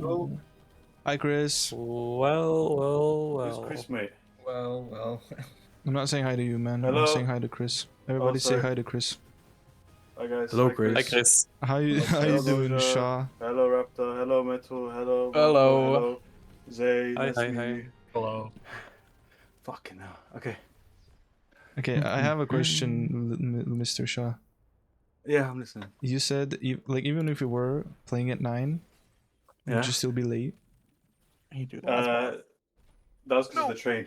whoa. Hi, Chris. Who's Chris, mate? Well. I'm not saying hi to you, man. Hello? I'm saying hi to Chris. Everybody say sorry. hi to Chris. Hi guys. Hello, Hi, Chris. Hi, Chris. How you Hello, doing, Doja. Shaw? Hello, Raptor. Hello, Metal. Hello, Marco. Hello. Hello, Zay. Hi, Nice hi, to meet hi. you. Hello. Fucking hell. Okay. Okay, I have a question, Mr. Shaw. Yeah, I'm listening. You said like even if you were playing at 9, Yeah. would you still be late? You do That was because of the train.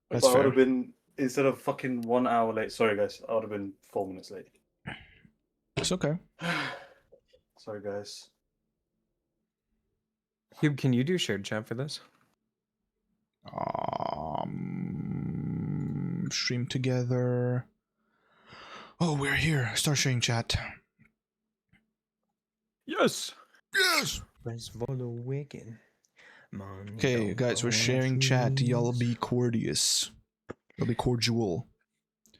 That's But I would fair. have been, instead of fucking 1 hour late, sorry guys, I would have been 4 minutes late. It's okay. Sorry guys. Hugh, can you do shared chat for this? Stream together. Oh, we're here. Start sharing chat. Yes. Yes. Okay, guys, we're sharing chat. Y'all be courteous. Y'all be cordial.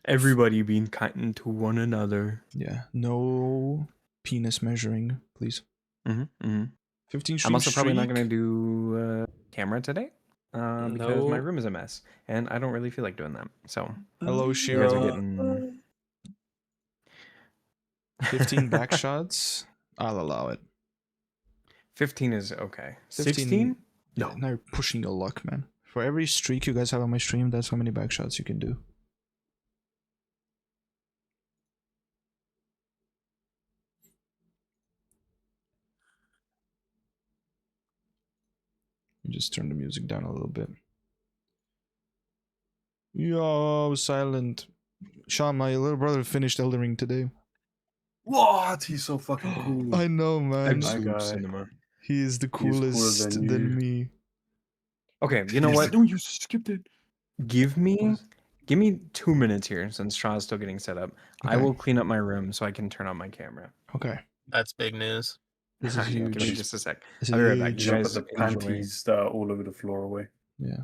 Everybody being kind to one another. Yeah. No penis measuring, please. 15 I'm stream also probably not streak. going to do camera today because my No. room is a mess and I don't really feel like doing that. So Hello, you guys Shiro. are getting 15 back shots. I'll allow it. 15 is okay. 15? 16? Yeah, No. now you're pushing your luck, man. For every streak you guys have on my stream, that's how many back shots you can do. Just turn the music down a little bit. Yo, silent. Sean, my little brother finished Elden Ring today. What? He's so fucking cool. I know, man. Absolute guy. cinema. He is the cooler coolest than than you. me. Okay, you know what? No, you skipped it. Give me 2 minutes here since Shaw's still getting set up. I Okay. will clean up my room so I can turn on my camera. Okay. That's big news. This is Give me huge. just a sec. This I'll is be right back. huge. You Jump guys at the enjoy. panties that are all over the floor away. Yeah.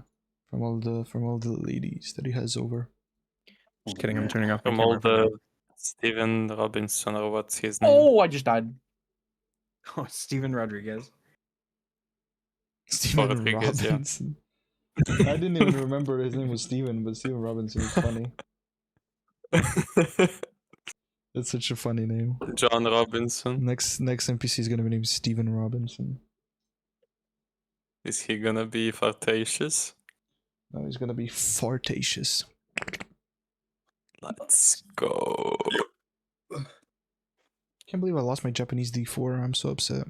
From all the ladies that he has over. Just kidding. I'm turning off my From all camera. for now. the Steven Robinson or what's his name? Oh, I just died. Oh, Steven Rodriguez. Steven Rodriguez, yeah. Robinson. I didn't even remember his name was Steven, but Steven Robinson is funny. That's such a funny name. John Robinson. Next NPC is gonna be named Steven Robinson. Is he gonna be flirtatious? No, he's gonna be fartacious. Let's go. Can't believe I lost my Japanese D4. I'm so upset.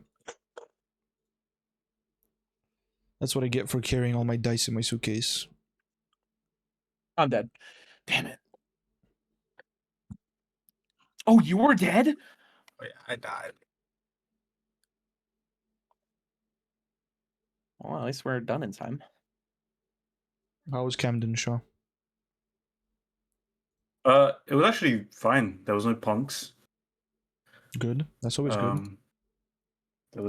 That's what I get for carrying all my dice in my suitcase. I'm dead. Damn it. Oh, you were dead? Oh, yeah, I died. Well, at least we're done in time. How was Camden, Shaw? It was actually fine. There was no punks. Good. That's always good. There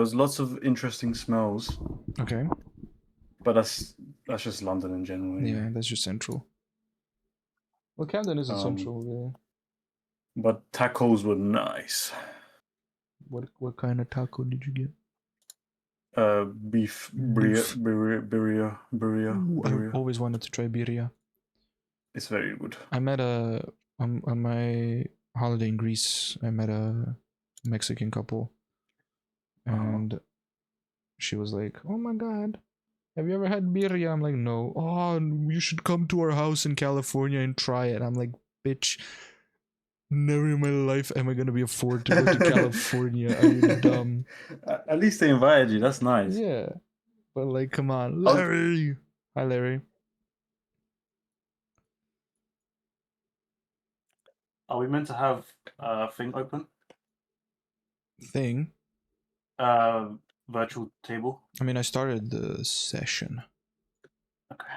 was lots of interesting smells, Okay. but that's just London in general. Yeah, that's just central. Well, Camden isn't Um, central. Yeah. But tacos were nice. What kind of taco did you get? Beef Beef. birria. I always wanted to try birria. It's very good. I met on my holiday in Greece. I met a Mexican couple, and she was like, "Oh my god, have you ever had birria?" I'm like, "No." "Oh, you should come to our house in California and try it." I'm like, "Bitch, never in my life am I gonna be afford to go to California. Are you dumb?" At least they invited you. That's nice. Yeah, but like, come on, Larry. Hi, Larry. Are we meant to have thing open? Thing. Virtual table. I mean, I started the session. Okay.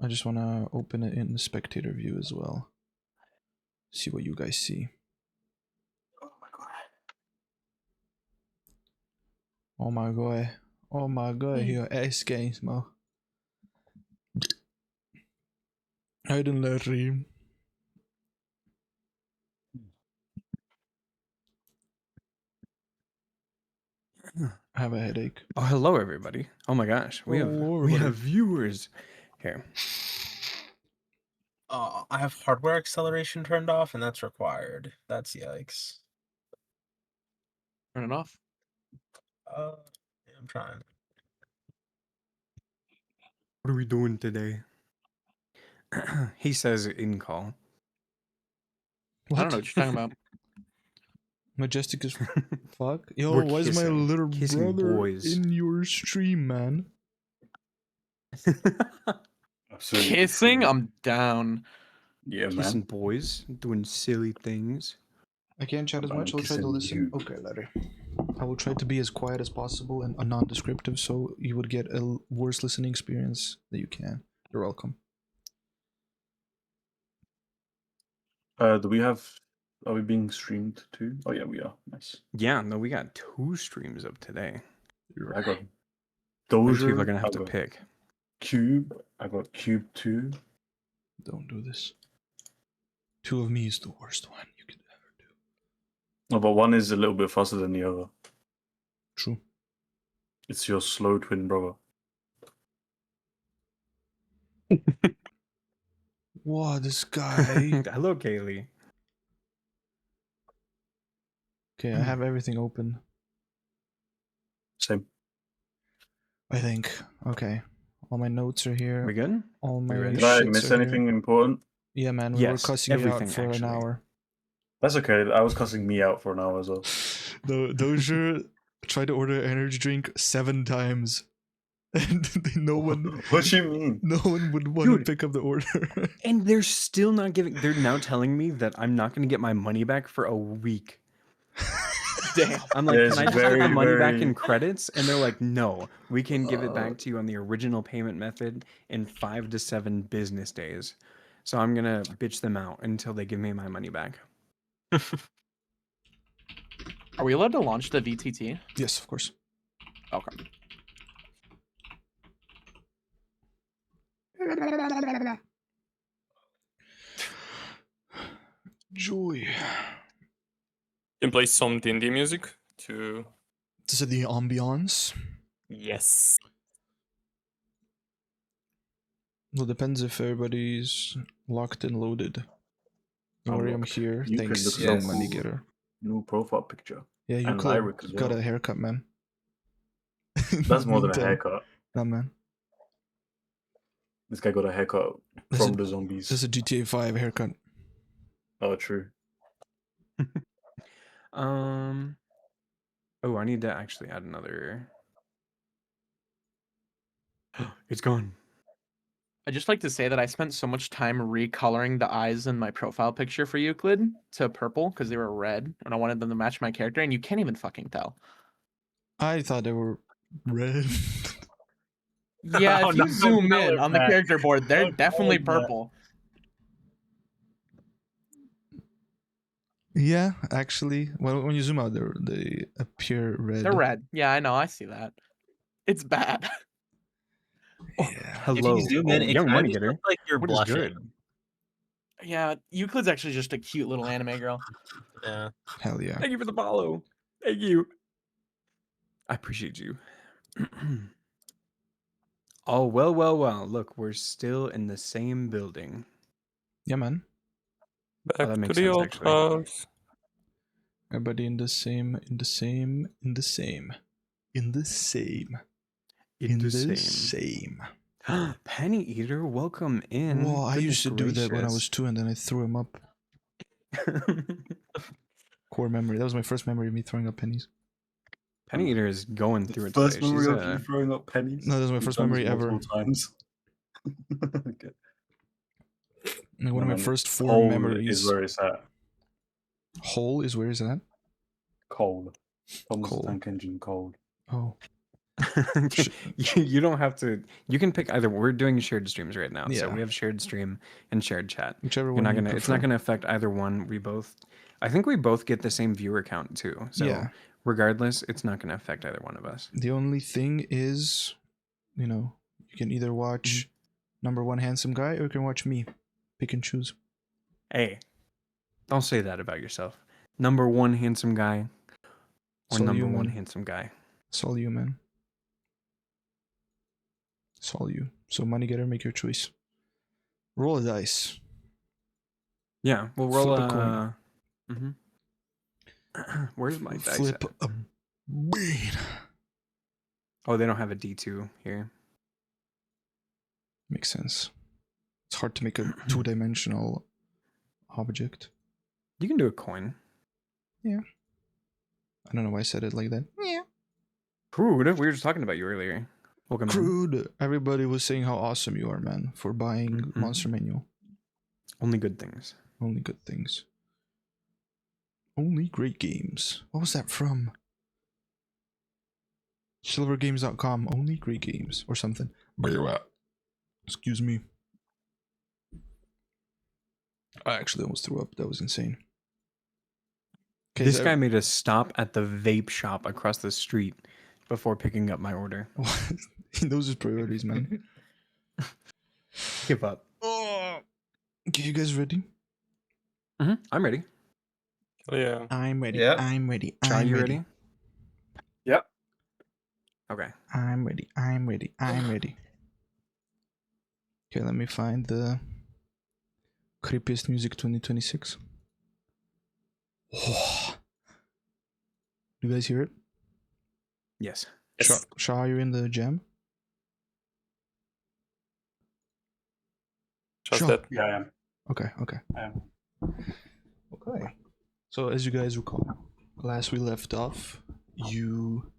I just want to open it in the spectator view as well. See what you guys see. Oh my god. Oh my god. Oh my god, here Ace Games, mo. I didn't let him. I have a headache. Oh, hello everybody. Oh my gosh. We Hello, have everybody. viewers here. I have hardware acceleration turned off, and that's required. That's yikes. Turn it off. Yeah, I'm trying. What are we doing today? He says in call. I don't know what you're talking about. Majestic as fuck. Yo, We're why is my kissing. little Kissing brother boys. in your stream, man? Absolutely. Kissing? I'm down. Yeah, Kissing man. boys, doing silly things. I can't chat as I'm much. I'll try to kissing listen. you. Okay, later. I will try to be as quiet as possible and non-descriptive, so you would get a worse listening experience that you can. You're welcome. Do we have? Are we being streamed too? Oh yeah, we are. Nice. Yeah, no, we got 2 streams up today. I got Maybe Dozer. people are gonna have I to got pick. Cube. I got Cube 2. Don't do this. 2 of me is the worst one you could ever do. No, but one is a little bit faster than the other. True. It's your slow twin brother. Wow, this guy. Hello, Kaylee. Okay, I have everything open. Same. I think. Okay. All my notes are here. We good? All my ready? Did I shits miss are here. anything important? Yeah, man, we were Yes, cussing you out everything, for actually. an hour. That's okay. I was cussing me out for an hour as well. Dozier tried to order an energy drink 7 times. And no one What do you mean? no one would want to Dude. pick up the order. And they're still not giving. They're now telling me that I'm not going to get my money back for a week. Damn. I'm like, Yeah, can I it's just get my very, money back very- in credits? And they're like, no, we can give it back to you on the original payment method in 5 to 7 business days. So I'm gonna bitch them out until they give me my money back. Are we allowed to launch the VTT? Yes, of course. Okay. Joy. Can play some D&D music to. This is the ambiance. Yes. Well, depends if everybody's locked and loaded. Don't worry, I'm locked. here. You can Thanks, look young so money cool. getter. New profile picture. Yeah, you And could Lyric as got well. a haircut, man. That's more than a Meantime, haircut. Nah, man. This guy got a haircut This from is- the zombies. This is a GTA 5 haircut. Oh, true. Oh, I need to actually add another. It's gone. I'd just like to say that I spent so much time recoloring the eyes in my profile picture for Euclid to purple because they were red and I wanted them to match my character, and you can't even fucking tell. I thought they were red. Yeah, Oh, if no, you zoom no, in on the Matt. character board, they're Don't definitely do that. purple. Yeah, actually, well, when you zoom out, they appear red. They're red. Yeah, I know. I see that. It's bad. Yeah. Hello, If you zoom in, it young kind money of getter. looks like you're What is blushing. good? Yeah, Euclid's actually just a cute little anime girl. Yeah. Hell yeah. Thank you for the follow. Thank you. I appreciate you. Oh, well, well, well. Look, we're still in the same building. Yeah, man. Back that to makes the sense, old actually. house. Everybody in the same. In the same. Penny Eater, welcome in. Well, I used to Goodness do that when I was gracious. 2, and then I threw him up. Core memory. That was my first memory of me throwing up pennies. Penny Eater is going through it First today. She's, memory of you throwing up pennies. No, that was my You've first done memory this ever. multiple times. Okay. Like one of my Man, first 4 Cold memories. is where it's at. Hole is where is that? Cold. Thomas Cold. Tank Engine cold. Oh, you don't have to. You can pick either. We're doing shared streams right now, so Yeah. we have shared stream and shared chat. whichever You're one. not you gonna. It's prefer. not gonna affect either one. We both. I think we both get the same viewer count too. So Yeah. regardless, it's not gonna affect either one of us. The only thing is, you can either watch number 1 handsome guy or you can watch me. Pick and choose. Hey, don't say that about yourself. Number 1 handsome guy, or So number you, 1 man. handsome guy. It's all you, man. It's all you. So money getter, make your choice. Roll a dice. Yeah, we'll roll Flip a coin. Where's my dice? Flip at? a bean. Oh, they don't have a D2 here. Makes sense. It's hard to make a two-dimensional object. You can do a coin. I don't know why I said it like that. Yeah. Crude. We were just talking about you earlier. Welcome. in. Crude. Everybody was saying how awesome you are, man, for buying Mhm. Monster Manual. Only good things. Only good things. Only great games. What was that from? Silvergames.com. Only great games or something. Excuse me. I actually almost threw up. That was insane. Okay, This so guy made us stop at the vape shop across the street before picking up my order. he knows his priorities, man. Give up. Okay, you guys ready? I'm ready. Oh, yeah. I'm ready. Yeah. I'm ready. Sean, I'm you ready. ready? Yep. Okay. I'm ready. I'm ready. I'm ready. Okay, let me find the creepiest music 2026. Oh. You guys hear it? Yes. Yes. Shaw, you're in the jam? Just Sure. that. Yeah, I am. Okay. I am. Okay. So as you guys recall, last we left off, you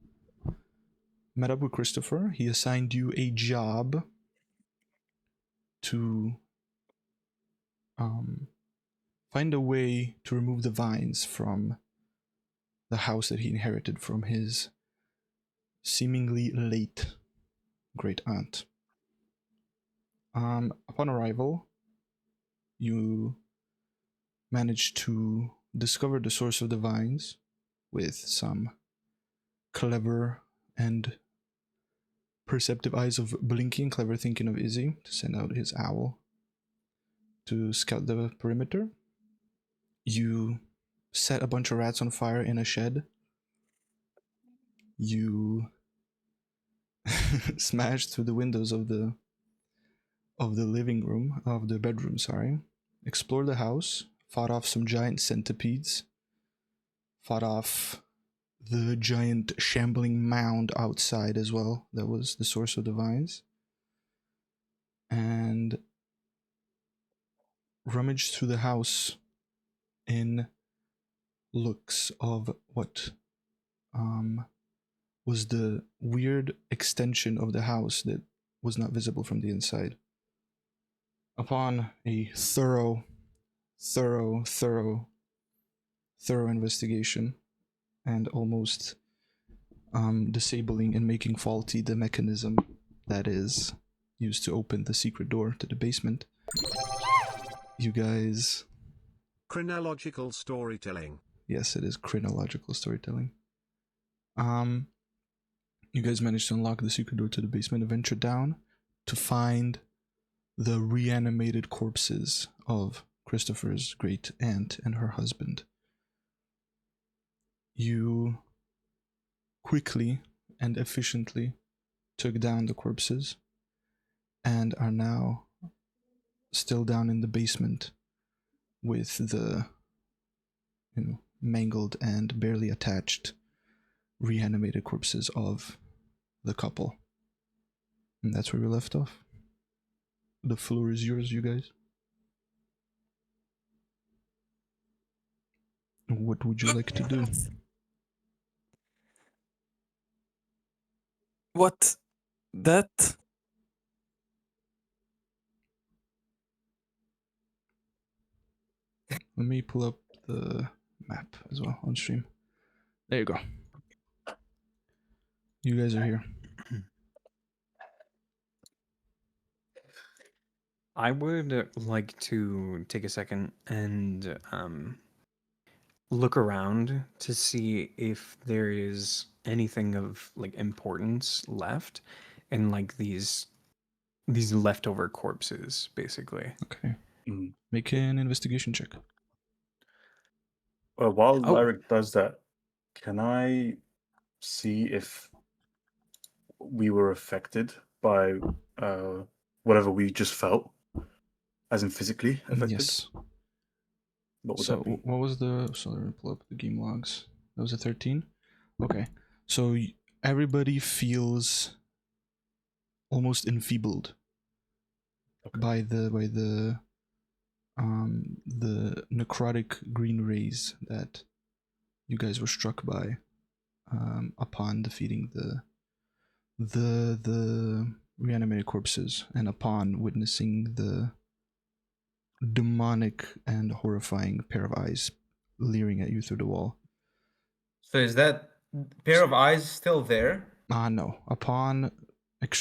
met up with Christopher. He assigned you a job to find a way to remove the vines from the house that he inherited from his seemingly late great aunt. Upon arrival, you managed to discover the source of the vines with some clever and perceptive eyes of Blinky and clever thinking of Izzy to send out his owl to scout the perimeter. You set a bunch of rats on fire in a shed. You smashed through the windows of the living room, of the bedroom, sorry. Explored the house, fought off some giant centipedes, fought off the giant shambling mound outside as well that was the source of the vines, and rummaged through the house in looks of what was the weird extension of the house that was not visible from the inside. Upon a thorough investigation and almost disabling and making faulty the mechanism that is used to open the secret door to the basement, you guys... Chronological storytelling. Yes, it is chronological storytelling. You guys managed to unlock the secret door to the basement and venture down to find the reanimated corpses of Christopher's great aunt and her husband. You quickly and efficiently took down the corpses and are now still down in the basement with the mangled and barely attached reanimated corpses of the couple. And that's where we left off. The floor is yours, you guys. What would you like to do? What? That? Let me pull up the map as well on stream. There you go. You guys are here. I would like to take a second and look around to see if there is anything of like importance left in like these leftover corpses, basically. Okay. Mm. Make an investigation check. While Oh. Eric does that, can I see if we were affected by whatever we just felt, as in physically affected? Yes. What would So that be? what was the? So let me pull up the game logs. That was a 13. Okay. So everybody feels almost enfeebled Okay. by the necrotic green rays that you guys were struck by upon defeating the reanimated corpses and upon witnessing the demonic and horrifying pair of eyes leering at you through the wall. So is that pair of eyes still there? No. Upon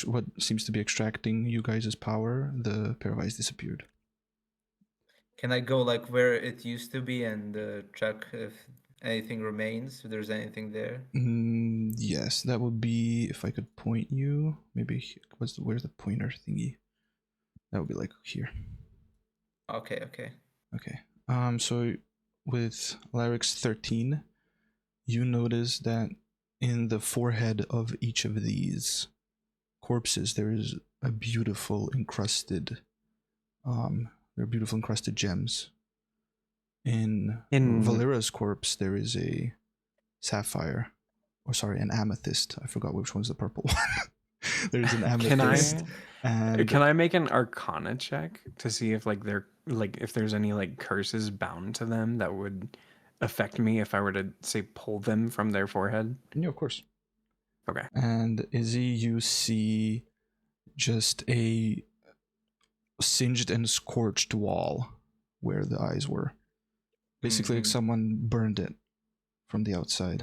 what seems to be extracting you guys' power, the pair of eyes disappeared. Can I go like where it used to be and check if anything remains? If there's anything there? Yes, that would be if I could point you. Maybe where's the pointer thingy? That would be like here. Okay, okay. Okay. So with Larix 13, you notice that in the forehead of each of these corpses there is a beautiful encrusted there are beautiful encrusted gems. In Valera's corpse there is a sapphire, or sorry, an amethyst. I forgot which one's the purple one. There's an amethyst. Can I make an Arcana check to see if like they're like if there's any like curses bound to them that would affect me if I were to say pull them from their forehead? Yeah, of course. Okay. And Izzy, you see just a singed and scorched wall where the eyes were. Basically, like someone burned it from the outside.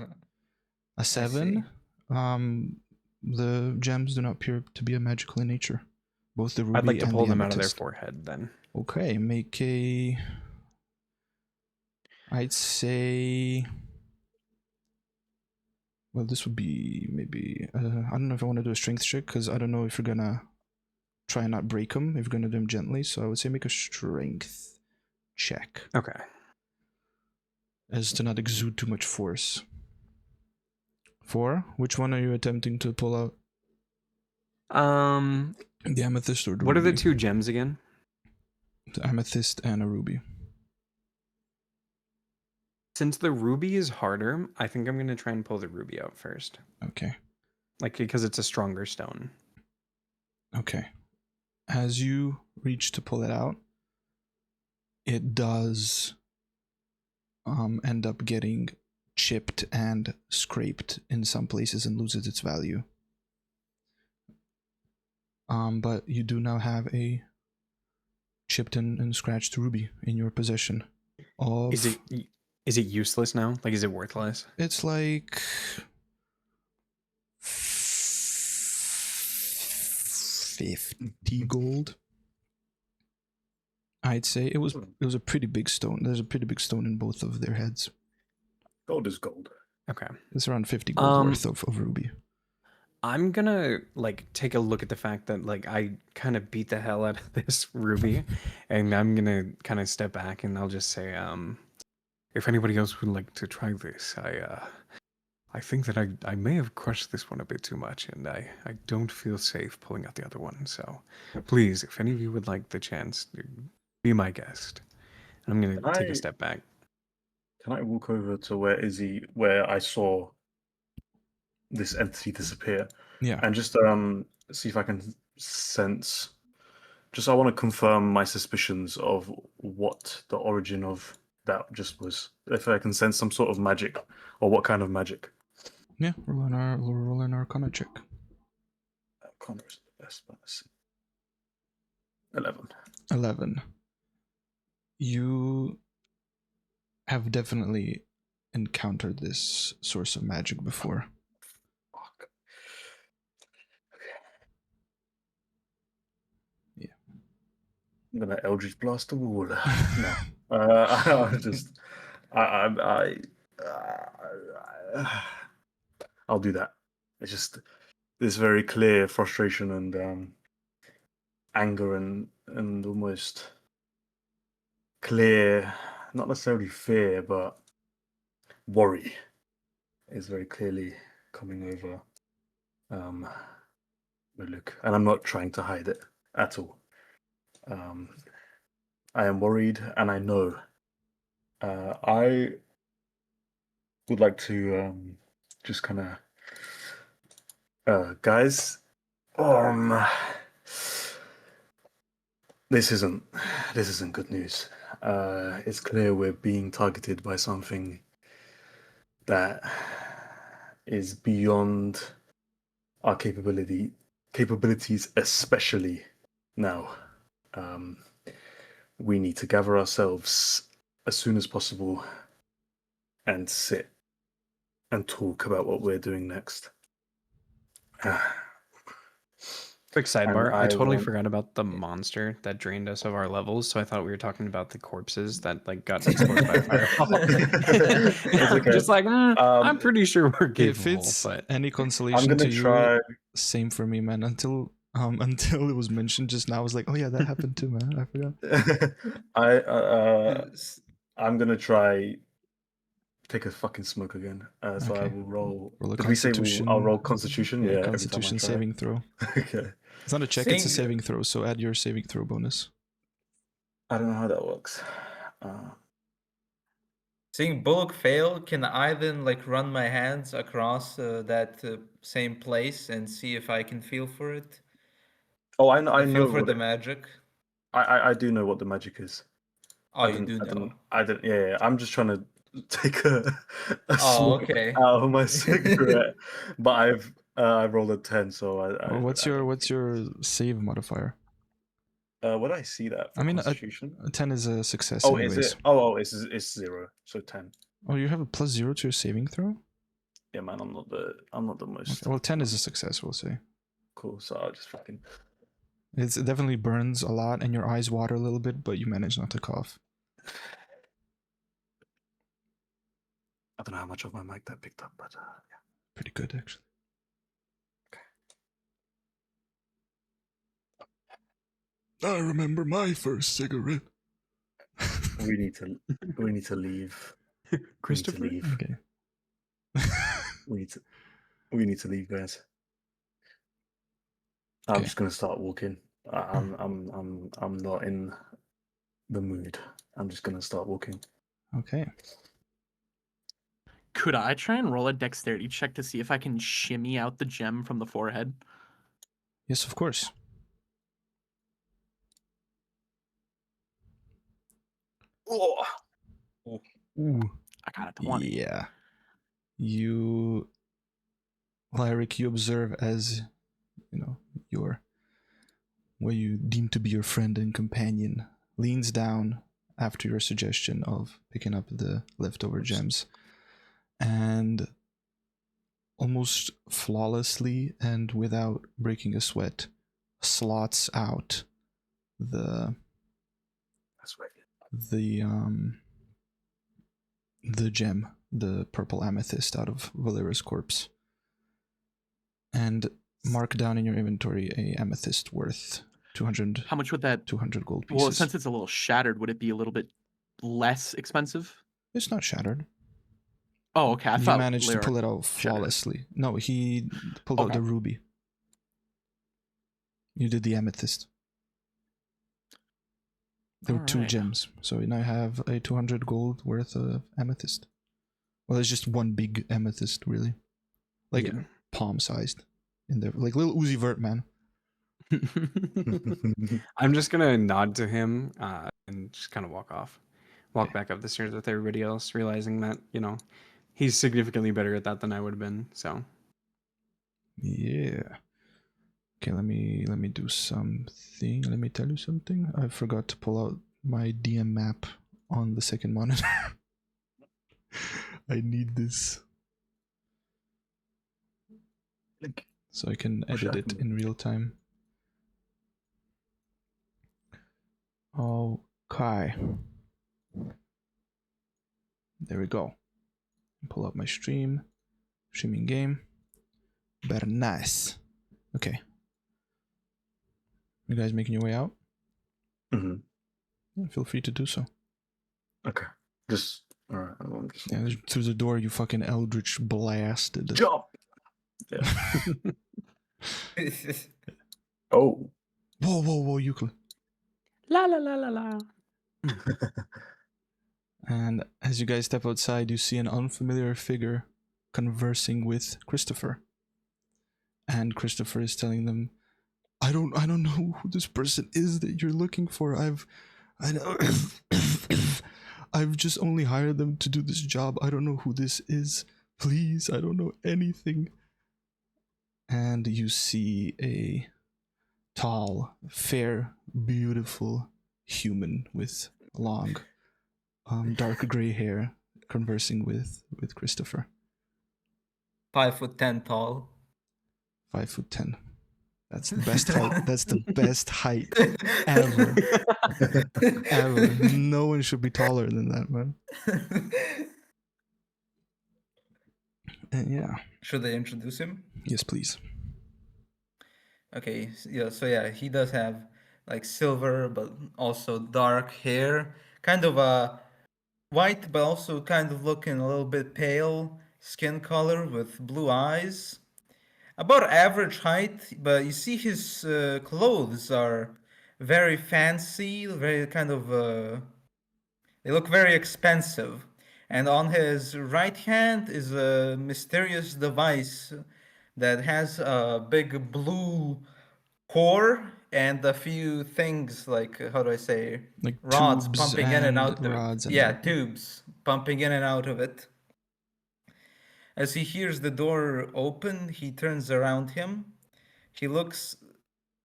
A 7. The gems do not appear to be magical in nature. Both the ruby I'd like to and pull the them out of their amethyst. forehead then. Okay, make a. I'd say. Well, this would be maybe. I don't know if I want to do a strength check because I don't know if you're gonna try and not break them. If you're gonna do them gently, so I would say make a strength check. Okay. As to not exude too much force. 4. Which one are you attempting to pull out? The amethyst or the What are the ruby? 2 gems again? The amethyst and a ruby. Since the ruby is harder, I think I'm gonna try and pull the ruby out first. Okay. Like because it's a stronger stone. Okay. As you reach to pull it out, it does end up getting chipped and scraped in some places and loses its value. But you do now have a chipped and scratched ruby in your possession. Is it useless now? Like is it worthless? It's like 50 gold. I'd say it was a pretty big stone. There's a pretty big stone in both of their heads. Gold is gold. Okay. It's around 50 gold worth of ruby. I'm gonna like take a look at the fact that like I kind of beat the hell out of this ruby, and I'm gonna kind of step back and I'll just say, if anybody else would like to try this, I think that I may have crushed this one a bit too much, and I don't feel safe pulling out the other one. So, please, if any of you would like the chance, be my guest. And I'm gonna take a step back. Can I walk over to where I saw this entity disappear? Yeah. And just see if I can sense. Just I want to confirm my suspicions of what the origin of that just was. If I can sense some sort of magic, or what kind of magic. Yeah, roll an Arcana check. Arcana is the best, but let's see. 11. 11. You have definitely encountered this source of magic before. Fuck. Yeah. I'm gonna Eldritch Blast the wall. No. I'll do that. It's just this very clear frustration and anger and almost clear, not necessarily fear, but worry is very clearly coming over Muluk, and I'm not trying to hide it at all. I am worried, and I know. I would like to just kind of, guys. This isn't good news. It's clear we're being targeted by something that is beyond our capabilities, especially now. We need to gather ourselves as soon as possible and sit and talk about what we're doing next. Quick sidebar, I I totally want- forgot about the monster that drained us of our levels, so I thought we were talking about the corpses that like got exploded by a fireball. It's okay. Just like, I'm pretty sure we're If capable, it's but any I'm consolation gonna to you, try. same for me, man. Until it was mentioned just now, I was like, oh yeah, that happened too, man. I forgot. I'm gonna try take a fucking smoke again. So I Okay. will roll. Roll a Did we say I'll roll Constitution. Constitution? Yeah, every time I Constitution try. saving throw. Okay. It's not a check; it's a Saying- saving throw. So add your saving throw bonus. I don't know how that works. Seeing Bullock fail, can I then like run my hands across that same place and see if I can feel for it? Oh, I know. I Feel know for what the it, magic. I do know what the magic is. Oh, I you didn't- do I know. didn't- I didn't. Yeah, I'm just trying to take a Oh, smoke okay. out of my cigarette, but I rolled a 10, so Well, what's your save modifier? Would I see that for I mean, Constitution? A 10 is a success. Oh, anyways. is it? Oh, it's 0, so 10. Oh, you have a +0 to your saving throw. Yeah, man, I'm not the most Okay, well, 10 is a success. We'll say. cool. So I'll just fucking. It definitely burns a lot, and your eyes water a little bit, but you manage not to cough. I don't know how much of my mic that picked up, but yeah. Pretty good, actually. I remember my first cigarette. We need to leave. We need to Christopher? leave. Okay. We need to leave, guys. I'm Okay. just gonna start walking. I'm not in the mood. I'm just gonna start walking. Okay. Could I try and roll a dexterity check to see if I can shimmy out the gem from the forehead? Yes, of course. Oh, Ooh. I got a 20. Yeah. You, Lyric, you observe as, what you deem to be your friend and companion leans down after your suggestion of picking up the leftover gems and almost flawlessly and without breaking a sweat slots out the that's right. the gem, the purple amethyst out of Valera's corpse, and mark down in your inventory a amethyst worth 200 How much would that? 200 gold pieces. Well, since it's a little shattered, would it be a little bit less expensive? It's not shattered. Oh, okay. I You thought managed to Lyric pull it out shattered. flawlessly. No, he pulled out Okay. the ruby. You did the amethyst. There were 2 Alright. gems, so you now have a 200 gold worth of amethyst. Well, it's just one big amethyst, really, like Yeah. palm-sized, in there, like little Uzi Vert, man. I'm just gonna nod to him and just kind of walk off. Walk Okay. back up the stairs with everybody else, realizing that, he's significantly better at that than I would have been. So Yeah. Okay, let me do something. Let me tell you something. I forgot to pull out my DM map on the second monitor. I need this so I can Wish I edit it could- in real time. Okay. There we go. Pull up my streaming game. Very nice. Okay. You guys making your way out? Mhm. Yeah, feel free to do so. Okay. Just all right. I'm just Yeah, through the door you fucking eldritch blasted. jump. Yeah. Oh. Whoa, Euclid. La la la la la. And as you guys step outside, you see an unfamiliar figure conversing with Christopher. And Christopher is telling them, I don't know who this person is that you're looking for. I've just only hired them to do this job. I don't know who this is. Please, I don't know anything. And you see a tall, fair, beautiful human with long, dark gray hair conversing with Christopher. 5'10" tall. 5'10". That's the best height. That's the best height ever. Ever. No one should be taller than that, man. And yeah. Should I introduce him? Yes, please. Okay, so yeah, he does have like silver but also dark hair, kind of a white but also kind of looking a little bit pale skin color with blue eyes. About average height, but you see his clothes are very fancy, very kind of they look very expensive. And on his right hand is a mysterious device that has a big blue core and a few things like how do I say Like rods tubes pumping in and out of rods it. and Yeah, tubes pumping in and out of it. As he hears the door open, he turns around him. He looks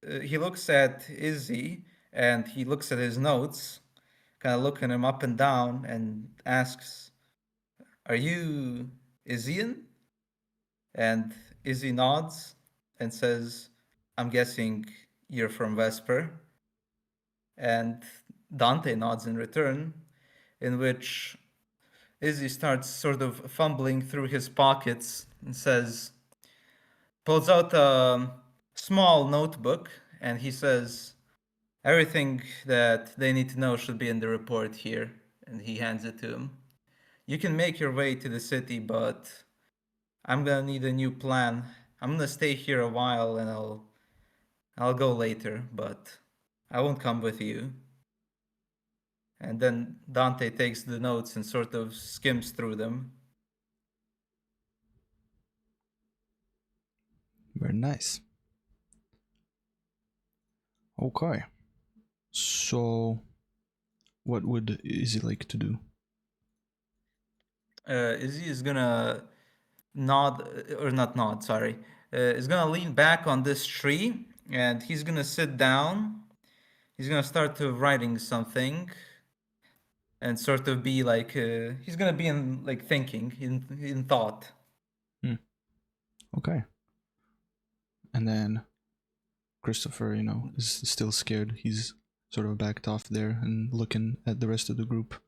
at Izzy and he looks at his notes, kind of looking him up and down, and asks, "Are you Izzian?" And Izzy nods and says, "I'm guessing you're from Vesper." And Dante nods in return, in which Izzy starts sort of fumbling through his pockets and pulls out a small notebook, and he says, "Everything that they need to know should be in the report here." And he hands it to him. "You can make your way to the city, but I'm gonna need a new plan. I'm gonna stay here a while and I'll go later, but I won't come with you." And then Dante takes the notes and sort of skims through them. Very nice. Okay. So, what would Izzy like to do? Izzy is gonna is gonna lean back on this tree and he's gonna sit down. He's gonna start to writing something and sort of be like he's gonna be in like thinking in thought. Okay. And then Christopher, is still scared. He's sort of backed off there and looking at the rest of the group.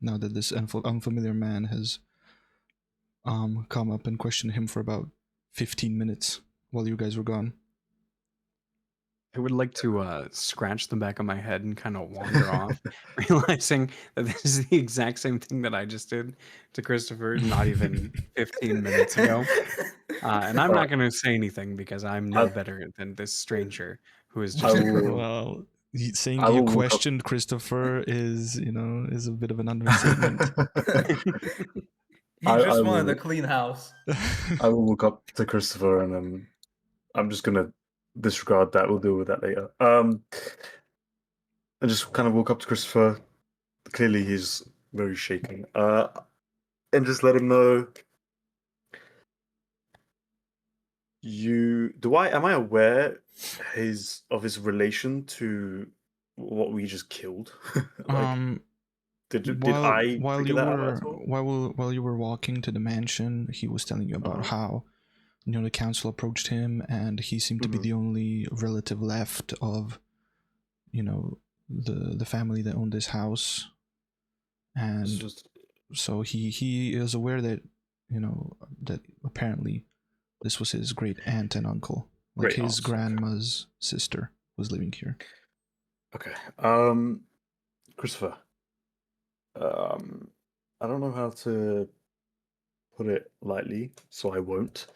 Now that this unfamiliar man has come up and questioned him for about 15 minutes while you guys were gone. I would like to scratch the back of my head and kind of wander off, realizing that this is the exact same thing that I just did to Christopher not even 15 minutes ago. And I'm not going to say anything because I'm no better than this stranger who is just. Well, saying you questioned Christopher is a bit of an understatement. He just wanted a clean house. I will walk up to Christopher and I'm just gonna disregard that. We'll deal with that later. I just kind of walk up to Christopher. Clearly, he's very shaken. And just let him know. Am I aware of his relation to what we just killed? Did I figure that out at all? While you were walking to the mansion, he was telling you about how the council approached him and he seemed to be the only relative left of the family that owned this house, and so he is aware that that apparently this was his great aunt and uncle, like his grandma's sister was living here. Okay. Christopher, I don't know how to put it lightly, so I won't.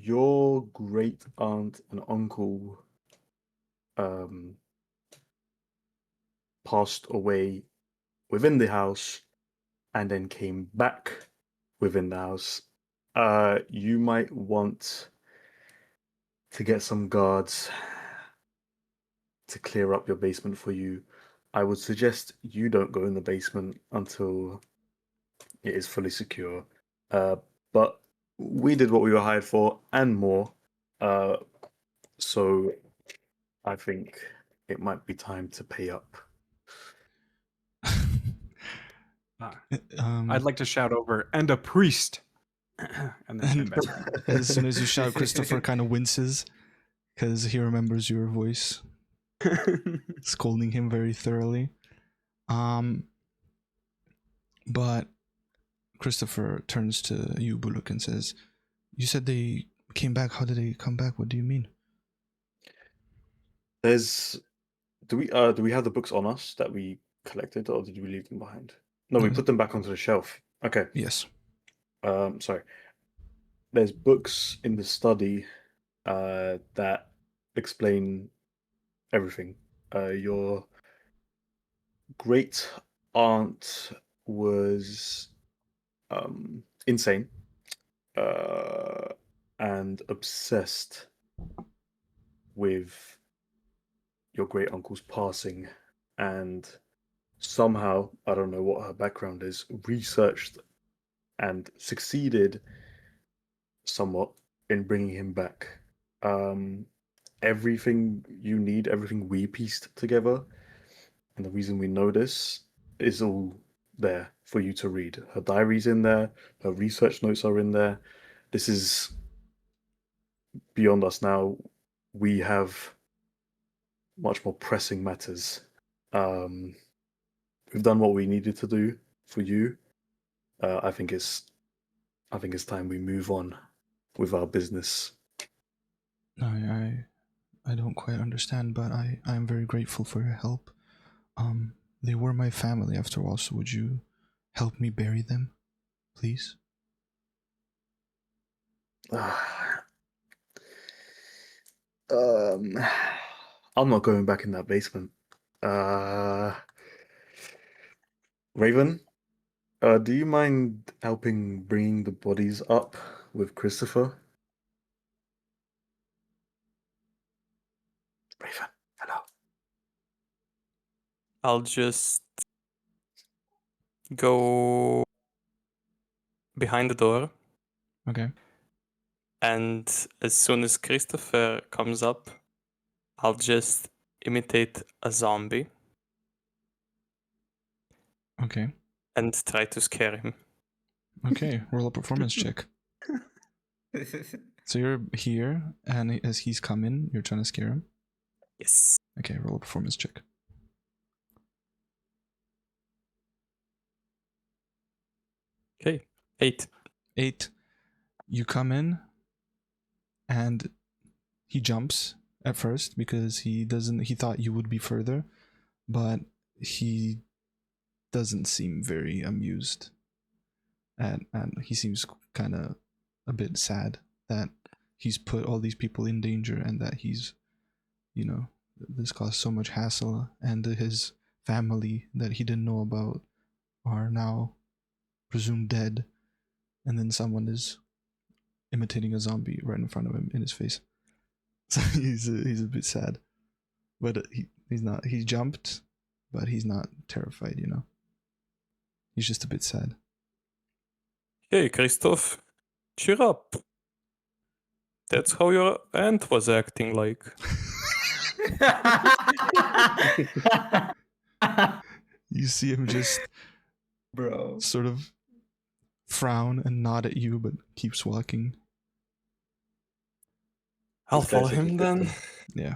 your great aunt and uncle passed away within the house and then came back within the house. You might want to get some guards to clear up your basement for you. I would suggest you don't go in the basement until it is fully secure. But we did what we were hired for and more. So I think it might be time to pay up. I'd like to shout over, and a priest. And then And stand back. as soon as you shout, Christopher kind of winces because he remembers your voice, scolding him very thoroughly. But Christopher turns to you, Buluk, and says, "You said they came back. How did they come back? What do you mean?" Do we have the books on us that we collected, or did we leave them behind? No, we No. put them back onto the shelf. Okay. Yes. Sorry. There's books in the study that explain everything. Your great aunt was insane and obsessed with your great uncle's passing, and somehow, I don't know what her background is, researched and succeeded somewhat in bringing him back. Everything you need, everything we pieced together, and the reason we know this is all there for you to read. Her diary's in there, her research notes are in there. This is beyond us now. We have much more pressing matters. We've done what we needed to do for you. I think it's time we move on with our business. I don't quite understand, but I'm very grateful for your help. They were my family after all, so would you help me bury them, please? I'm not going back in that basement. Raven, do you mind helping bringing the bodies up with Christopher? Raven, hello. I'll just go behind the door, Okay. and as soon as Christopher comes up, I'll just imitate a zombie Okay. and try to scare him. Okay. Roll a performance check. So you're here, and as he's coming, you're trying to scare him. Yes. Okay. Roll a performance check. Okay. 8. 8. You come in, and he jumps at first because he thought you would be further, but he doesn't seem very amused. And he seems kind of a bit sad that he's put all these people in danger and that he's, this caused so much hassle, and his family that he didn't know about are now presumed dead, and then someone is imitating a zombie right in front of him in his face. So he's a bit sad, but he's not. He jumped, but he's not terrified. He's just a bit sad. Hey, Christoph, cheer up. That's how your aunt was acting like. You see him just Bro. sort of frown and nod at you, but keeps walking. I'll This guy's follow him then. ridiculous. Yeah,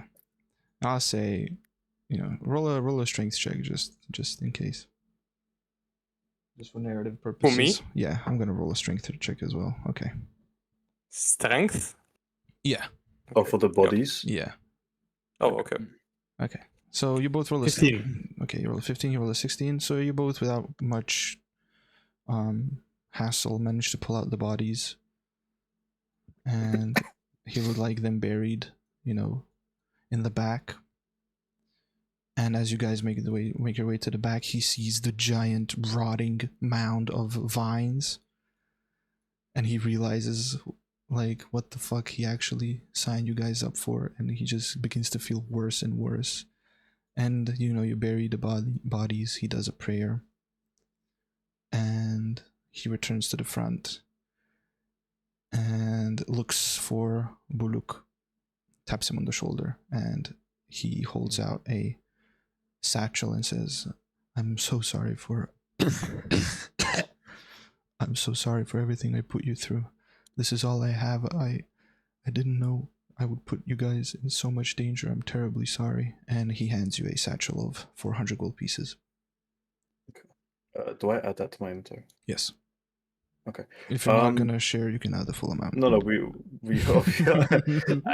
I'll say, roll a strength check just in case. Just for narrative purposes. me? Yeah, I'm gonna roll a strength check as well. Okay. Strength? Yeah. Oh, for the bodies? Yeah. Oh, okay. Okay. So you both roll a 15. Okay, you roll a 15, you roll a 16. So you both, without much hassle, managed to pull out the bodies. and he would like them buried, you know, in the back. And as you guys make your way to the back, he sees the giant rotting mound of vines, and he realizes, like, what the fuck he actually signed you guys up for, and he just begins to feel worse and worse. And you know, you bury the bodies. He does a prayer, and he returns to the front and looks for Buluk, taps him on the shoulder, and he holds out a satchel and says, I'm so sorry for I'm so sorry for everything I put you through. This is all I have. I didn't know I would put you guys in so much danger. I'm terribly sorry. And he hands you a satchel of 400 gold pieces. Do I add that to my inventory? Yes. Okay. If you're not gonna share, you can add the full amount. No, we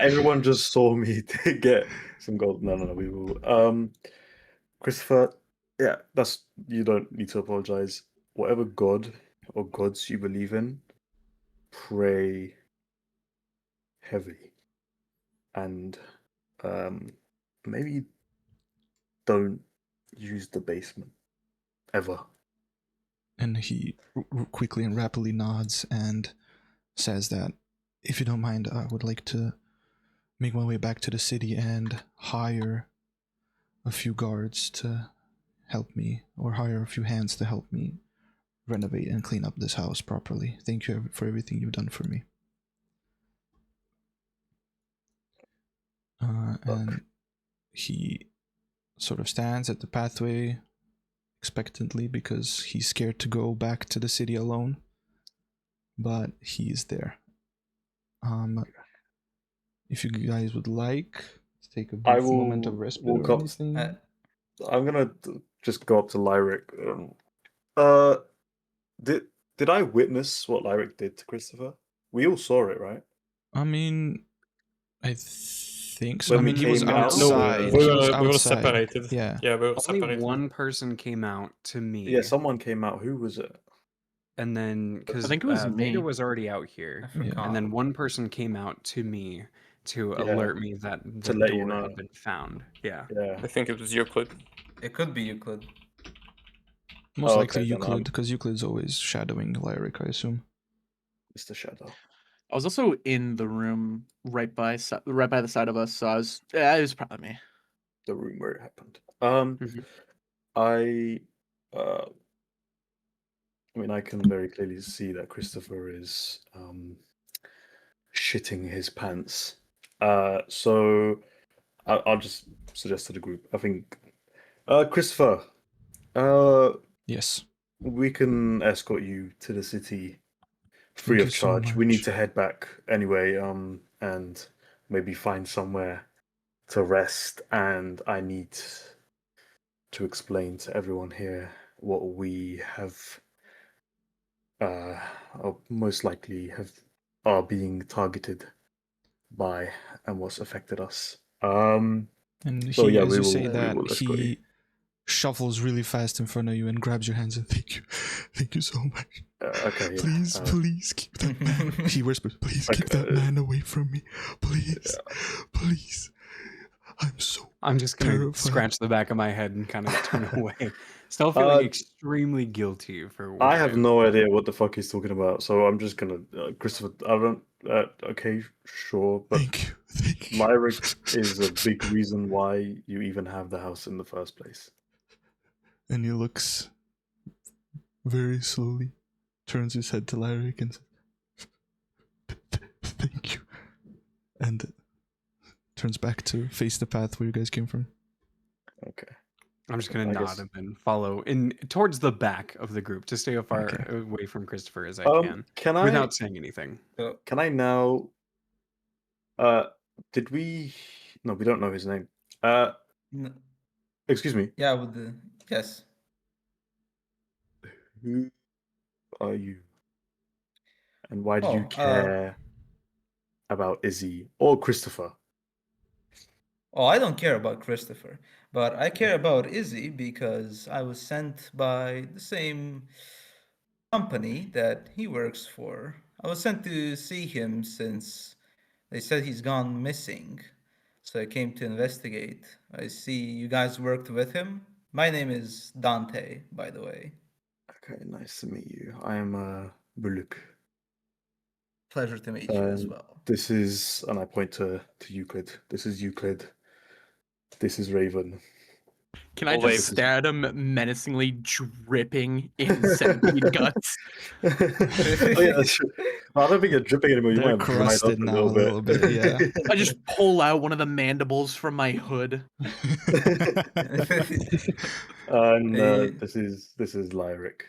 everyone just saw me to get some gold. No, we will. Christopher, yeah, you don't need to apologize. Whatever god or gods you believe in, pray heavy, and maybe don't use the basement ever. And he quickly and rapidly nods and says that, if you don't mind, I would like to make my way back to the city and hire a few guards to help me, or hire a few hands to help me renovate and clean up this house properly. Thank you for everything you've done for me. And he sort of stands at the pathway expectantly because he's scared to go back to the city alone, but he is there. If you guys would like to take a brief moment of respite walk or up. anything. I'm gonna just go up to Lyric. Did I witness what Lyric did to Christopher? We all saw it, right? I mean, I think so. When I we mean, he was came out- outside. No, He was we were outside. separated. Yeah. Yeah, we were Only separated. one person came out to me. Yeah, someone came out. Who was it? And then, because I think it was me. Vader was already out here, I forgot. and then one person came out to me to Yeah, alert me that the let you door know. had been found. Yeah. Yeah. I think it was Euclid. It could be Euclid. Most Oh, likely okay, then Euclid, because Euclid's always shadowing Lyric, I assume. Mr. Shadow. I was also in the room right by the side of us, so it was probably me. The room where it happened. Mhm. I mean, I can very clearly see that Christopher is shitting his pants. So I'll just suggest to the group. I think, Christopher, Yes. we can escort you to the city free Thank of you so charge. We need much. to head back anyway, and maybe find somewhere to rest. And I need to explain to everyone here what we have, or most likely are being targeted by, and what's affected us. And So he, yeah, as we you will- say we that, will escort you. he shuffles really fast in front of you and grabs your hands and thank you so much. Okay, yeah. Please, please keep that man. He whispers, please keep that man away from me. Please, please. I'm so I'm just gonna terrified. scratch the back of my head and kind of turn away. Still feeling Uh, extremely guilty for what I have no idea what the fuck he's talking about, so I'm just gonna, Christopher. I don't. Okay, sure, but Thank you. Lyric is a big reason why you even have the house in the first place. And he looks very slowly, turns his head to Lyric and says, thank you. And turns back to face the path where you guys came from. Okay. I'm just gonna I nod guess- him and follow in towards the back of the group to stay as far Okay. away from Christopher as I can, Can I? without saying anything. So, Can I now? Did we? No, we don't know his name. n- Excuse me. yeah, with the yes. Who are you? And why did you Oh, care about Izzy or Christopher? Oh, I don't care about Christopher, but I care about Izzy because I was sent by the same company that he works for, I was sent to see him since they said he's gone missing. So I came to investigate. I see you guys worked with him. My name is Dante, by the way. Okay, nice to meet you. I am Buluk. Pleasure to meet you as well. This is, and I point to Euclid. This is Euclid. This is Raven. Can I Oh, wait. just stare at him menacingly dripping in centipede guts? Oh yeah, that's true. Well, I don't think you're dripping anymore. You They're might have dried crusted up now a little bit, yeah. I just pull out one of the mandibles from my hood. And Hey. this is Lyric.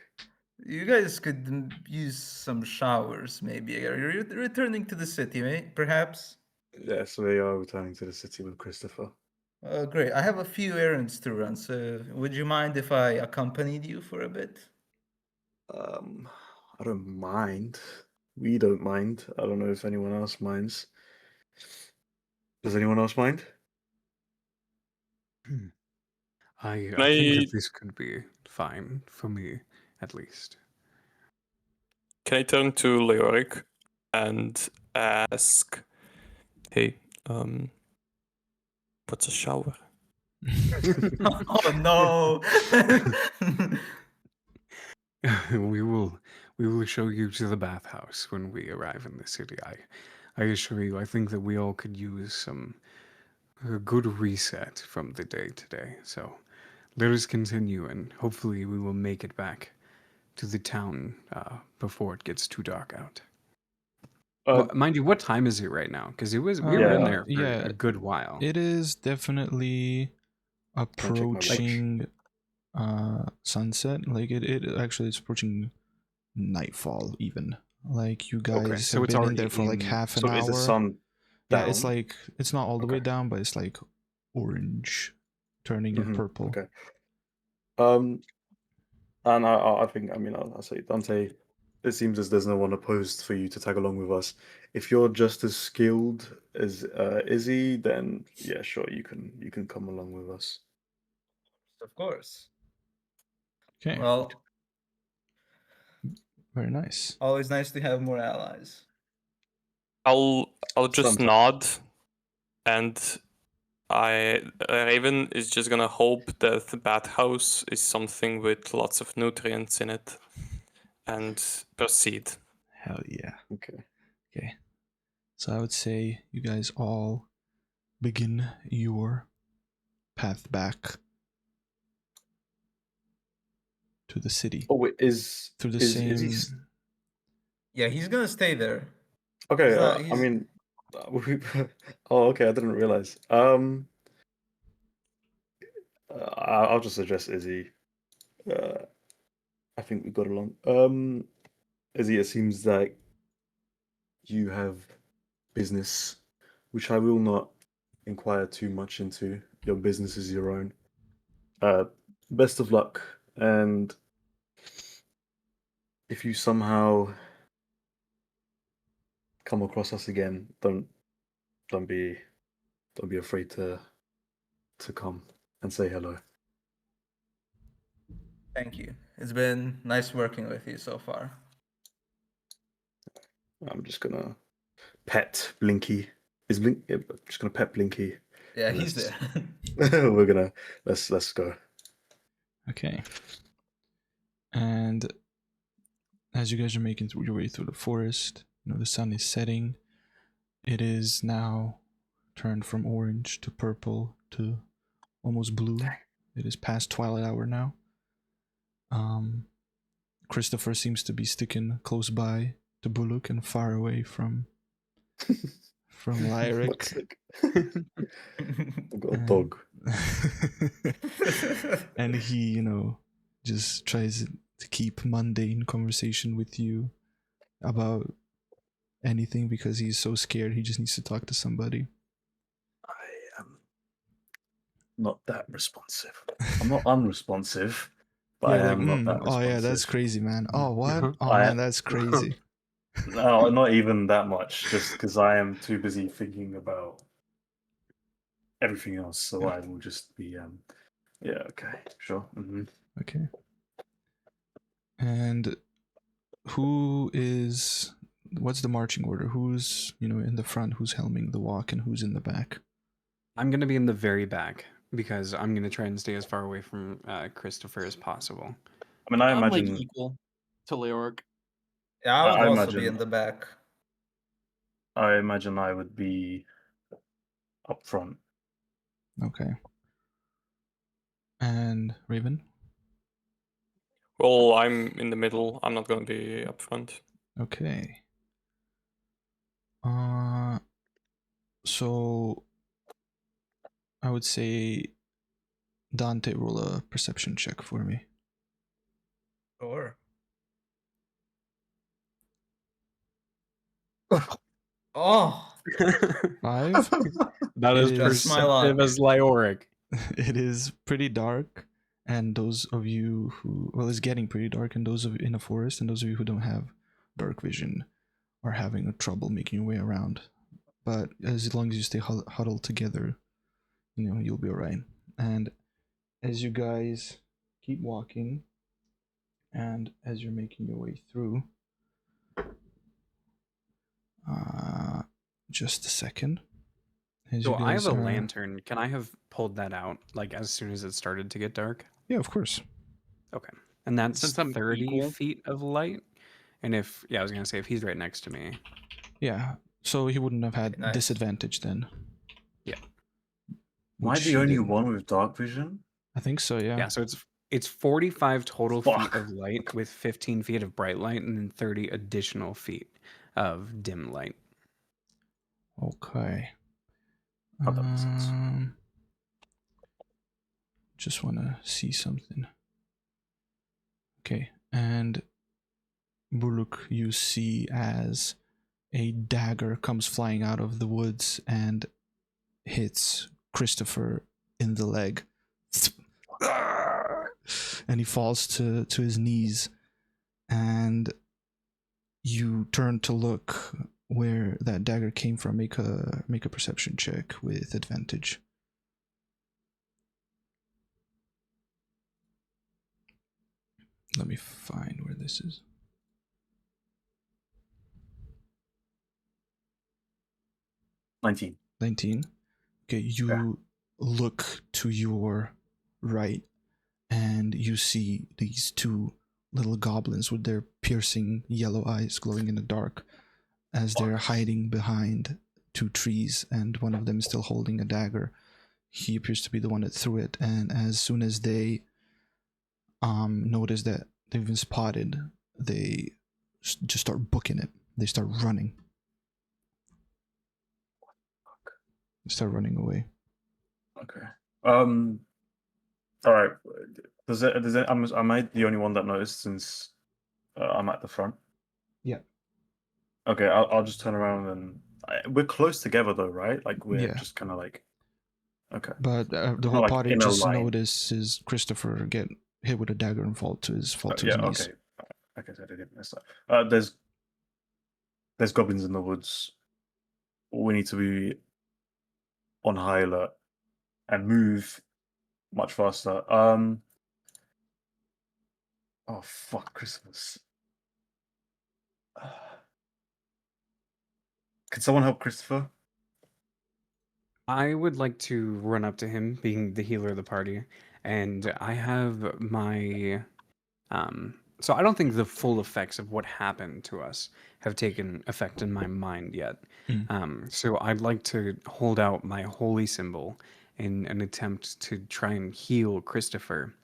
You guys could use some showers, maybe. Are you returning to the city, mate? Perhaps? Yes, we are returning to the city with Christopher. Great. I have a few errands to run, so would you mind if I accompanied you for a bit? I don't mind. We don't mind. I don't know if anyone else minds. Does anyone else mind? I Can think I- that this could be fine for me, at least. Can I turn to Leoric and ask, hey, what's a shower? Oh no! we will show you to the bathhouse when we arrive in the city. I assure you, I think that we all could use some good reset from the day today. So let us continue, and hopefully we will make it back to the town before it gets too dark out. Well, mind you, what time is it right now? Because we were in there for yeah, a good while. It is definitely check my watch. approaching sunset. Like it actually is approaching nightfall even. Like you guys Okay, have so it's been in already there for like in- half an So hour. is the sun Yeah, it's down? like it's not all the way Okay. down, but it's like orange turning Mhm, purple. Okay. And I think, I mean, I'll say, Dante, it seems as there's no one opposed for you to tag along with us. If you're just as skilled as Izzy, then yeah, sure, you can come along with us. Of course. Okay, Well, very nice. always nice to have more allies. I'll just Sometimes. nod, and Raven is just gonna hope that the bathhouse is something with lots of nutrients in it, and proceed. Hell yeah. Okay. Okay. So I would say you guys all begin your path back to the city. Oh, wait, is Through the is same. Izzy s- Yeah, he's gonna stay there. okay? He's not- I he's- mean, oh, okay, I didn't realize. I'll just address Izzy. I think we got along. Izzy, it seems like you have business, which I will not inquire too much into. Your business is your own. Best of luck, and if you somehow come across us again, don't be afraid to come and say hello. Thank you. It's been nice working with you so far. I'm just gonna pet Blinky. Is Blink? Yeah, I'm just gonna pet Blinky. Yeah, And he's let's- there. We're gonna let's go. Okay. And as you guys are making your way through the forest, you know, the sun is setting. It is now turned from orange to purple to almost blue. It is past twilight hour now. Christopher seems to be sticking close by to Buluk and far away from Lyric. Fuck's sake. I've got a dog. And he, you know, just tries to keep mundane conversation with you about anything because he's so scared he just needs to talk to somebody. I am not that responsive. I'm not unresponsive, but I am not that responsive. oh yeah, that's crazy, man. Oh what? Uh-huh. Oh I- man, that's crazy. No, not even that much. Just because I am too busy thinking about everything else, so I will just be. Yeah. Okay. Sure. Okay. And who is what's the marching order? Who's in the front? Who's helming the walk, and who's in the back? I'm gonna be in the very back because I'm gonna try and stay as far away from Christopher as possible. I mean, I I'm like imagine. equal to Leoric. Yeah, I would I also be imagine- in the back. I imagine I would be up front. Okay. And Raven. Well, I'm in the middle. I'm not going to be up front. Okay. So I would say Dante roll a perception check for me. Sure. Oh, 5. Not as It is- That's my luck. perceptive as Leoric. It is pretty dark, and those of you who it's getting pretty dark, and those of you in a forest, and those of you who don't have dark vision are having trouble making your way around. But as long as you stay huddled together, you'll be alright. And as you guys keep walking, and as you're making your way through, just a second. As So you I have guys a are- lantern. Can I have pulled that out like as soon as it started to get dark? Yeah, of course. Okay. And that's Since I'm 30 equal- feet of light. And I was gonna say if he's right next to me. Yeah, so he wouldn't have had Nice. disadvantage then. Yeah. Am I Which the he only didn't. one with dark vision? I think so, yeah. Yeah, so it's 45 total Fuck. feet of light with 15 feet of bright light and then 30 additional feet of dim light. Okay. Oh, that makes sense. Just want to see something. Okay, and Buluk, you see as a dagger comes flying out of the woods and hits Christopher in the leg. And he falls to his knees, and you turn to look where that dagger came from. Make a perception check with advantage. Let me find where this is. 19. 19. Okay, you look to your right and you see these two little goblins with their piercing yellow eyes glowing in the dark as they're hiding behind two trees, and one of them is still holding a dagger. He appears to be the one that threw it, and as soon as they notice that they've been spotted, they just start booking it. They start running. They start running away. Okay. All right. Am I the only one that noticed since I'm at the front? Yeah. Okay, I'll just turn around and we're close together though, right? Like we're Yeah. just kind of like. Okay. But the Not whole like party in a just line. notices Christopher get hit with a dagger and fall to his Yeah. knees. Okay. Okay, so I didn't miss that. There's goblins in the woods. We need to be on high alert and move much faster. Oh fuck, Christmas. Can someone help Christopher? I would like to run up to him, being the healer of the party, and I have my so I don't think the full effects of what happened to us have taken effect in my mind yet. So I'd like to hold out my holy symbol in an attempt to try and heal Christopher,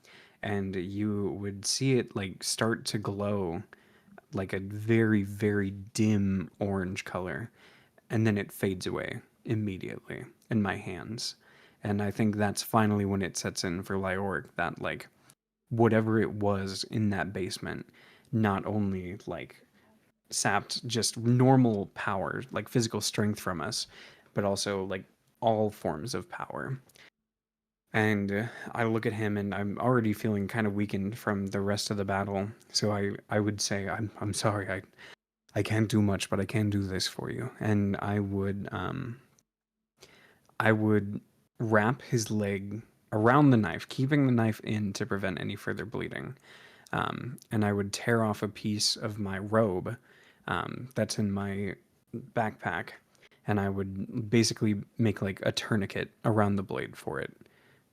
and you would see it like start to glow like a very, very dim orange color, and then it fades away immediately in my hands. And I think that's finally when it sets in for Leoric that like whatever it was in that basement not only like sapped just normal power, like physical strength from us, but also like all forms of power. And I look at him and I'm already feeling kind of weakened from the rest of the battle. So I would say, I'm sorry, I can't do much, but I can do this for you. And I would wrap his leg around the knife, keeping the knife in to prevent any further bleeding. And I would tear off a piece of my robe that's in my backpack, and I would basically make like a tourniquet around the blade for it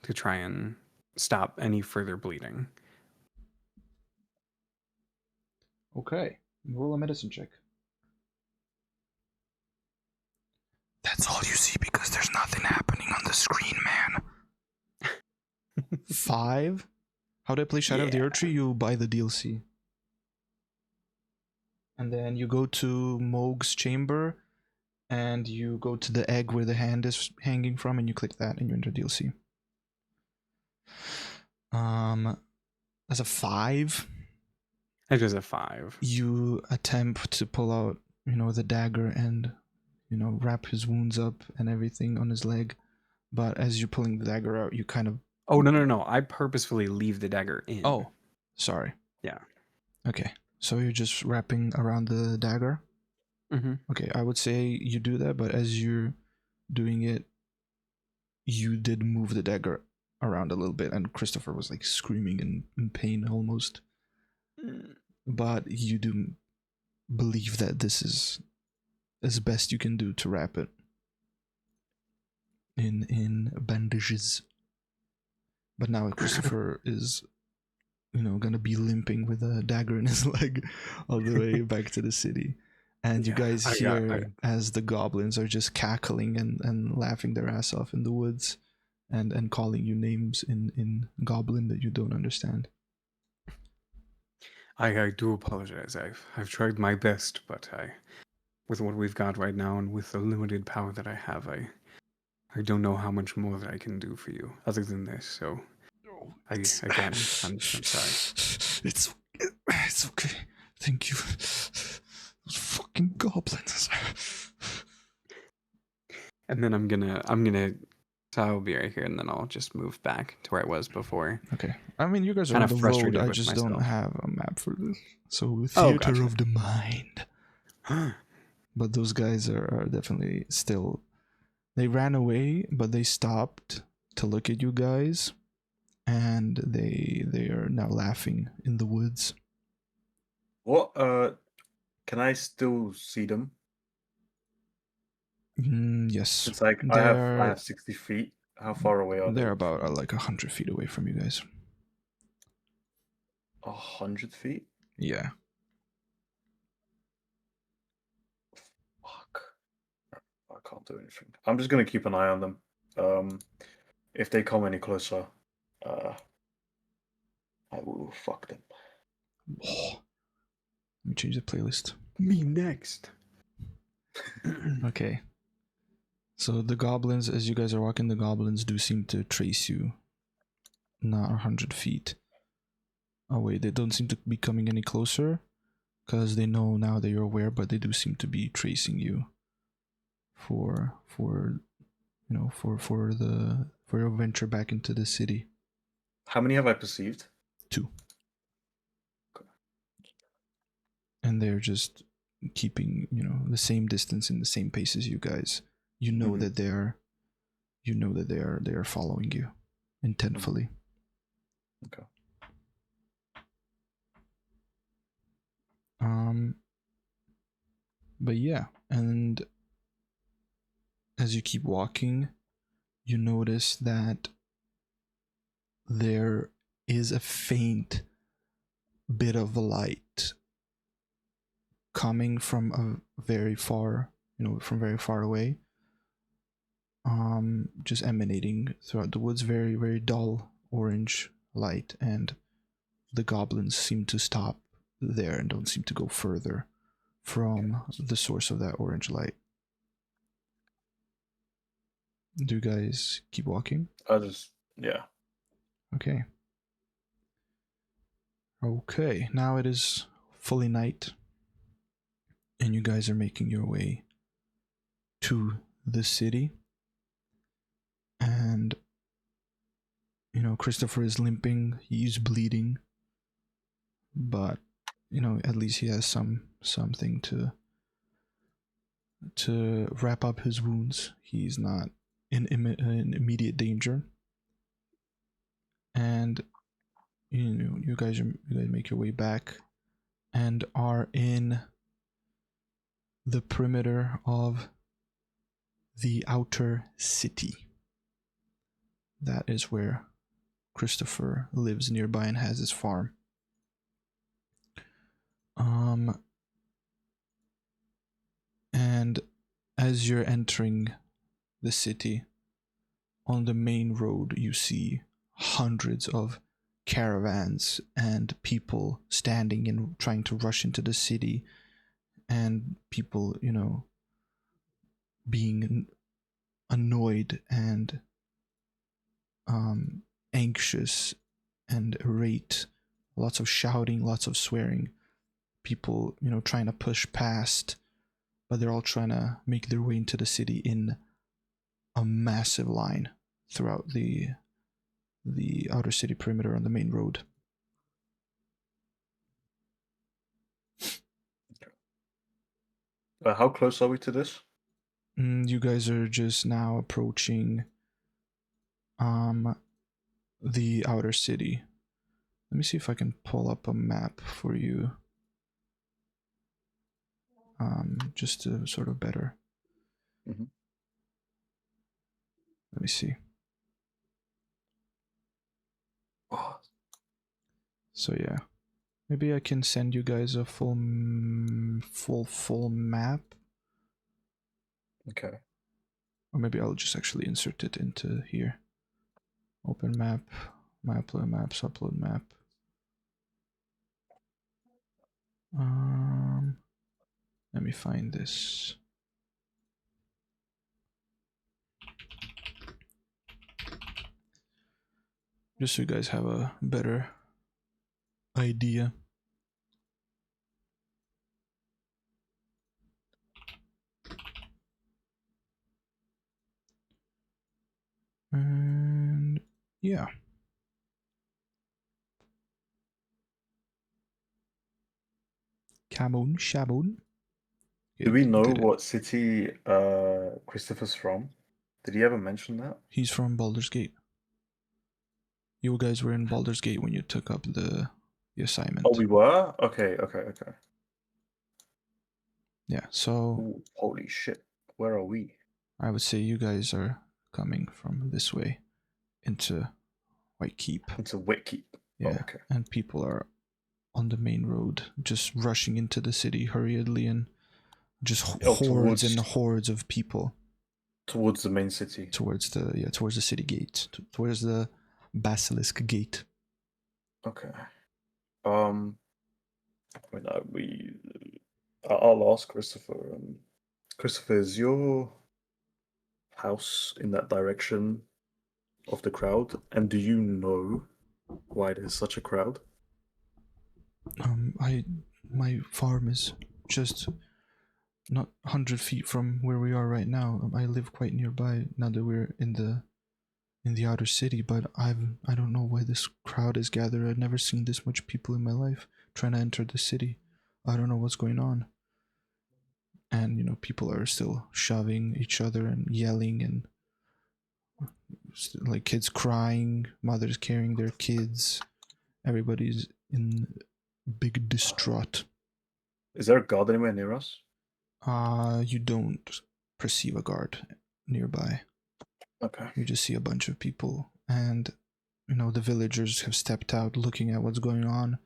to try and stop any further bleeding. Okay. Roll a medicine check. That's all you see because there's nothing happening on the screen, man. 5. How do I play Shadow of the Yeah. Erdtree? You buy the DLC. And then you go to Moog's chamber, and you go to the egg where the hand is hanging from, and you click that, and you're in the DLC. As a 5, It is a 5. you attempt to pull out, the dagger and, wrap his wounds up and everything on his leg. But as you're pulling the dagger out, you kind of... Oh, no. I purposefully leave the dagger in. Oh, sorry. Yeah. Okay. So you're just wrapping around the dagger? Mm-hmm. Okay, I would say you do that, but as you're doing it, you did move the dagger around a little bit, and Christopher was like screaming in pain almost. But you do believe that this is as best you can do to wrap it in bandages. But now Christopher is, gonna be limping with a dagger in his leg all the way back to the city. And you Yeah, guys I hear as the goblins are just cackling and laughing their ass off in the woods and calling you names in goblin that you don't understand. I do apologize. I've tried my best, but with what we've got right now and with the limited power that I have, I don't know how much more that I can do for you other than this. So, I'm sorry. It's okay. Thank you. Those fucking goblins. And then I'm gonna so I'll be right here, and then I'll just move back to where I was before. Okay. I mean, you guys are Kinda on the road. frustrated I with just don't myself. have a map for this. So, Oh, theater gotcha. of the mind. But those guys are definitely still... They ran away, but they stopped to look at you guys. And they are now laughing in the woods. What? Can I still see them? Yes. It's like I have 60 feet. How far away are they? They're about like 100 feet away from you guys. 100 feet? Yeah. Fuck. I can't do anything. I'm just gonna keep an eye on them. If they come any closer, I will fuck them. Let me change the playlist. Me next. Okay. So the goblins, as you guys are walking, the goblins do seem to trace you. Not 100 feet away. They don't seem to be coming any closer because they know now that you're aware, but they do seem to be tracing you for your venture back into the city. How many have I perceived? 2. And they're just keeping, the same distance and the same pace as you guys. You know that they are following you intentfully. Okay. But yeah, and as you keep walking, you notice that there is a faint bit of light coming from very far away. Just emanating throughout the woods, very, very dull orange light, and the goblins seem to stop there and don't seem to go further from the source of that orange light. Do you guys keep walking? Yeah. Okay. Okay, now it is fully night, and you guys are making your way to the city. And Christopher is limping, he's bleeding, but at least he has something to wrap up his wounds. He's not in immediate danger. And you guys make your way back and are in the perimeter of the outer city. That is where Christopher lives nearby and has his farm. And as you're entering the city, on the main road, you see hundreds of caravans and people standing and trying to rush into the city, and people, being annoyed and anxious and irate. Lots of shouting, lots of swearing. People, trying to push past, but they're all trying to make their way into the city in a massive line throughout the outer city perimeter on the main road. How close are we to this? You guys are just now approaching the outer city. Let me see if I can pull up a map for you. Just to sort of better. Mhm. Let me see. Oh, So yeah, maybe I can send you guys a full map, okay. or maybe I'll just actually insert it into here. Open map, my upload maps, upload map. Let me find this. Just so you guys have a better idea. And yeah. Cabon, Shabon. Do we know Did it. what city Christopher's from? Did he ever mention that? He's from Baldur's Gate. You guys were in Baldur's Gate when you took up the assignment. Oh, we were? Okay. Yeah, so Ooh, holy shit. Where are we? I would say you guys are coming from this way into White Keep. It's a Whitkeep. Yeah, Oh, okay. and people are on the main road, just rushing into the city hurriedly, and just hordes and hordes of people Towards the main city. towards the city gate, towards the Basilisk Gate. Okay. I'll ask Christopher. Christopher, is your house in that direction of the crowd? And do you know why there's such a crowd? My farm is just not 100 feet from where we are right now. I live quite nearby now that we're in the outer city, but I don't know why this crowd is gathered. I've never seen this much people in my life trying to enter the city. I don't know what's going on. And people are still shoving each other and yelling, and like kids crying, mothers carrying their kids. Everybody's in big distraught. Is there a guard anywhere near us? You don't perceive a guard nearby. Okay. You just see a bunch of people, and the villagers have stepped out looking at what's going on.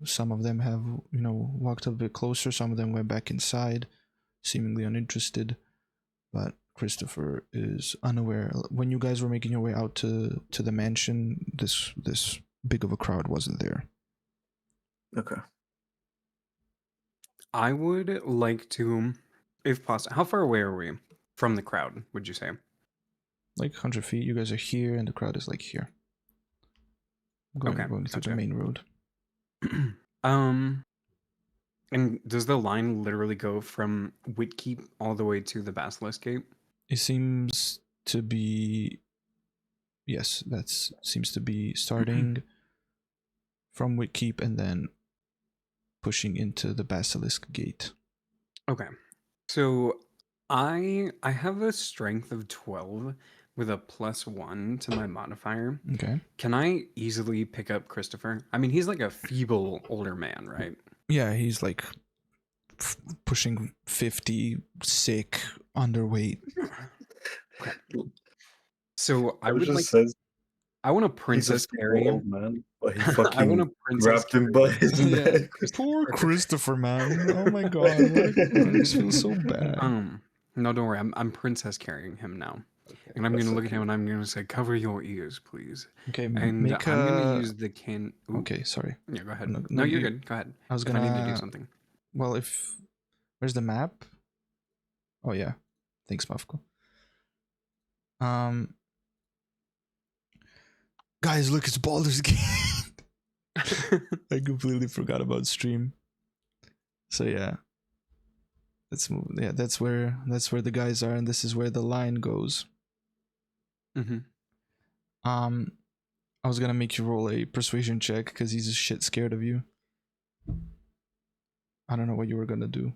Some of them have walked a bit closer, some of them went back inside, seemingly uninterested, but Christopher is unaware. When you guys were making your way out to the mansion, this big of a crowd wasn't there. Okay. I would like to, if possible, how far away are we from the crowd, would you say? Like 100 feet. You guys are here, and the crowd is like here. Going through the main road. And does the line literally go from Whitkeep all the way to the Basilisk Gate? It seems to be, yes, that seems to be starting from Whitkeep and then pushing into the Basilisk Gate. Okay. So I have a strength of 12 with a +1 to my modifier. Okay. Can I easily pick up Christopher? I mean, he's like a feeble older man, right? Yeah, he's like pushing 50, sick, underweight. So I It would just like. says I want to he's a princess small carry. old man, but he I want fucking to princess grabbed him carry by his Yeah, neck. poor Christopher, man. Oh my god, that makes me feel so bad. No, don't worry. I'm princess carrying him now, and I'm That's gonna so look at him cute. and I'm gonna say, "Cover your ears, please." Okay, And make I'm gonna a. use the can. Ooh, Okay, sorry. Yeah, go ahead. No, No, you're you- good. Go ahead. I was If I need to do gonna. something. Well, if where's the map? Oh yeah, thanks, Mafko. Guys, look, it's Baldur's Gate. I completely forgot about stream. So yeah, let's move. Yeah, that's where the guys are, and this is where the line goes. Mm-hmm. I was gonna make you roll a persuasion check because he's a shit scared of you. I don't know what you were gonna do.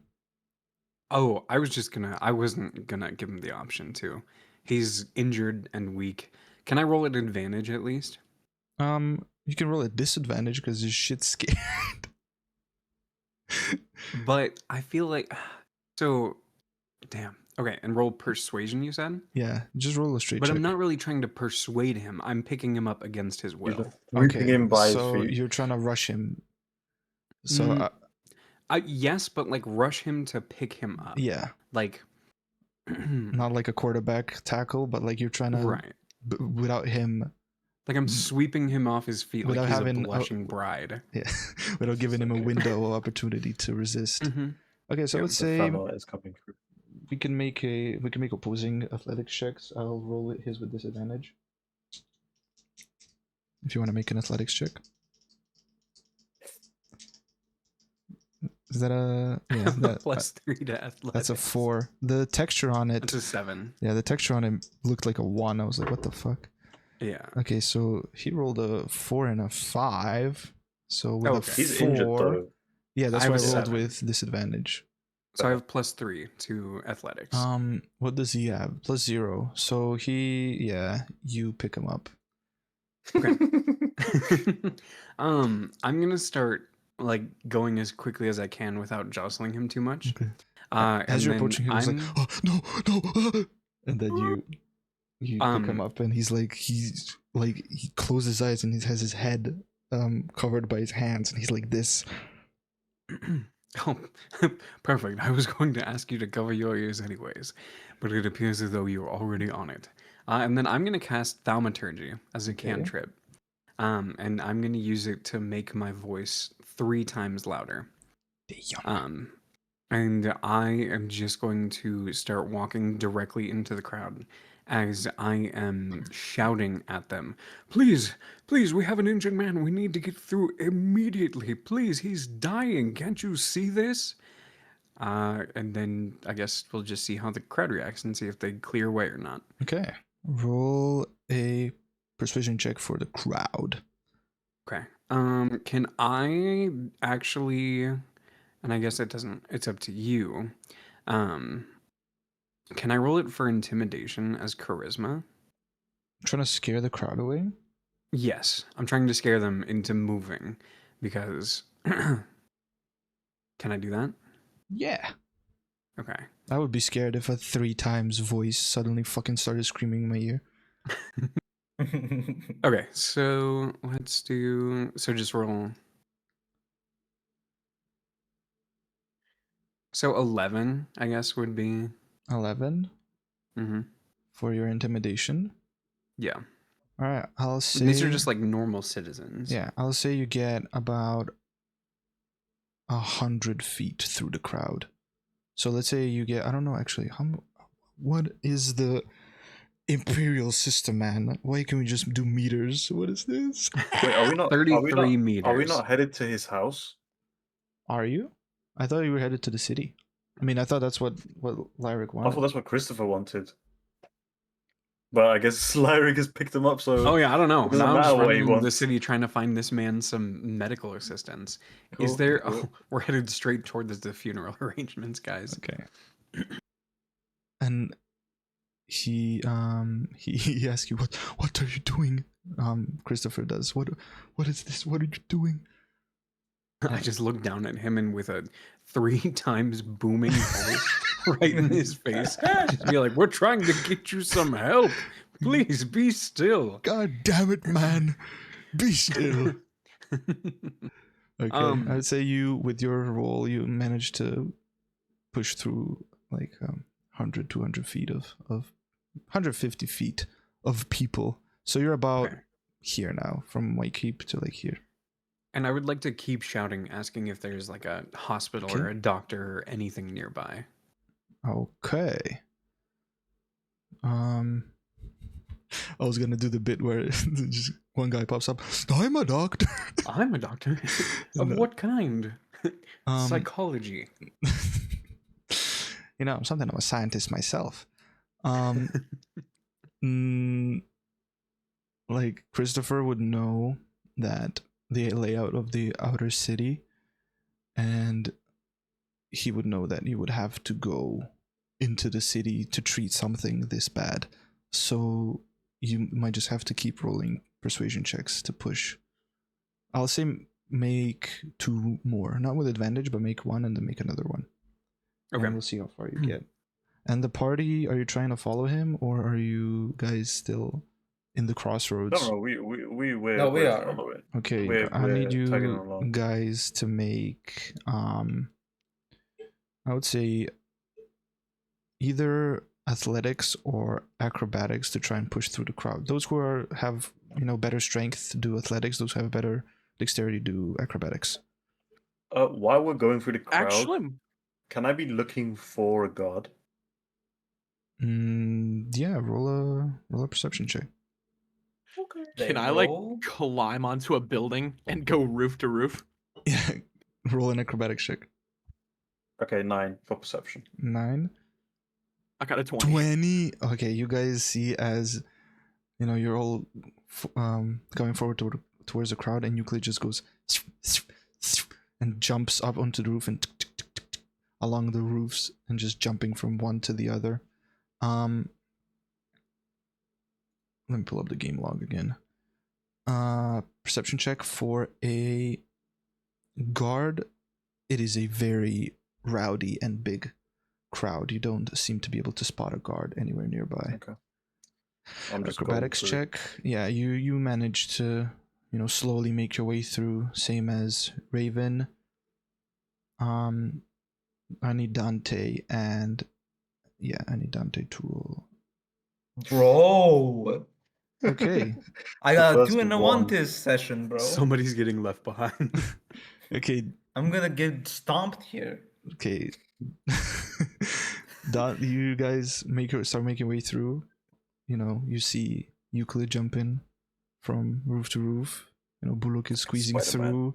Oh, I wasn't gonna give him the option to. He's injured and weak. Can I roll at advantage at least? You can roll a disadvantage because he's shit scared. But I feel like so. Damn. Okay, and roll persuasion. You said. Yeah, just roll a straight But check. I'm not really trying to persuade him. I'm picking him up against his You're will. just sweeping him by so his feet. you're trying to rush him. So Mm, yes, but like rush him to pick him up. yeah, Like. not like a quarterback tackle, but like you're trying to Right. Without him, Like I'm sweeping him off his feet like Without he's having a a- blushing bride. yeah, without giving him a Okay. window of opportunity to resist. Mm-hmm. Okay, so Yeah, let's The say family is coming through. we can make opposing athletics checks. I'll roll his with disadvantage. If you want to make an athletics check. Is that a yeah? That, Plus 3 to athletics. that's a 4. The texture on it, That's a 7. yeah, the texture on it looked like a 1. I was like, what the fuck? Yeah. Okay, so he rolled a 4 and a 5. So with Okay. a He's 4, injured though. yeah, that's I why I have a rolled 7. with disadvantage. So I have plus 3 to athletics. What does he have? Plus 0. So you pick him up. Okay. I'm gonna start like going as quickly as I can without jostling him too much. Okay. And As you're then approaching him, he's like, I'm- "Oh no, no!" And then you pick him Um, up, and he's like he closes his eyes and he has his head covered by his hands, and he's like this. Oh, perfect. I was going to ask you to cover your ears anyways, but it appears as though you're already on it. And then I'm going to cast Thaumaturgy as a Okay. cantrip. And I'm going to use it to make my voice 3 times louder. And I am just going to start walking directly into the crowd as I am shouting at them. Please, please, we have an injured man. We need to get through immediately. Please, he's dying. Can't you see this? And then I guess we'll just see how the crowd reacts and see if they clear away or not. Okay, roll a persuasion check for the crowd. Okay. Can I actually, and I guess it's up to you. Can I roll it for intimidation as charisma? Trying to scare the crowd away. Yes, I'm trying to scare them into moving because can I do that? Yeah, Okay. I would be scared if a 3 times voice suddenly fucking started screaming in my ear. Okay, so let's do just roll. So 11, I guess, would be 11 mm-hmm. for your intimidation. Yeah. All right, I'll say These are just like normal citizens. yeah. I'll say you get about 100 feet through the crowd. So let's say you get, I don't know actually, what is the imperial system, man? Why can we just do meters? What is this? Wait, are we not? 33 meters. Are we not headed to his house? Are you? I thought you were headed to the city. I mean, I thought that's what Lyric I wanted. thought that's what Christopher wanted. But I guess Lyric has picked him up, so Oh yeah, I don't know. It doesn't Now I'm just matter what he running the wants. city trying to find this man some medical assistance. Is Cool, there? cool. Oh, we're headed straight toward the funeral arrangements, guys. Okay. And he asks you, what are you doing? Christopher does. What is this? What are you doing? I just look down at him and with a 3 times booming voice right in his face. Just be like, "We're trying to get you some help. Please be still." God damn it, man. Be still. Okay. I'd say you, with your roll, you managed to push through like 100, 200 feet of 150 feet of people. So you're about Okay. here now, from White Keep to like here. And I would like to keep shouting, asking if there's like a hospital or Okay. a doctor or anything nearby. Okay. I was gonna do the bit where just one guy pops up. I'm a doctor. I'm a doctor. Of No. what kind? Um, Psychology. You know, something I'm a scientist myself. Like Christopher would know that the layout of the outer city, and he would know that you would have to go into the city to treat something this bad. So you might just have to keep rolling persuasion checks to push. I'll say make 2 more, not with advantage, but make 1 and then make another one. Okay. And we'll see how far you get. And the party, are you trying to follow him, or are you guys still in the crossroads? No, we're No, we we're are. following. Okay, I need tagging you along. guys to make I would say either athletics or acrobatics to try and push through the crowd. Those who have better strength do athletics. Those who have better dexterity do acrobatics. While we're going through the crowd, Actually, can I be looking for a god? Yeah, roll a perception check. They can I like roll? climb onto a building and go roof to roof? Yeah, roll an acrobatics check. Okay, 9 for perception. 9. I got a 20. 20. Okay, you guys see as you're all going forward towards the crowd, and Euclid just goes and jumps up onto the roof and along the roofs and just jumping from one to the other. Let me pull up the game log again. Perception check for a guard. It is a very rowdy and big crowd. You don't seem to be able to spot a guard anywhere nearby. Okay. I'm just Acrobatics going through. check. Yeah, you managed to slowly make your way through, same as Raven. I need Dante and I need Dante to roll. Bro. Okay. I The got first 2 and a one. 1 this session, bro. Somebody's getting left behind. Okay. I'm gonna get stomped here. Okay. You guys start making your way through. You see Euclid jumping from roof to roof. Bullock is squeezing Spider-Man. through.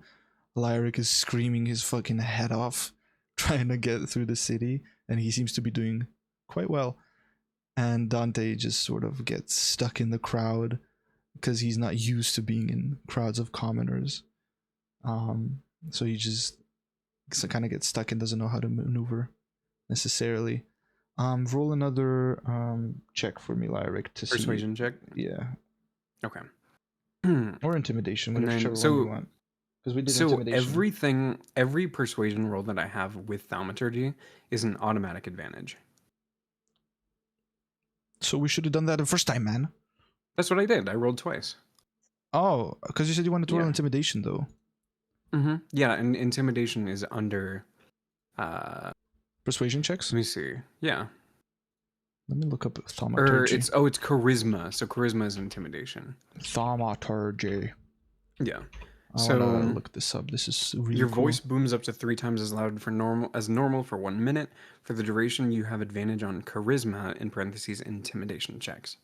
Lyric is screaming his fucking head off, trying to get through the city, and he seems to be doing quite well. And Dante just sort of gets stuck in the crowd because he's not used to being in crowds of commoners. So he just kind of gets stuck and doesn't know how to maneuver necessarily. Roll another check for me, Lyric, to Persuasion check. see. Yeah, Okay. or intimidation, And whichever then- one you want. Because we did So intimidation. every persuasion roll that I have with thaumaturgy is an automatic advantage. So we should have done that the first time, man. That's what I did. I rolled twice. Oh, because you said you wanted to roll Yeah. intimidation, though. Yeah, and intimidation is under. Persuasion checks. Let me see. Yeah, Let me look up or thaumaturgy. it's charisma. So charisma is intimidation. Thaumaturgy. Yeah. I wanna So, look this up. This is really Your cool. voice booms up to 3 times as loud for normal for 1 minute. For the duration, you have advantage on charisma in parentheses intimidation checks.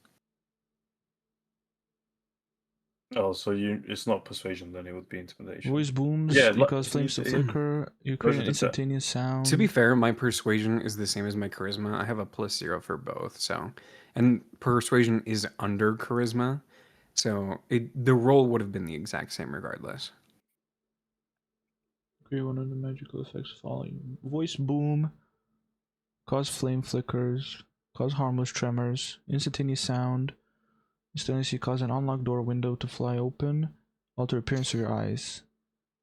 Oh, so it's not persuasion, then it would be intimidation. Voice booms. Yeah, you cause flames to you- flicker. You Version create of that. instantaneous sound. To be fair, my persuasion is the same as my charisma. I have a +0 for both. So, and persuasion is under charisma, so the roll would have been the exact same regardless. Create one of the magical effects following. Voice boom. Cause flame flickers. Cause harmless tremors. Instantaneous sound. Instantaneously cause an unlocked door window to fly open. Alter appearance of your eyes.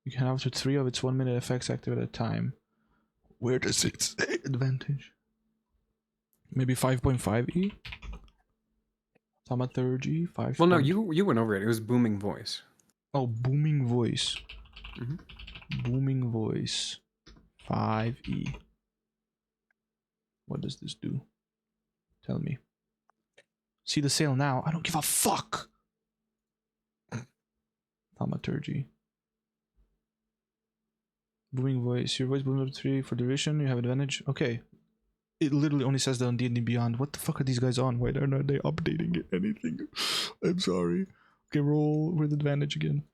You can have up to 3 of its 1 minute effects active at a time. Where does it say advantage? Maybe 5.5e? Thaumaturgy, 5. Well, no, you went over it. It was booming voice. Oh, booming voice. Mhm. Booming voice. 5e. What does this do? Tell me. See the sale now. I don't give a fuck. Thaumaturgy. Booming voice. Your voice booms up to 3 for duration. You have advantage. Okay. It literally only says that on D&D Beyond. What the fuck are these guys on? Why are not they updating it? Anything? I'm sorry. Okay, roll with advantage again.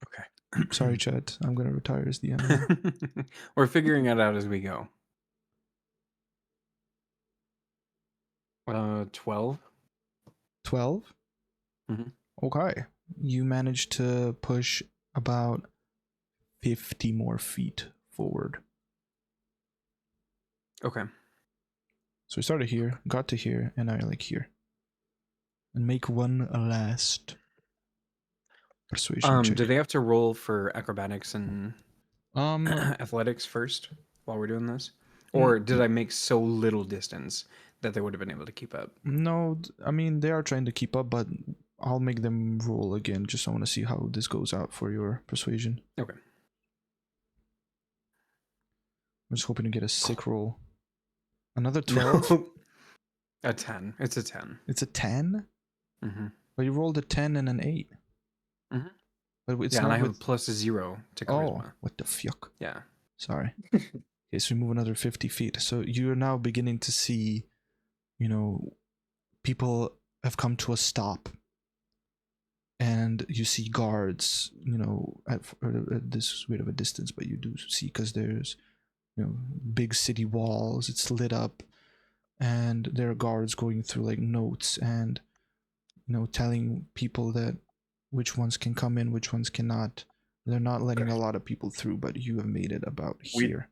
Okay. Sorry, chat. I'm gonna retire as DM now. We're figuring it out as we go. 12. 12? Mhm. Okay. You managed to push about 50 more feet forward. Okay. So we started here, got to here, and now you're like here. And make one last persuasion check. Do they have to roll for acrobatics and Um, athletics first while we're doing this? Or did I make so little distance that they would have been able to keep up? no, I mean, they are trying to keep up, but I'll make them roll again, just I want to see how this goes out for your persuasion. Okay. I'm just hoping to get a sick roll. Another 12? A 10. It's a 10. It's a 10? Mm-hmm. But you rolled a 10 and an 8. Mhm. But it's Yeah, not and I have with... a plus 0 to Oh, charisma. what the fuck? Yeah. Sorry. Okay, so we move another 50 feet. So you're now beginning to see, you know, people have come to a stop. And you see guards, you know, at this bit of a distance, but you do see because there's, you know, big city walls. It's lit up, and there are guards going through like notes and, you know, telling people that which ones can come in, which ones cannot. They're not letting a lot of people through, but you have made it about here.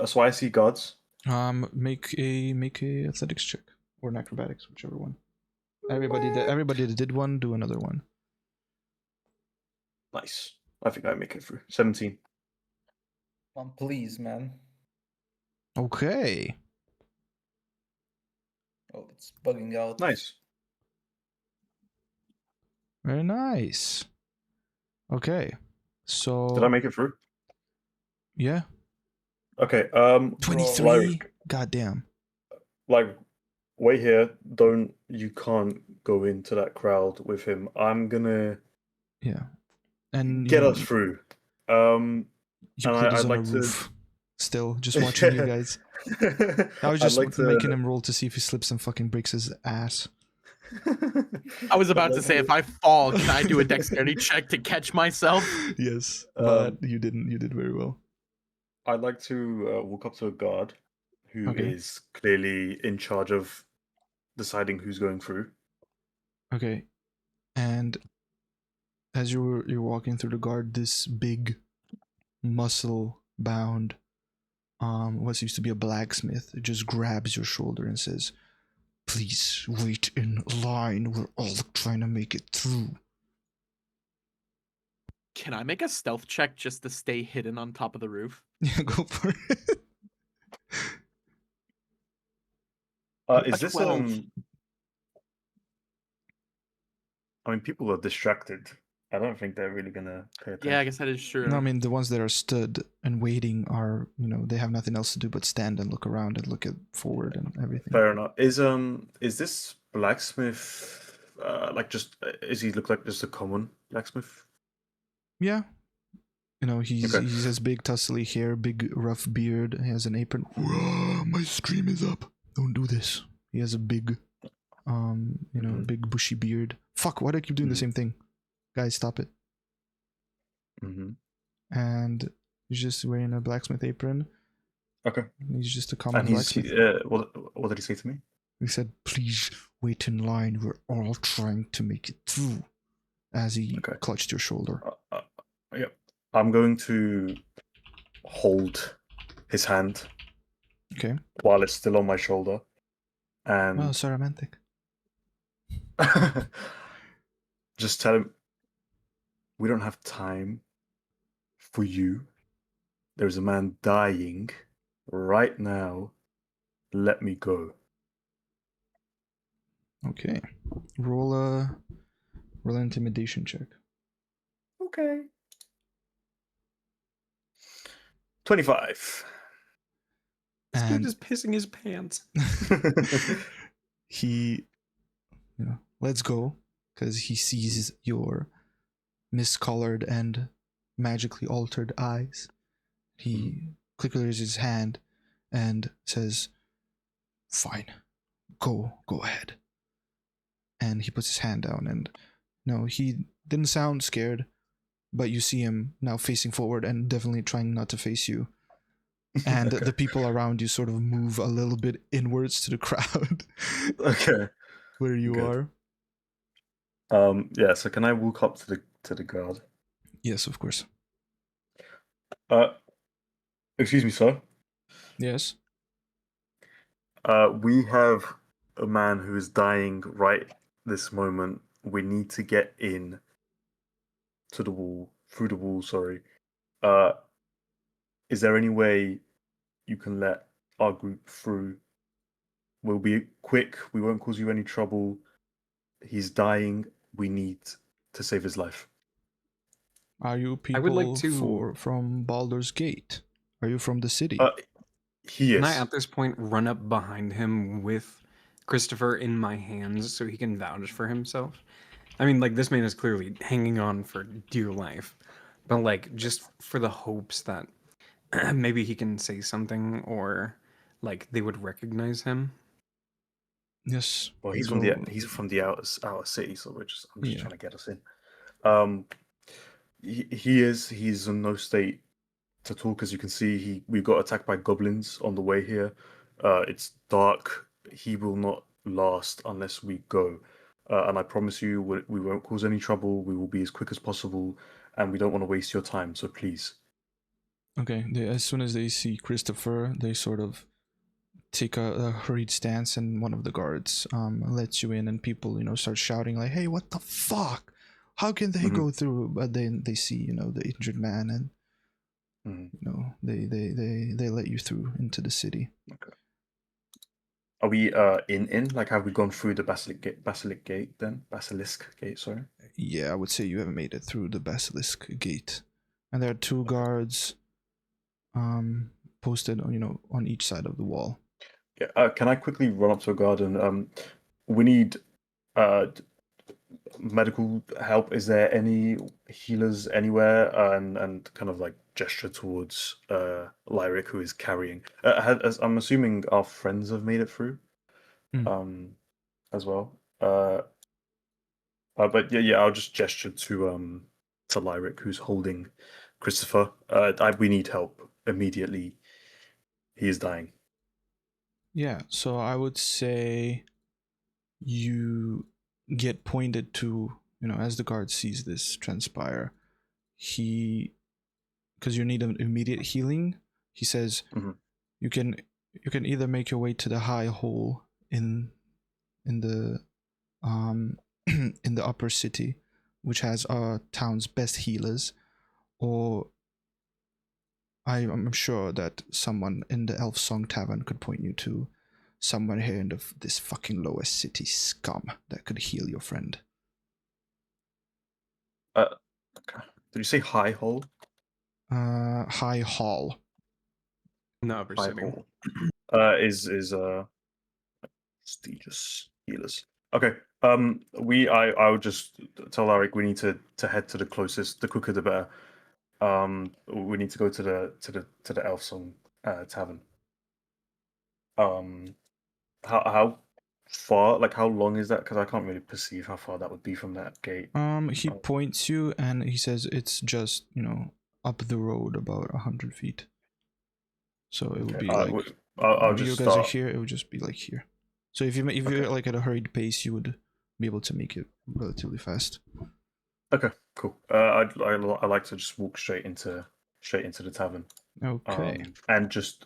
So I see guards. Make a athletics check or an acrobatics, whichever one. Everybody that did one, do another one. Nice. I think I make it through. 17. Come on, please, man. Okay. Oh, it's bugging out. Nice. Very nice. Okay. So Did I make it through? yeah. Okay. 23. Goddamn. Like, wait here. You can't go into that crowd with him. I'm gonna Yeah. And get us through. And Euclid is I'd on like a to roof. Still, just watching you guys. I was just making him roll to see if he slips and fucking breaks his ass. I was about to say, if I fall, can I do a dexterity check to catch myself? Yes, but you didn't. You did very well. I'd like to walk up to a guard who is Okay. clearly in charge of deciding who's going through. Okay, and as you're walking through the guard, this big, muscle-bound, what seems to be a blacksmith, just grabs your shoulder and says, "Please wait in line. We're all trying to make it through." Can I make a stealth check just to stay hidden on top of the roof? Yeah, go for it. Is this 12. I mean, people are distracted. I don't think they're really gonna pay attention. Yeah, I guess that is true. No, I mean the ones that are stood and waiting are, you know, they have nothing else to do but stand and look around and look at forward and everything. Fair enough. Is this blacksmith is he look like just a common blacksmith? Yeah. You know, he Okay. has big tussly hair, big rough beard. He has an apron. My stream is up. Don't do this. He has a big, you know, big bushy beard. Fuck! Why do I keep doing the same thing? Guys, stop it. Mm-hmm. And he's just wearing a blacksmith apron. Okay. He's just a common And he's blacksmith. what did he say to me? He said, "Please wait in line. We're all trying to make it through." As he clutched your shoulder. Yeah. I'm going to hold his hand. Okay. While it's still on my shoulder. And Oh, so romantic. just tell him we don't have time for you. There's a man dying right now. Let me go. Okay. Roll a intimidation check. Okay. 25. This dude And is pissing his pants. he, lets go because he sees your miscolored and magically altered eyes. He clears his hand and says, "Fine, go ahead." And he puts his hand down, and no, he didn't sound scared, but you see him now facing forward and definitely trying not to face you. And Okay. the people around you sort of move a little bit inwards to the crowd. Okay. Where you Good. are. Yeah, so can I walk up to the guard? Yes, of course. Excuse me, sir. Yes. We have a man who is dying right this moment. We need to get in to the wall, through the wall, sorry. Is there any way you can let our group through? We'll be quick. We won't cause you any trouble. He's dying. We need to save his life. Are you I would like people to- from Baldur's Gate? Are you from the city? He Can I, is. at this point, run up behind him with Christopher in my hands so he can vouch for himself? I mean, like, this man is clearly hanging on for dear life, but, like, just for the hopes that maybe he can say something or, like, they would recognize him. Yes. Well, he's go- from the outer city, so I'm just Yeah. trying to get us in. He's in no state to talk. As you can see, we got attacked by goblins on the way here. It's dark. He will not last unless we go. And I promise you, we won't cause any trouble. We will be as quick as possible, and we don't want to waste your time. So please. Okay. As soon as they see Christopher, they sort of take a hurried stance, and one of the guards lets you in, and people start shouting like, "Hey, what the fuck? How can they Mhm. go through?" But then they see the injured man, and Mhm. they let you through into the city. Okay. Are we in? Like, have we gone through the Basilisk Gate then? Basilisk Gate, sorry. Yeah, I would say you haven't made it through the Basilisk Gate, and there are two guards posted on each side of the wall. Yeah. Can I quickly run up to a guard and we need medical help? Is there any healers anywhere? And kind of like gesture towards Lyric, who is carrying. I'm assuming our friends have made it through, as well. But yeah, I'll just gesture to Lyric, who's holding Christopher. We need help immediately. He is dying. Yeah, so I would say you get pointed to, as the guard sees this transpire, because you need an immediate healing, he says, Mhm. you can either make your way to the high hole in the in the upper city, which has our town's best healers, or I'm sure that someone in the Elf Song Tavern could point you to someone here in this fucking lowest city scum that could heal your friend. Okay. Did you say high hole? High Hall. In the upper High city. hole. Is prestigious healers. Okay. I would just tell Eric we need to head to the closest. The quicker the better. We need to go to the Elf Song Tavern. How far? Like, how long is that? Because I can't really perceive how far that would be from that gate. He points you and he says it's just up the road about 100 feet. So it would Okay, be like I'll when you just guys are start. here, it would just be like here. So if you're Okay. like at a hurried pace, you would be able to make it relatively fast. Okay, cool. I like to just walk straight into the tavern. Okay. And just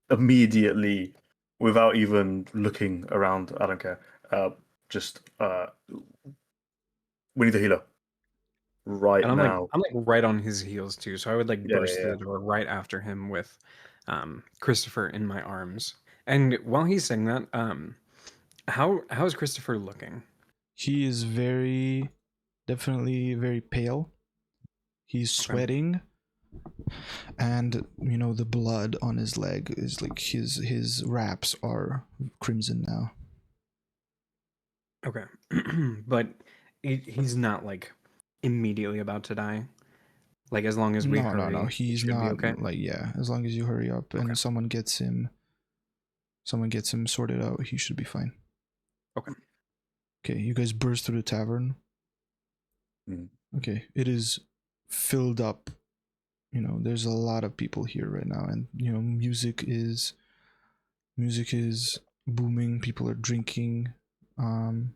immediately, without even looking around, I don't care. We need a healer right And now. I'm like right on his heels too, so I would like Yeah, burst yeah, through yeah. the door right after him with Christopher in my arms. And while he's saying that, how is Christopher looking? He is definitely very pale. He's Okay. sweating, and you know the blood on his leg is like his wraps are crimson now. Okay. But he's not like immediately about to die. Like as long as we No, hurry, He's he should be not okay. like, yeah. As long as you hurry up and Okay. someone gets him sorted out, he should be fine. Okay. Okay, you guys burst through the tavern. Mm. Okay, it is filled up. You know, there's a lot of people here right now, and you know, music is booming. People are drinking, and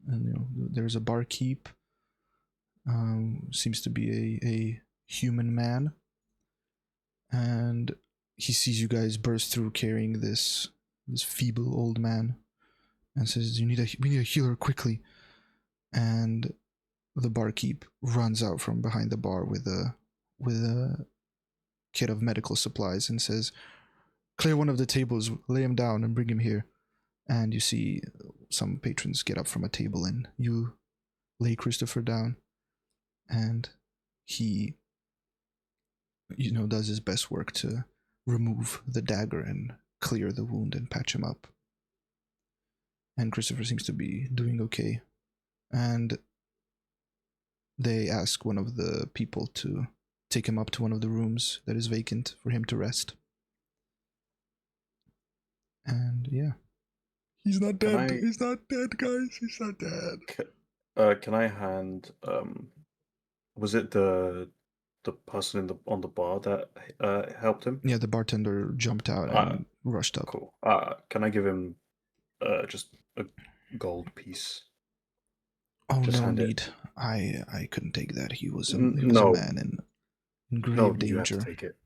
you know, there's a barkeep. Seems to be a human man, and he sees you guys burst through carrying this feeble old man, and says, we need a healer quickly." And the barkeep runs out from behind the bar with a kit of medical supplies and says, "Clear one of the tables, lay him down, and bring him here." And you see some patrons get up from a table, and you lay Christopher down, and he, you know, does his best work to remove the dagger and clear the wound and patch him up. And Christopher seems to be doing okay. And they ask one of the people to take him up to one of the rooms that is vacant for him to rest. And yeah, he's not Can dead. I- He's not dead, guys. He's not dead. Can I hand? Was it the person on the bar that helped him? Yeah, the bartender jumped out and rushed up. Cool. Can I give him just a gold piece? Oh, Just no hand it. need. I couldn't take that. He was a No. man in grave No, danger. you have to take it.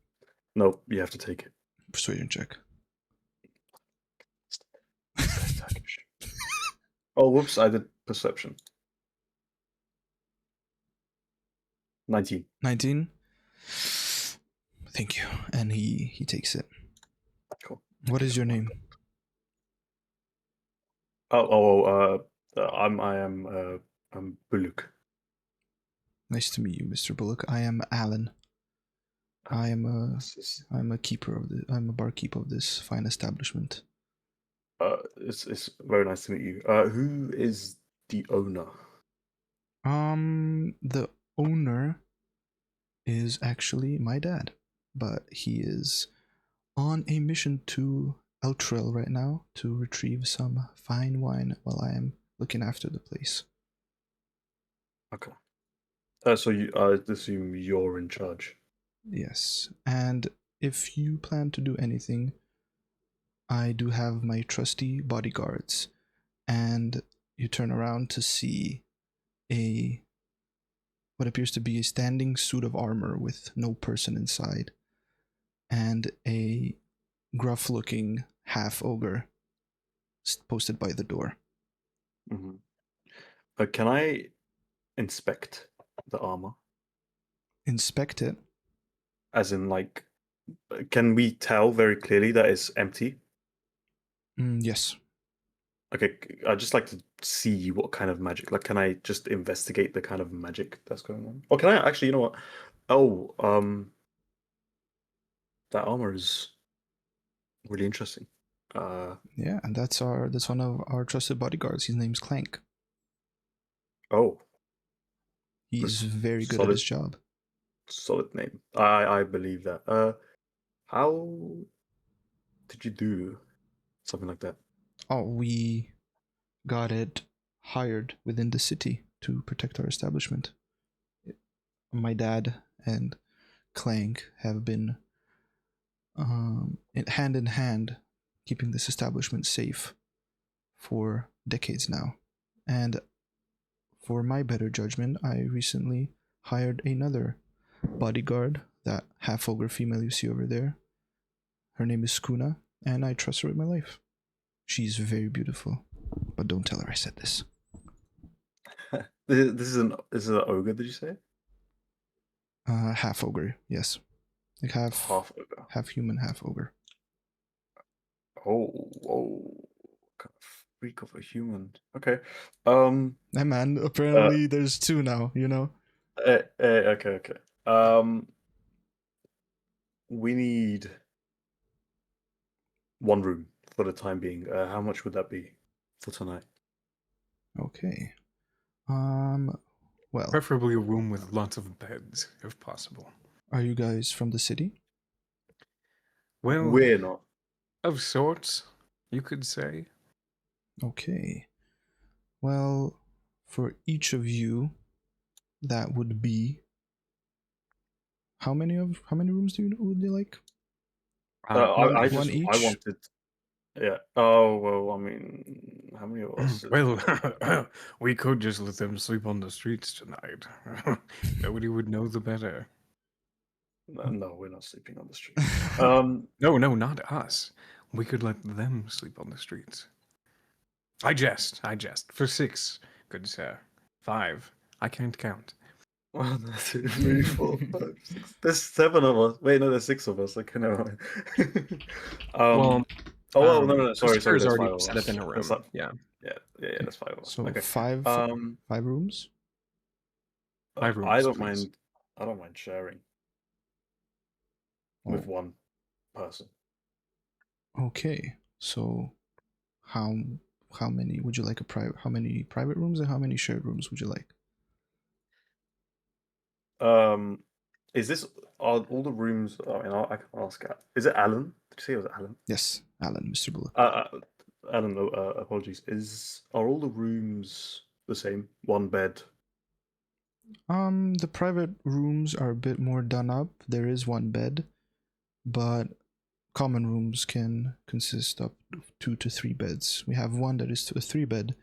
No, you have to take it. Persuasion check. Oh, whoops! I did perception. 19. 19. Thank you. And he takes it. Cool. What is your name? I'm Buluk. Nice to meet you, Mr. Bullock. I am Alan. I'm a barkeep of this fine establishment. It's very nice to meet you. Who is the owner? The owner is actually my dad, but he is on a mission to Eltrell right now to retrieve some fine wine while I am looking after the place. Okay. So I assume you're in charge. Yes, and if you plan to do anything, I do have my trusty bodyguards, and you turn around to see what appears to be a standing suit of armor with no person inside, and a gruff-looking half-ogre posted by the door. Mm-hmm. Can I inspect the armor? Inspect it. As in, like, can we tell very clearly that it's empty? Yes. Okay, I'd just like to see what kind of magic. Like, can I just investigate the kind of magic that's going on? Or can I actually, you know what? Oh, that armor is really interesting. Yeah, and that's one of our trusted bodyguards. His name's Clank. Oh, He's very good at solid. his job. Solid name. I believe that. How did you do something like that? Oh, we got it hired within the city to protect our establishment. My dad and Clank have been hand in hand keeping this establishment safe for decades now. And for my better judgment, I recently hired another bodyguard, that half-ogre female you see over there. Her name is Skuna, and I trust her with my life. She's very beautiful, but don't tell her I said this. This is an ogre, did you say? Half ogre, yes. Like half Half ogre. half human, half ogre. Oh, whoa. Kind of freak of a human. Okay. Hey man, apparently there's two now, you know? Okay. We need one room for the time being. How much would that be for tonight? Okay. Well, Preferably a room with lots of beds, if possible. are you guys from the city? Well, We're not. of sorts, you could say. Okay. Well, for each of you, that would be how many rooms would you like? I one just I each? wanted. Yeah. Oh well. I mean, how many of us? Well, we could just let them sleep on the streets tonight. Nobody would know the better. No, we're not sleeping on the street. No, not us. We could let them sleep on the streets. I jest. For 6, good sir. 5. I can't count. 1, 2, 3, 4, 5, 6. There's 7 of us. Wait, no, there's 6 of us. Okay, never mind. Well, Oh well, no. Sorry. Christopher's There's already 5 of set us. up in a room. That's Yeah. Yeah. That's 5 of us. So Okay. five rooms? 5 rooms. I don't please. mind. I don't mind sharing with Oh, one person. okay. So how many would you like how many private rooms and how many shared rooms would you like? Is this are all the rooms? I mean, I can ask. Is it Alan? Did you say it was Alan? Yes, Alan, Mr. Bullock. Alan, no, apologies. Are all the rooms the same? One bed. The private rooms are a bit more done up. There is one bed, but common rooms can consist of 2 to 3 beds. We have one that is a 3-bed,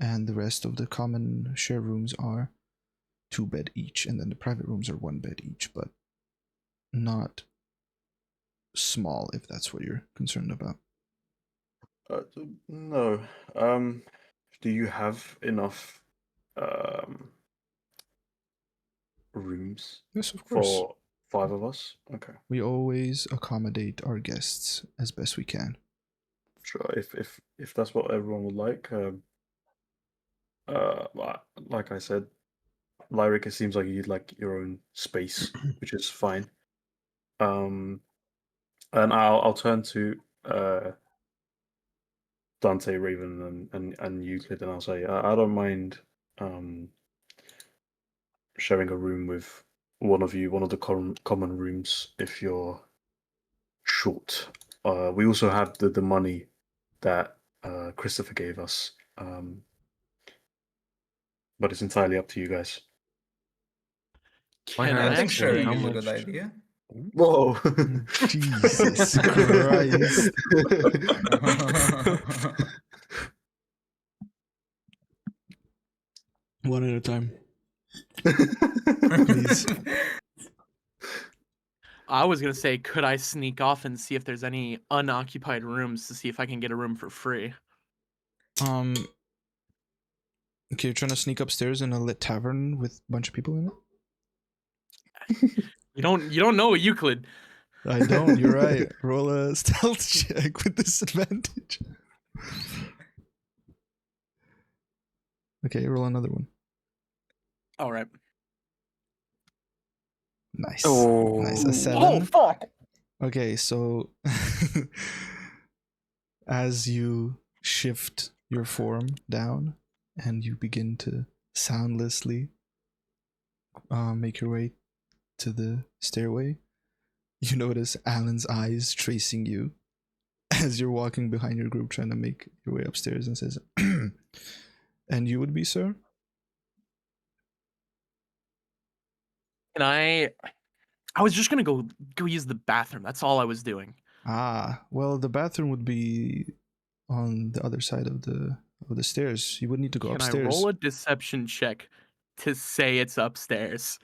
and the rest of the common share rooms are 2-bed each, and then the private rooms are 1 bed each, but not small, if that's what you're concerned about. No. Do you have enough rooms Yes, of course. for 5 of us? Okay. We always accommodate our guests as best we can. Sure. If that's what everyone would like. Like I said, Lyric, it seems like you'd like your own space, which is fine. And I'll turn to Dante, Raven, and Euclid, and I'll say I don't mind sharing a room with one of you, one of the common rooms, if you're short. We also have the money that Christopher gave us, but it's entirely up to you guys. Why Can not I think ask sharing how is a much? good idea. Whoa! Jesus Christ. One at a time. Please. I was gonna say, could I sneak off and see if there's any unoccupied rooms to see if I can get a room for free? Okay, you're trying to sneak upstairs in a lit tavern with a bunch of people in it? You don't know Euclid. I don't, you're right. Roll a stealth check with disadvantage. Okay, roll another one. All right. Nice. Oh. Nice. A 7. Oh fuck! Okay, so as you shift your form down and you begin to soundlessly make your way to the stairway, you notice Alan's eyes tracing you as you're walking behind your group trying to make your way upstairs, and says, "And you would be, sir?" And I was just gonna go use the bathroom. That's all I was doing. Ah, well, the bathroom would be on the other side of the stairs. You would need to go Can I upstairs. roll a deception check to say it's upstairs?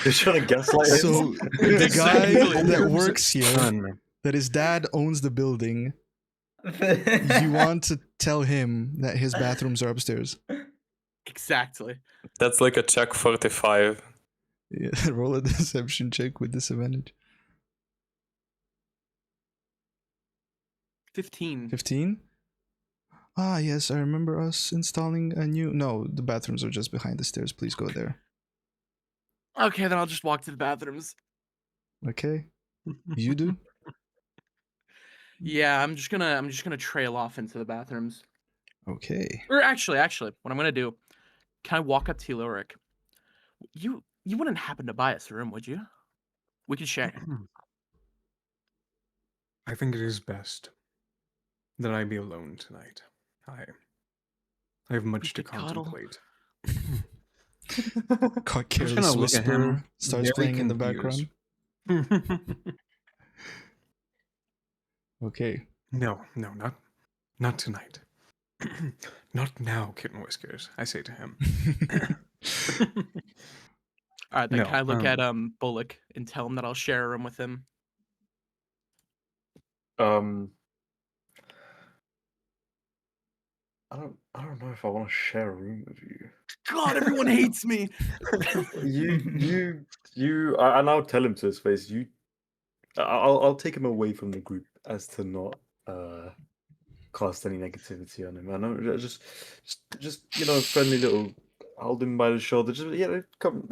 You're trying to gaslight him. So the guy Exactly. that works here, Son. that his dad owns the building, you want to tell him that his bathrooms are upstairs. Exactly. That's like a check 45. Yeah, roll a deception check with disadvantage. 15. 15? Ah, yes, I remember us installing a new. No, the bathrooms are just behind the stairs. Please go there. Okay, then I'll just walk to the bathrooms. Okay? You do? Yeah, I'm just gonna trail off into the bathrooms. Okay. Or actually, what I'm gonna do, can I walk up to Ulrich? You wouldn't happen to buy us a room, would you? We could share. I think it is best that I be alone tonight. I have much to could cuddle. contemplate. Careless look at him, Whisper starts very playing in the confused. background. Okay. No, not tonight. Not now, Kitten Whiskers, I say to him. All right, then No, can I look at Bullock and tell him that I'll share a room with him? I don't know if I want to share a room with you. God, everyone hates me. And I'll tell him to his face. I'll take him away from the group as to not cast any negativity on him. I know, just friendly little, hold him by the shoulder. Just come.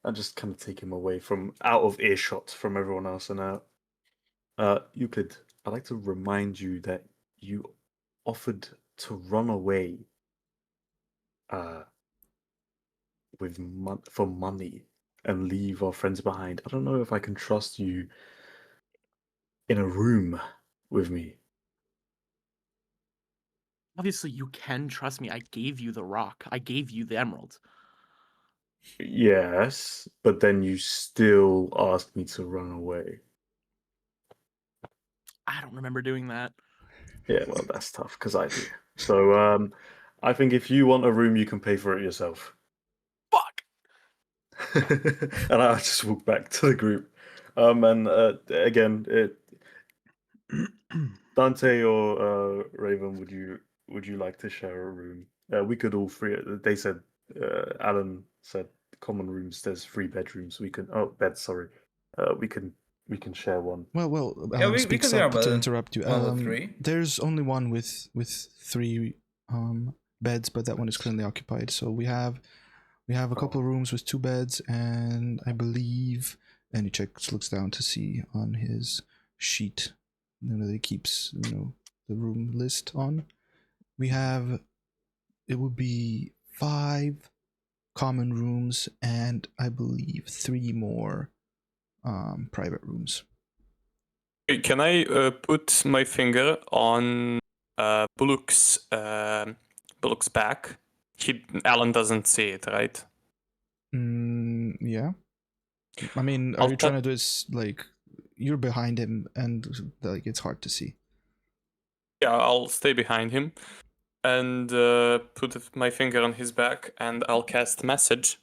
I just kind of take him away from out of earshot from everyone else. And Euclid, I'd like to remind you that you offered to run away for money and leave our friends behind. I don't know if I can trust you in a room with me. Obviously, you can trust me. I gave you the rock. I gave you the emerald. Yes, but then you still asked me to run away. I don't remember doing that. Yeah, well, that's tough because I do. So, I think if you want a room, you can pay for it yourself. Fuck. And I just walk back to the group. And again, Dante or Raven, would you like to share a room? We could all three. They said Alan said common rooms. There's 3 bedrooms. We can beds. Sorry. We can share one. Well, Yeah, Alan we speaks could up grab to a- interrupt you. one of the 3. There's only one with 3 beds, but that one is currently occupied. So we have a couple of rooms with 2 beds, and I believe, and he looks down to see on his sheet, that he keeps the room list on. We have, it would be 5 common rooms, and I believe 3 more private rooms. Can I put my finger on Bullock's back? Alan doesn't see it, right? Yeah. I mean, I'll are you trying to do this like you're behind him and like it's hard to see? Yeah, I'll stay behind him and put my finger on his back, and I'll cast message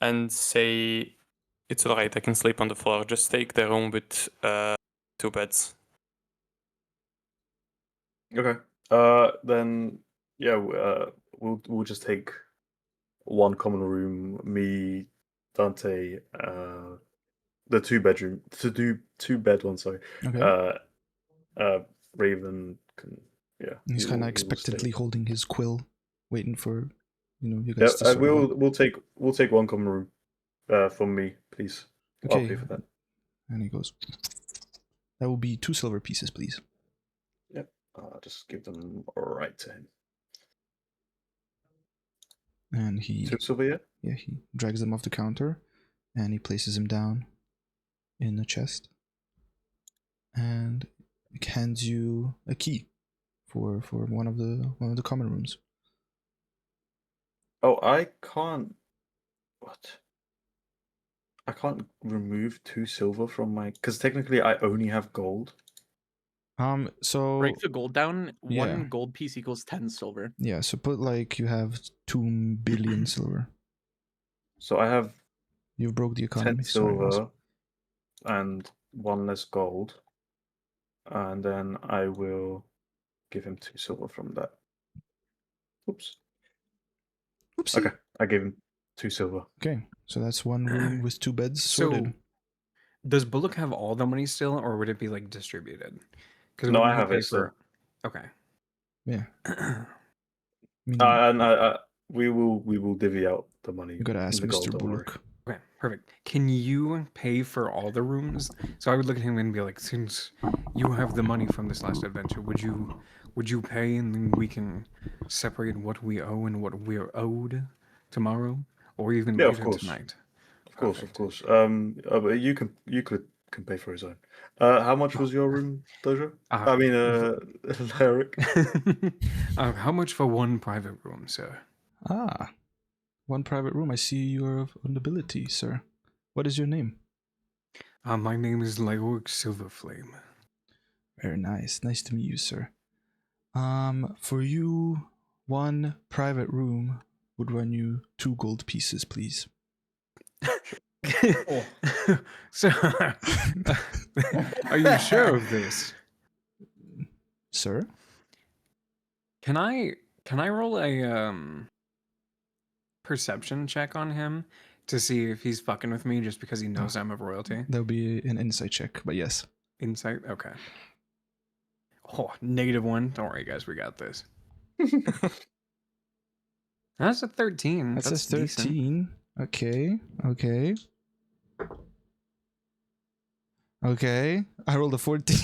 and say, "It's alright, I can sleep on the floor. Just take the room with 2 beds." Okay. Then yeah, we'll just take one common room. Me, Dante, the 2-bed one. Sorry. Okay. Raven can. Yeah. He's he kind will- of he will stay. expectantly holding his quill, waiting for you Yeah, guys to sort it out. we'll take one common room. From me, please. I'll Okay. pay for that. And he goes, "That will be 2 silver pieces, please." Yep. I'll just give them right to him. And he 2 silver, yeah? yeah, he drags them off the counter, and he places him down in the chest, and hands you a key for one of the common rooms. Oh, I can't. What? I can't remove 2 silver from my. Because technically, I only have gold. So Break the gold down. yeah. 1 gold piece equals 10 silver. yeah, so put like you have 2 billion silver. So I have You've broke the 10 economy. Sorry, Ross. silver and 1 less gold. And then I will give him 2 silver from that. Oops. Oopsie. Okay, I gave him 2 silver. Okay, so that's one room with 2 beds sorted. So, does Bullock have all the money still, or would it be like distributed? Because No, I have it still. Okay. Yeah. I mean, And we will divvy out the money. you gotta ask the gold, Mr. don't worry. Bullock. Okay, perfect. Can you pay for all the rooms? So I would look at him and be like, since you have the money from this last adventure, would you pay, and then we can separate what we owe and what we're owed tomorrow, or even Yeah, of later course. tonight? Of course, Perfect. of course. But Euclid can pay for his own. How much was your room, Dojo? I mean, Eric. How much for one private room, sir? Ah, one private room. I see you're of nobility, sir. What is your name? My name is Lyoric Silverflame. Very nice. Nice to meet you, sir. For you, one private room would run you 2 gold pieces, please. Sir, are you sure of this? Sir? Can I roll a perception check on him to see if he's fucking with me just because he knows I'm of royalty? That'll be an insight check, but yes. Insight? Okay. Oh, -1. Don't worry, guys, we got this. That's a 13. That's a decent. 13. Okay. Okay. I rolled a 14.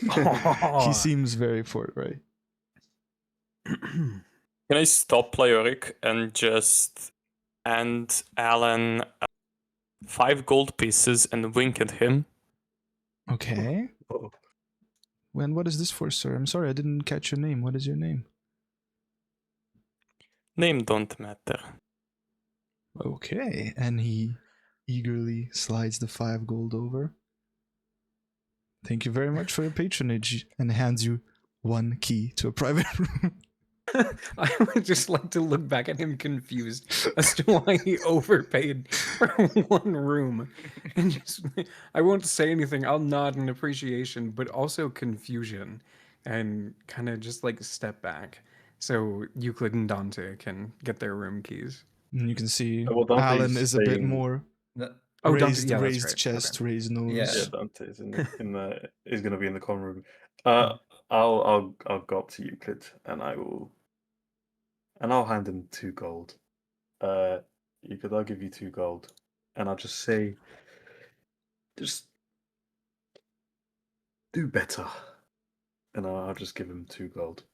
He seems very forthright. Can I stop Lyoric and just hand Alan 5 gold pieces and wink at him? Okay. Oh. What is this for, sir? I'm sorry, I didn't catch your name. What is your name? Name don't matter. Okay. And he eagerly slides the 5 gold over. Thank you very much for your patronage, and hands you 1 key to a private room. I would just like to look back at him confused as to why he overpaid for one room. And just, I won't say anything. I'll nod in appreciation, but also confusion, and kind of just like step back so Euclid and Dante can get their room keys. And you can see Well, Dante's Alan is a bit staying- more Oh, Dante, raised, yeah, that's raised right. chest, Okay. raised nose. Yeah. Yeah, Dante is is going to be in the common room. I'll go up to Euclid and I'll hand him 2 gold. Euclid, I'll give you 2 gold, and I'll just say, just do better, and I'll just give him 2 gold.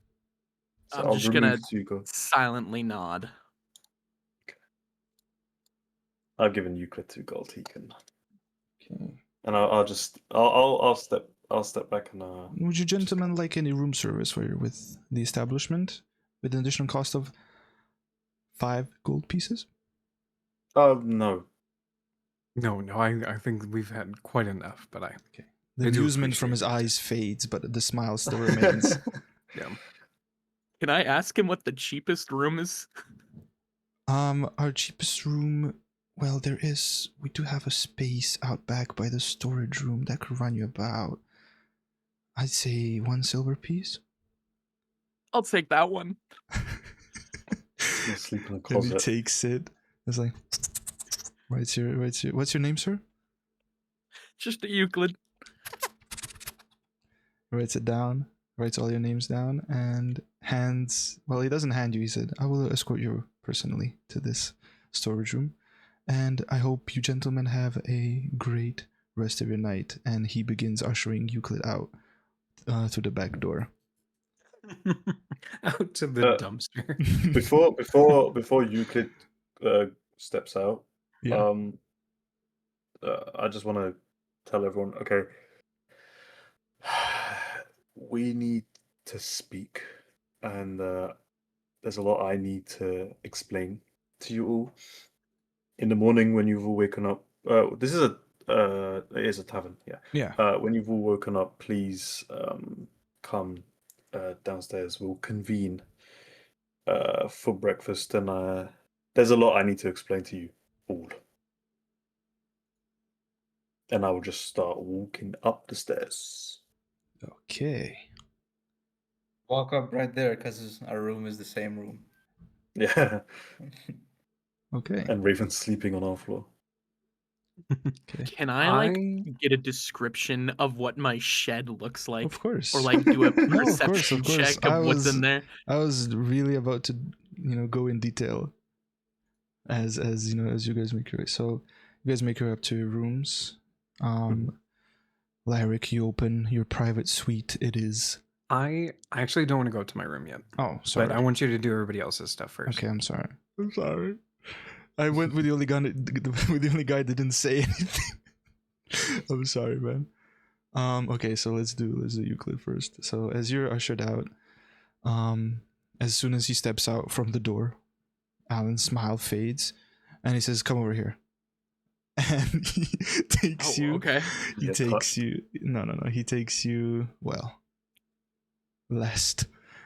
So I'm I'll just gonna remove 2 gold. silently nod. I've given Euclid 2 gold. He can, Okay. and I'll step back and Would you gentlemen like any room service with the establishment with an additional cost of 5 gold pieces? no. No, I think we've had quite enough, but The I do amusement from his appreciate it. eyes fades, but the smile still remains. yeah. Can I ask him what the cheapest room is? Our cheapest room, well, we do have a space out back by the storage room that could run you about, I'd say 1 silver piece. I'll take that one. He'll sleep in a And he closet. takes it. It's like, what's your name, sir? Just a Euclid. Writes it down, writes all your names down, and hands. Well, he doesn't hand you. He said, "I will escort you personally to this storage room, and I hope you gentlemen have a great rest of your night." And he begins ushering Euclid out through the back door. Out to the Uh, dumpster. Before Euclid steps out, Yeah. I just want to tell everyone, okay, we need to speak, and there's a lot I need to explain to you all. In the morning when you've all woken up, this is it is a tavern, yeah. Yeah. When you've all woken up, please come downstairs. We'll convene for breakfast, and there's a lot I need to explain to you all. And I will just start walking up the stairs. Okay. Walk up right there because our room is the same room. Yeah. Okay. And Raven's sleeping on our floor. Okay. Can I like get a description of what my shed looks like? Of course. Or like do a No, of course, perception of course. check of what's in there? I was really about to, go in detail as you guys make your way. So you guys make your way up to your rooms. Lyric, you open your private suite. It is. I actually don't want to go to my room yet. Oh, sorry. But I want you to do everybody else's stuff first. Okay, I'm sorry. I'm sorry. I went with the only guy that didn't say anything. I'm sorry, man. Okay, so let's do Euclid first. So as you're ushered out, as soon as he steps out from the door, Alan's smile fades, and he says, "Come over here." And he takes you. Okay. He Get takes touched. you. No. He takes you. Well, lest.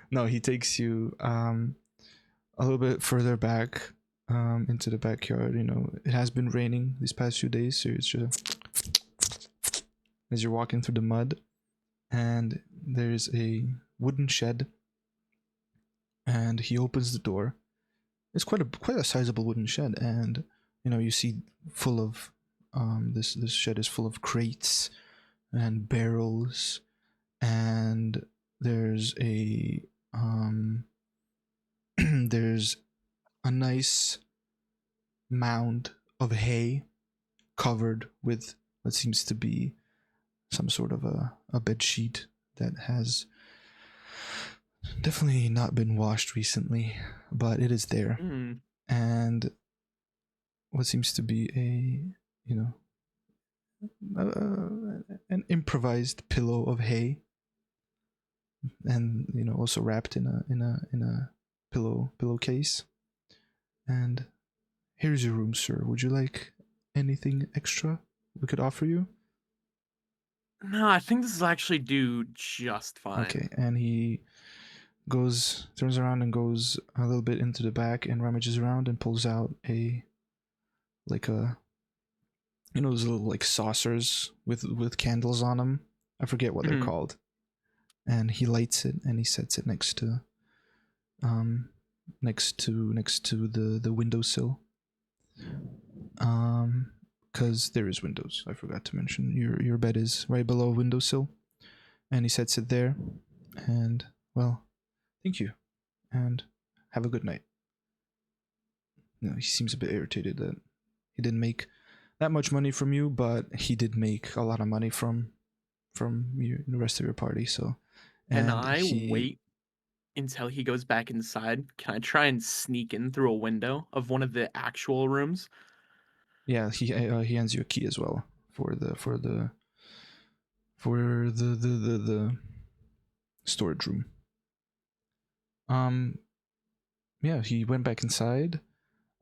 No, he takes you a little bit further back into the backyard. It has been raining these past few days, so it's just as you're walking through the mud, and there's a wooden shed, and he opens the door. It's quite a sizable wooden shed, and you see full of this shed is full of crates and barrels, and there's a there's a nice mound of hay covered with what seems to be some sort of a bed sheet that has definitely not been washed recently, but it is there. Mm. And what seems to be an improvised pillow of hay, and also wrapped in a pillowcase. And here's your room, sir. Would you like anything extra we could offer you? No, I think this will actually do just fine. Okay, and he turns around and goes a little bit into the back and rummages around and pulls out those little like saucers with candles on them. I forget what they're Mhm. called. And he lights it and he sets it next to the windowsill. Because there is windows. I forgot to mention your bed is right below a windowsill, and he sets it there. And well, thank you, and have a good night. He seems a bit irritated that he didn't make that much money from you, but he did make a lot of money from the rest of your party. So, Can and I he- wait until he goes back inside? Can I try and sneak in through a window of one of the actual rooms? Yeah, he hands you a key as well for the storage room. Yeah, he went back inside.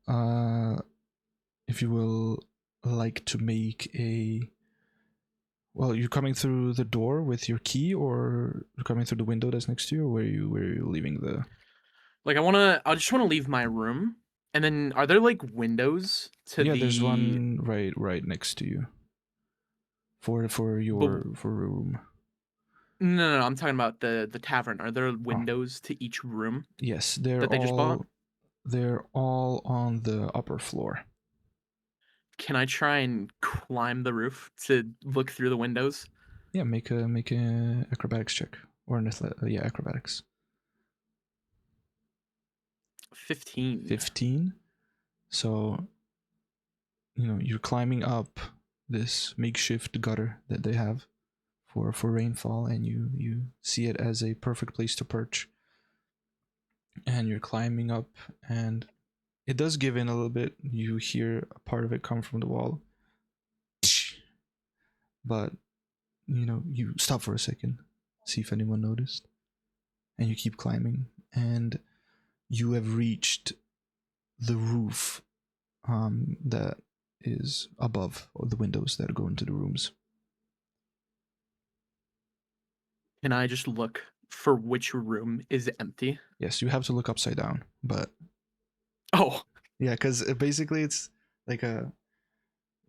If you will like to make you're coming through the door with your key, or you're coming through the window that's next to you, or where are you leaving the? Like I just want to leave my room. And then are there like windows to Yeah, the there's one right next to you. For your room. No, I'm talking about the tavern. Are there windows to each room? Yes, they're That they just bought? all they're all on the upper floor. Can I try and climb the roof to look through the windows? Yeah, make a acrobatics check or an acrobatics. 15. 15. So you're climbing up this makeshift gutter that they have for rainfall, and you see it as a perfect place to perch. And you're climbing up, and it does give in a little bit. You hear a part of it come from the wall, but you stop for a second, see if anyone noticed, and you keep climbing, and you have reached the roof that is above the windows that go into the rooms. Can I just look for which room is empty? Yes, you have to look upside down, but Oh, yeah, because basically it's like how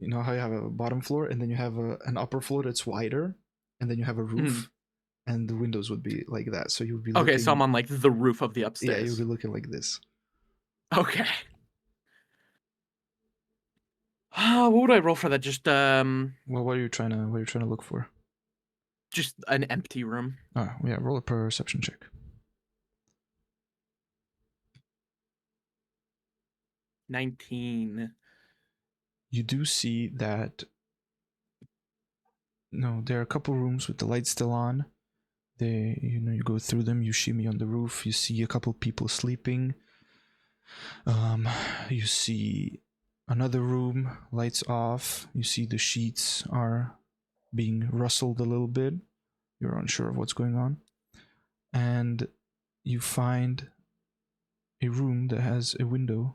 you have a bottom floor, and then you have an upper floor that's wider, and then you have a roof, and the windows would be like that. So you would be okay. So looking- I'm on like the roof of the yeah, upstairs. you'll be looking like this. Okay. What would I roll for that? Just Well, what are you trying to look for? just an empty room. Oh, yeah, roll a perception check. 19. You do see that. No, there are a couple rooms with the lights still on. You go through them. You shimmy on the roof. You see a couple people sleeping. You see another room, lights off. You see the sheets are being rustled a little bit. You're unsure of what's going on. And you find a room that has a window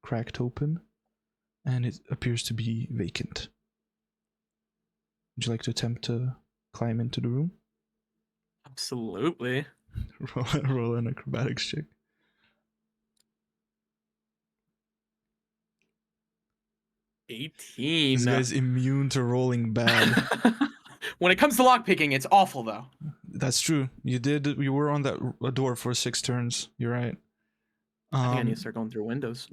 cracked open, and it appears to be vacant. Would you like to attempt to climb into the room? Absolutely. Roll an acrobatics check. This 18. guy's immune to rolling bad. When it comes to lockpicking, it's awful though. That's true. You were on that door for 6 turns. You're right. I think I need to start going through windows.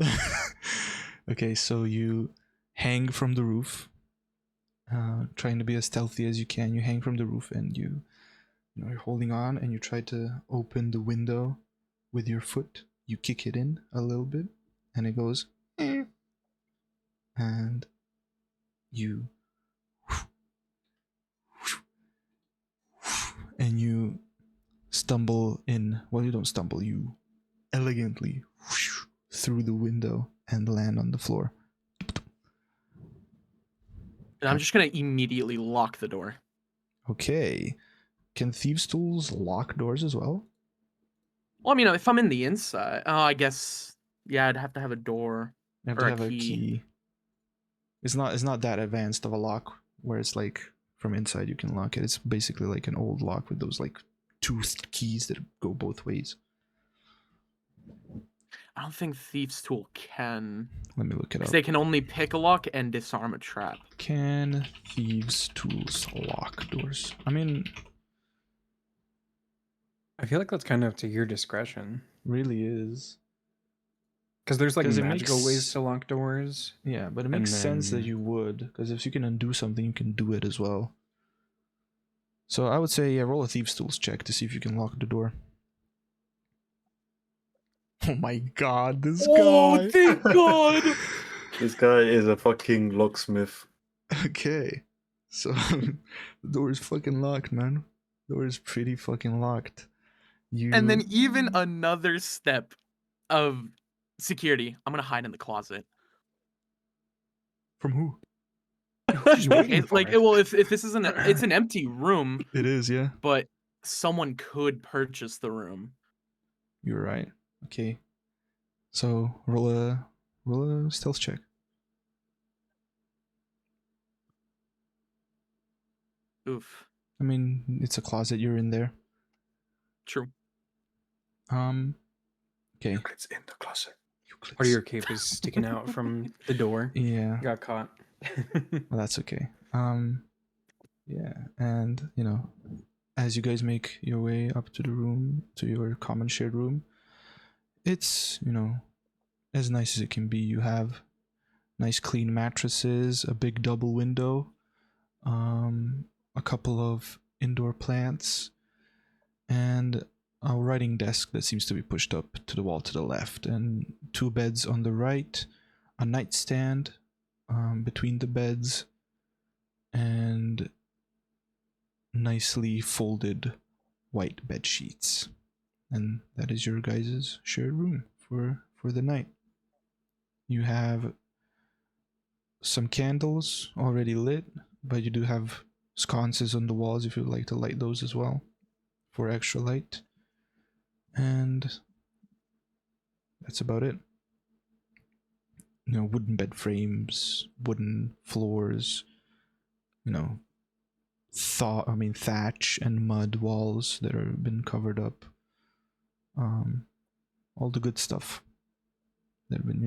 Okay, so you hang from the roof, trying to be as stealthy as you can. You hang from the roof and you're holding on, and you try to open the window with your foot. You kick it in a little bit, and it goes, and you stumble in. Well, you don't stumble. You elegantly through the window and land on the floor. And I'm just gonna immediately lock the door. Okay. Can thieves' tools lock doors as well? Well, I mean, if I'm in the inside, I guess yeah, I'd have to have a door. You have Or to a have a key. key. It's not that advanced of a lock where it's like from inside you can lock it. It's basically like an old lock with those like toothed keys that go both ways. I don't think Thief's Tool can. Let me look it Because up. they can only pick a lock and disarm a trap. Can thieves' tools lock doors? I mean, I feel like that's kind of to your discretion. really is. Because there's like 'Cause it magical ways makes- to lock doors. Yeah, but it And makes sense that then- you would, because if you can undo something, you can do it as well. So I would say, yeah, roll a thieves' tools check to see if you can lock the door. Oh my god, this guy! thank God! This guy is a fucking locksmith. Okay, so the door is fucking locked, man. The door is pretty fucking locked. You And then even another step of security. I'm gonna hide in the closet. from who? Just waiting It's for like, it. well, if this isn't, it's an empty room, It is, yeah. but someone could purchase the room. You're right. Okay, so roll a stealth check. Oof. I mean, it's a closet. You're in there. True. Okay. It's in the closet. Part of your cape is sticking out from the door. Yeah. Got caught. Well, that's okay. Yeah, and as you guys make your way up to the room, to your common shared room, it's as nice as it can be. You have nice clean mattresses, a big double window, a couple of indoor plants, and a writing desk that seems to be pushed up to the wall to the left, and 2 beds on the right, a nightstand between the beds, and nicely folded white bed sheets. And that is your guys' shared room for the night. You have some candles already lit, but you do have sconces on the walls if you'd like to light those as well for extra light. And that's about it. Wooden bed frames, wooden floors, thatch and mud walls that have been covered up. All the good stuff that have been,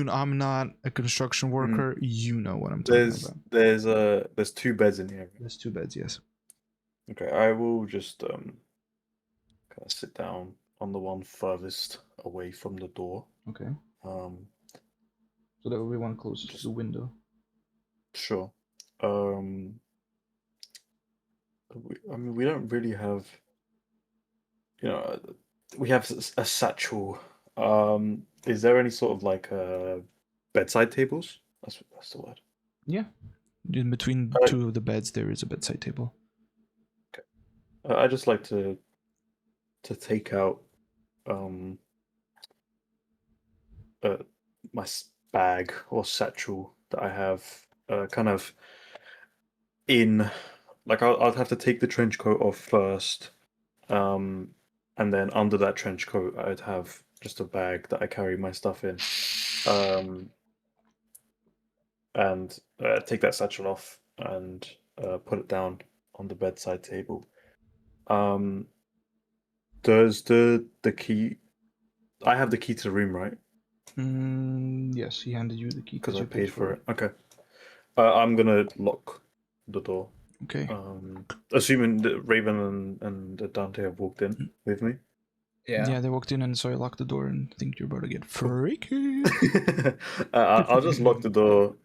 I'm not a construction worker. You know what I'm talking about. There's 2 beds in here. There's 2 beds, yes. Okay, I will just kind of sit down on the one furthest away from the door. Okay. Um, So that would be one closest to the window. sure. I mean, we don't really have, we have a satchel. Is there any sort of like bedside tables? That's the word. Yeah. In between Uh, two of the beds, there is a bedside table. I just like to take out my bag or satchel that I have kind of in, like I'll have to take the trench coat off first, and then under that trench coat I'd have just a bag that I carry my stuff in, and take that satchel off and put it down on the bedside table. Does the key? I have the key to the room, right? Yes, he handed you the key Because I you paid for it. Okay. I'm gonna lock the door. Okay. Assuming that Raven and Dante have walked in with me. Yeah. They walked in and saw you lock the door and think you're about to get freaky. I'll just lock the door.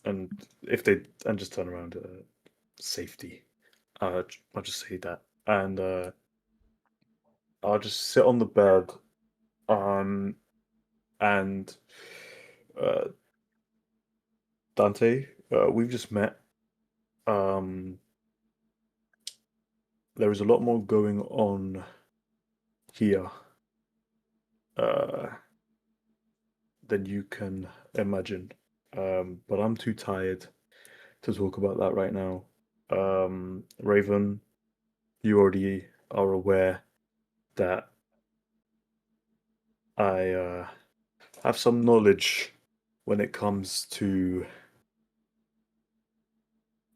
And if they just turn around, safety. I'll just say that, and I'll just sit on the bed. And Dante, we've just met. There is a lot more going on here than you can imagine. But I'm too tired to talk about that right now. Raven, you already are aware that I have some knowledge when it comes to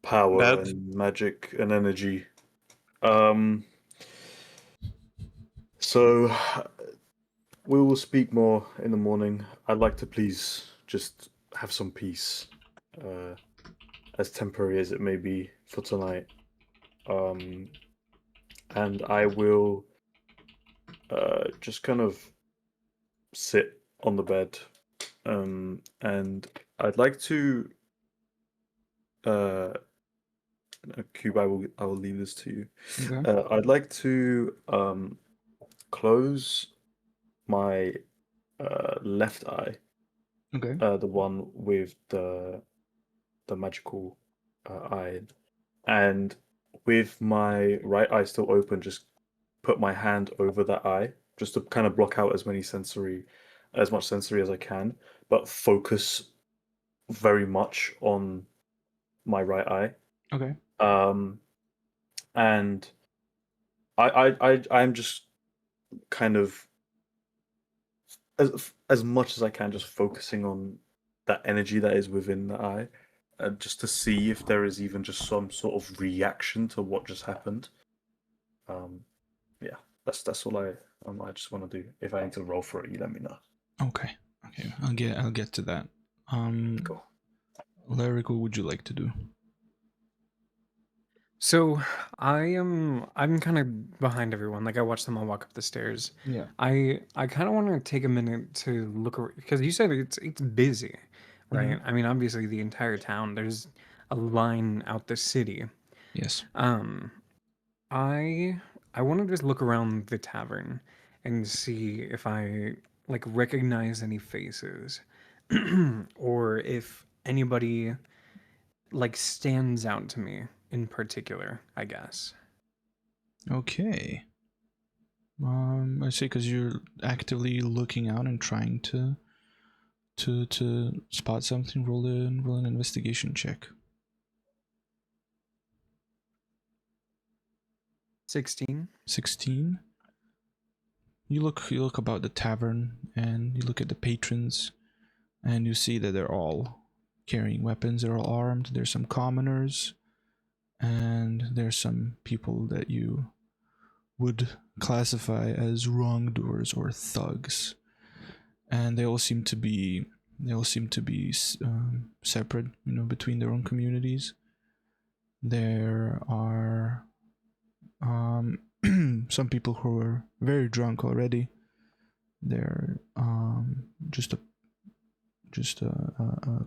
power Bad. and magic and energy. So we will speak more in the morning. I'd like to please just have some peace, as temporary as it may be for tonight. And I will just kind of sit on the bed, and I'd like to. Cube, I will leave this to you. Okay. I'd like to close my left eye, Okay. the one with the magical eye, and with my right eye still open, just put my hand over that eye, just to kind of block out as much sensory as I can, but focus very much on my right eye. Okay. And I'm just kind of as much as I can, just focusing on that energy that is within the eye, just to see if there is even just some sort of reaction to what just happened. Yeah, that's all I just want to do. If I need to roll for it, you let me know. Okay. I'll get to that. Cool. Lyric, what would you like to do? So I'm kind of behind everyone. Like I watched them all walk up the stairs. Yeah. I kind of want to take a minute to look because you said it's busy, right? I mean, obviously the entire town. There's a line out the city. Yes. I want to just look around the tavern and see if I like recognize any faces or if anybody like stands out to me in particular, I guess. Okay. I see, because you're actively looking out and trying to spot something. Roll an investigation check. 16. 16. You look about the tavern and you look at the patrons, and you see that they're all carrying weapons. They're all armed. There's some commoners, and there's some people that you would classify as wrongdoers or thugs, and they all seem to be separate, between their own communities. There are some people who are very drunk already. They're just a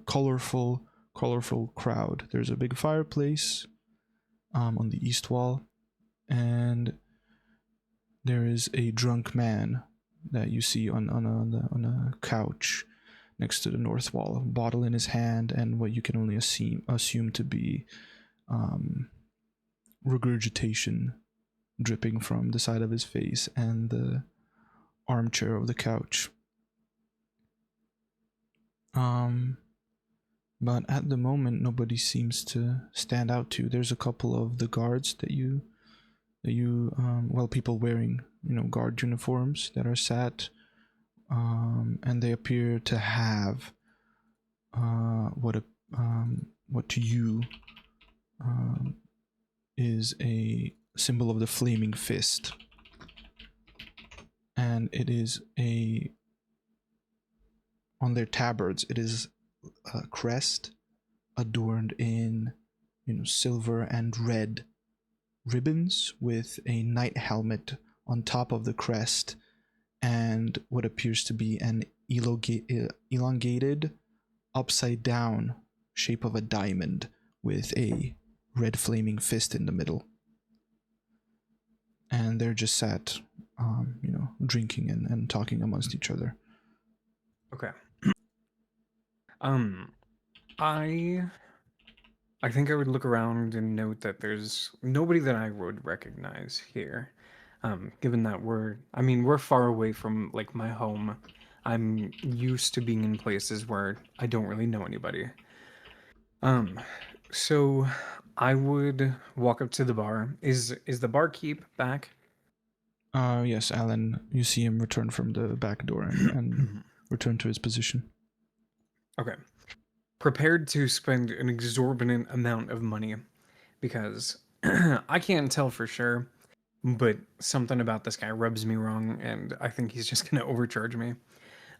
colorful crowd. There's a big fireplace on the east wall, and there is a drunk man that you see on a couch next to the north wall, a bottle in his hand, and what you can only assume to be regurgitation dripping from the side of his face and the armchair of the couch. But at the moment, nobody seems to stand out to you. There's a couple of the guards that you people wearing, guard uniforms that are sat, and they appear to have what to you is a symbol of the flaming fist, and it is on their tabards. It is a crest adorned in silver and red ribbons with a knight helmet on top of the crest, and what appears to be an elongated upside down shape of a diamond with a red flaming fist in the middle. And they're just sat drinking and talking amongst each other. Okay. I think I would look around and note that there's nobody that I would recognize here. Given that we're far away from like my home. I'm used to being in places where I don't really know anybody. So I would walk up to the bar. Is the barkeep back? Yes, Alan, you see him return from the back door and return to his position. Okay. Prepared to spend an exorbitant amount of money because I can't tell for sure, but something about this guy rubs me wrong and I think he's just going to overcharge me.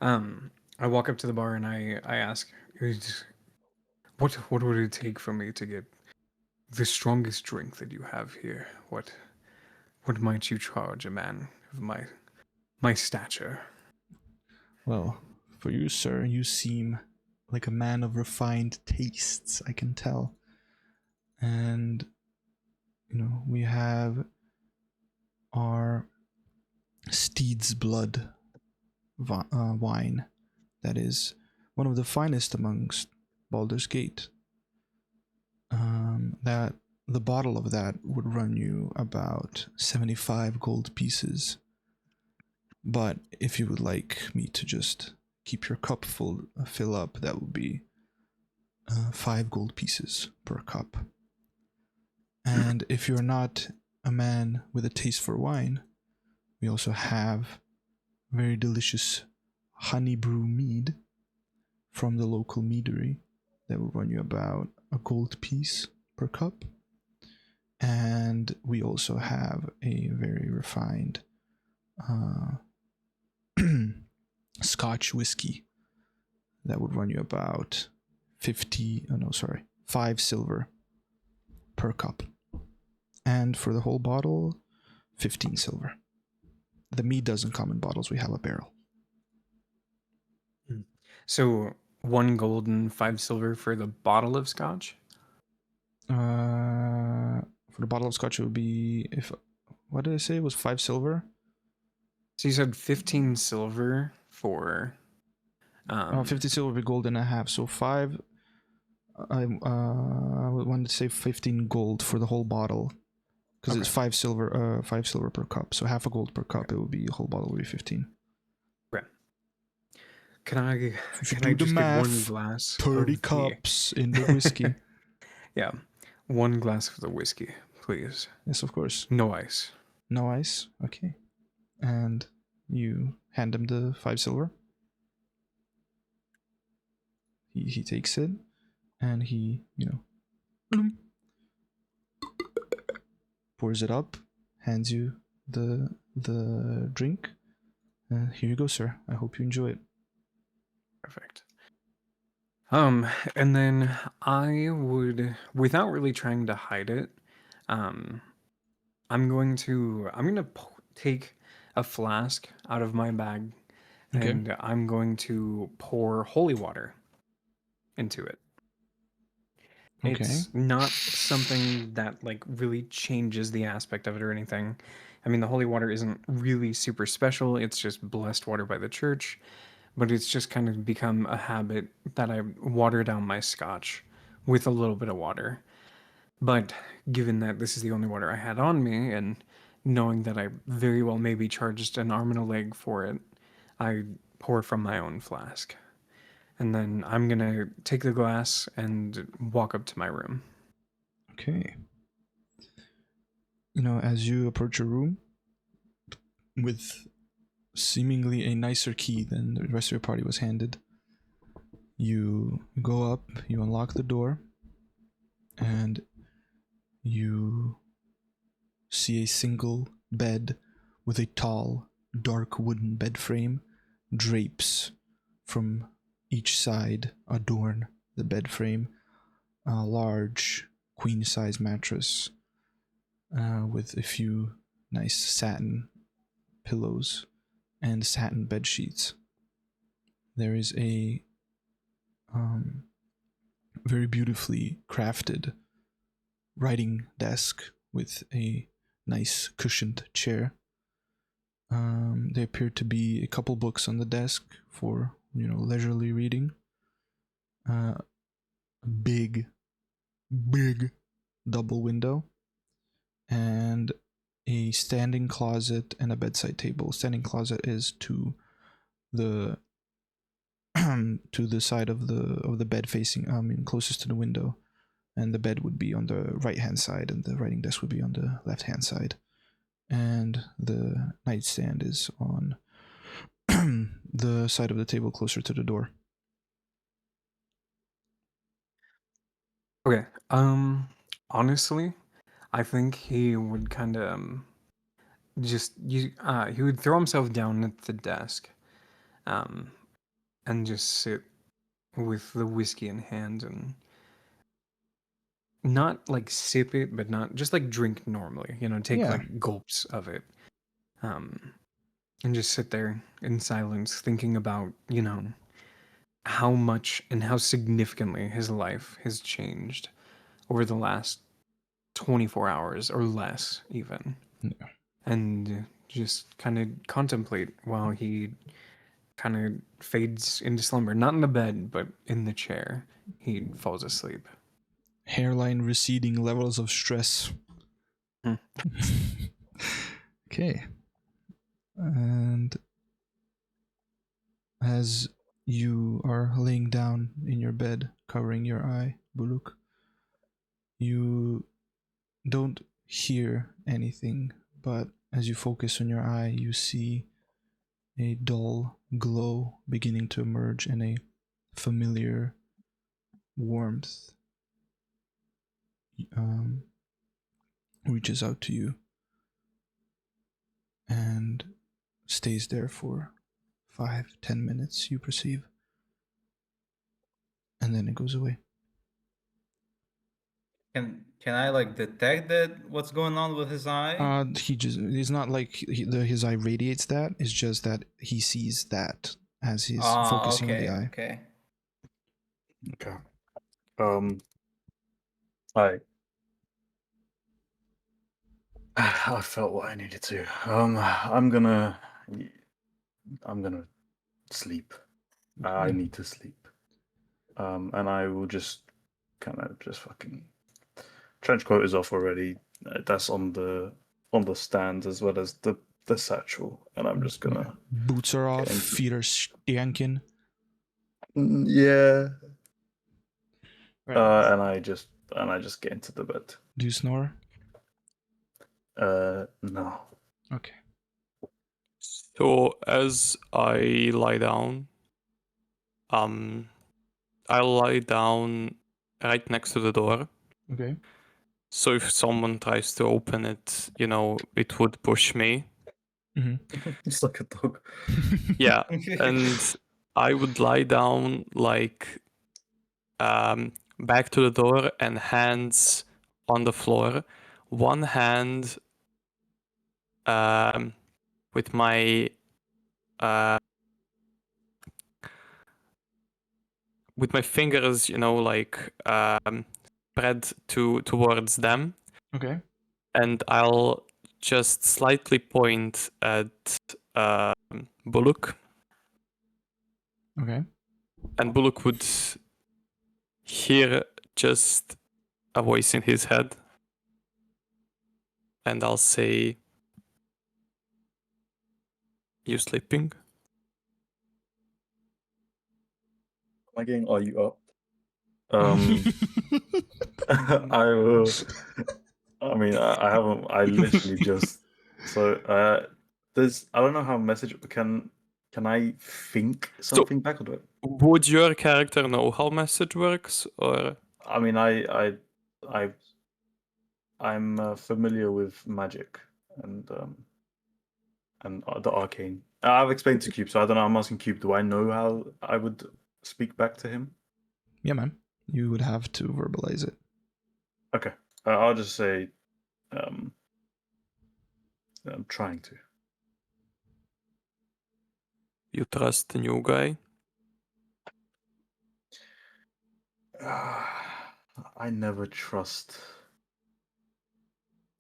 I walk up to the bar and I ask, what would it take for me to get the strongest drink that you have here? What might you charge a man of my stature? Well, for you, sir, you seem like a man of refined tastes, I can tell. And, we have our Steed's Blood wine that is one of the finest amongst Baldur's Gate. That the bottle of that would run you about 75 gold pieces. But if you would like me to just keep your cup fill up, that would be 5 gold pieces per cup. And if you're not a man with a taste for wine, we also have very delicious honey brew mead from the local meadery that will run you about a gold piece per cup. And we also have a very refined Scotch whiskey that would run you about 5 silver per cup. And for the whole bottle, 15 silver. The mead doesn't come in bottles, we have a barrel. So 1 gold and 5 silver for the bottle of scotch? For the bottle of scotch, it would be, what did I say? It was 5 silver? So you said 15 silver for... 50 silver would be gold and a half. So 5, I wanted to say 15 gold for the whole bottle. Because it's 5 silver per cup. So half a gold per cup, it would be, a whole bottle would be 15. Right. Can I just the get math, 1 glass? 30 cups in the whiskey. Yeah. 1 glass of the whiskey, please. Yes, of course. No ice. No ice? Okay. And you hand him the 5 silver. He takes it, and he, pours it up, hands you the drink. Here you go, sir. I hope you enjoy it. Perfect. And then I would, without really trying to hide it, I'm going to take a flask out of my bag, Okay. and I'm going to pour holy water into it. Okay. It's not something that like really changes the aspect of it or anything. I mean, the holy water isn't really super special. It's just blessed water by the church, but it's just kind of become a habit that I water down my scotch with a little bit of water. But given that this is the only water I had on me, and knowing that I very well maybe charged an arm and a leg for it, I pour from my own flask. And then I'm gonna take the glass and walk up to my room. Okay. You know, as you approach your room with seemingly a nicer key than the rest of your party was handed, you go up, you unlock the door, and you see a single bed with a tall, dark wooden bed frame. Drapes from each side adorn the bed frame. A large queen-size mattress with a few nice satin pillows and satin bed sheets. There is a very beautifully crafted writing desk with a nice cushioned chair. There appear to be a couple books on the desk for, you know, leisurely reading. Big double window, and a standing closet and a bedside table. Standing closet is to the to the side of the bed facing, closest to the window, and the bed would be on the right hand side, and the writing desk would be on the left hand side, and the nightstand is on the side of the table closer to the door. Okay. Honestly, I think he would kind of he would throw himself down at the desk, and just sit with the whiskey in hand and not like sip it, but not just like drink normally. You know, take Yeah. like gulps of it, and just sit there in silence, thinking about how much and how significantly his life has changed over the last 24 hours or less, even. Yeah. And just kind of contemplate while he kind of fades into slumber. Not in the bed, but in the chair. He falls asleep. Hairline receding, levels of stress. Hmm. Okay. And as you are laying down in your bed, covering your eye, Buluk, you don't hear anything, but as you focus on your eye, you see a dull glow beginning to emerge, and a familiar warmth reaches out to you and stays there for 5-10 minutes, you perceive, and then it goes away. Can I like detect that what's going on with his eye? It's not like his eye radiates that. It's just that he sees that as he's focusing on the eye. Okay. Okay. I I felt what I needed to. I'm gonna sleep. I need to sleep. And I will just kind of just fucking trench coat is off already. That's on the stand as well as the satchel, and I'm just gonna Boots are off, into- feet are stanking. yeah. Right. And I just get into the bed. Do you snore? No. Okay. So as I lie down, I lie down right next to the door. Okay. So if someone tries to open it, it would push me. It's like a dog. Yeah, and I would lie down like back to the door and hands on the floor. One hand with my fingers, like spread towards them, Okay. and I'll just slightly point at Bullock, Okay. and Bullock would hear just a voice in his head, and I'll say, "You sleeping?" Again, are you up? I will. I mean, I haven't. I literally just. So, there's. I don't know how message can. Can I think something back or do it? Would your character know how message works, or I mean, I'm familiar with magic and the arcane. I've explained to Cube, so I don't know. I'm asking Cube. Do I know how I would speak back to him? Yeah, man. You would have to verbalize it. Okay, I'll just say, I'm trying to. you trust the new guy? I never trust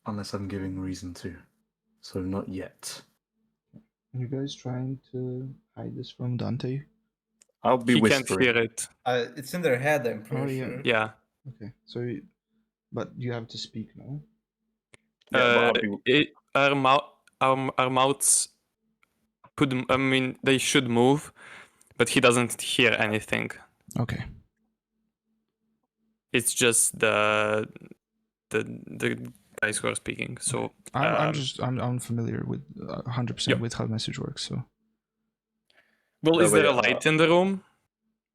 unless I'm giving reason to. So not yet. Are you guys trying to hide this from Dante? I'll be He can't whispering. hear it. It's in their head, I'm pretty yeah. sure. Yeah. Okay. So, but you have to speak now. Yeah, but I'll be. Our mouths could. I mean, they should move, but he doesn't hear anything. Okay. It's just the guys who are speaking. So I'm familiar with 100% Yep. with how message works. So, well, No, is but there a yeah, light in the room?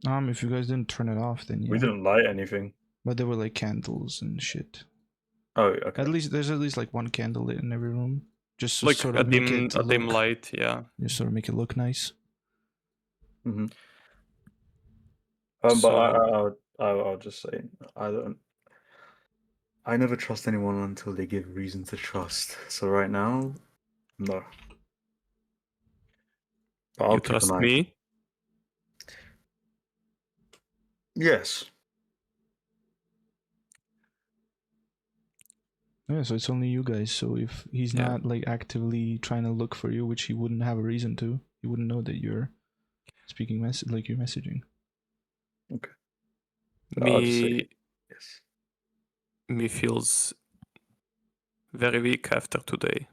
if you guys didn't turn it off, then yeah. We didn't light anything. But there were like candles and shit. Oh, okay. There's at least like one candle lit in every room, just to Like sort a of make dim it dim look, light, yeah. just sort of make it look nice. Mm-hmm. So- But I'll just say I never trust anyone until they give reason to trust. So right now, no. But I'll You keep trust an eye. me? Yes. Yeah, so it's only you guys. So if he's Yeah. not like actively trying to look for you, which he wouldn't have a reason to, he wouldn't know that you're speaking like you're messaging. I'll just say Me yes. me feels very weak after today.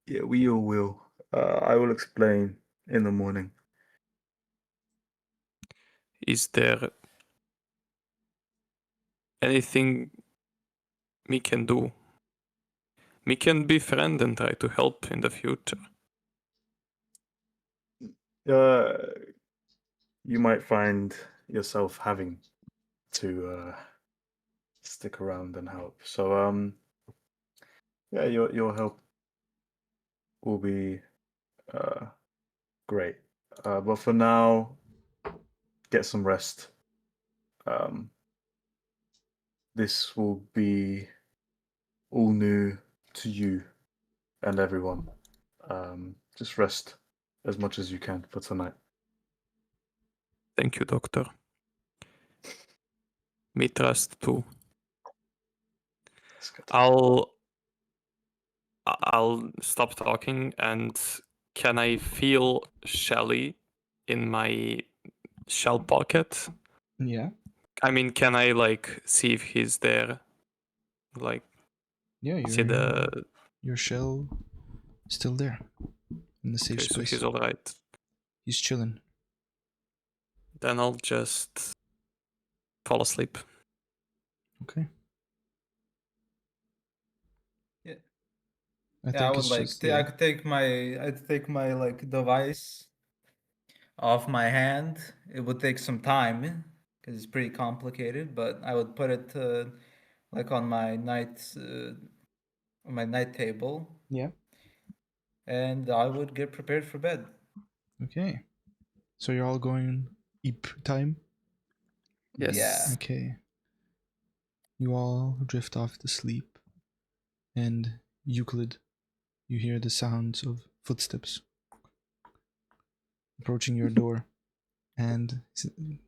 Yeah, we all will. I will explain in the morning. Is there anything me can do? Me can befriend and try to help in the future. You might find yourself having to stick around and help. So yeah, your help will be great. But for now, get some rest. This will be all new to you and everyone. Just rest as much as you can for tonight. Thank you, doctor. Me trust too. That's good. I'll stop talking, and can I feel Shelly in my shell pocket? Yeah. I mean, can I like see if he's there? Like Yeah. see the Your shell is still there in the safe okay, so space. he's alright. He's chilling. Then I'll just fall asleep. Okay. Yeah. I Yeah, think I would it's like just, I'd take my like device off my hand. It would take some time because it's pretty complicated, but I would put it like on my night table, Yeah. and I would get prepared for bed. Okay. So you're all going eep time? Yes. Yeah. Okay. You all drift off to sleep. and Euclid, you hear the sounds of footsteps approaching your door, and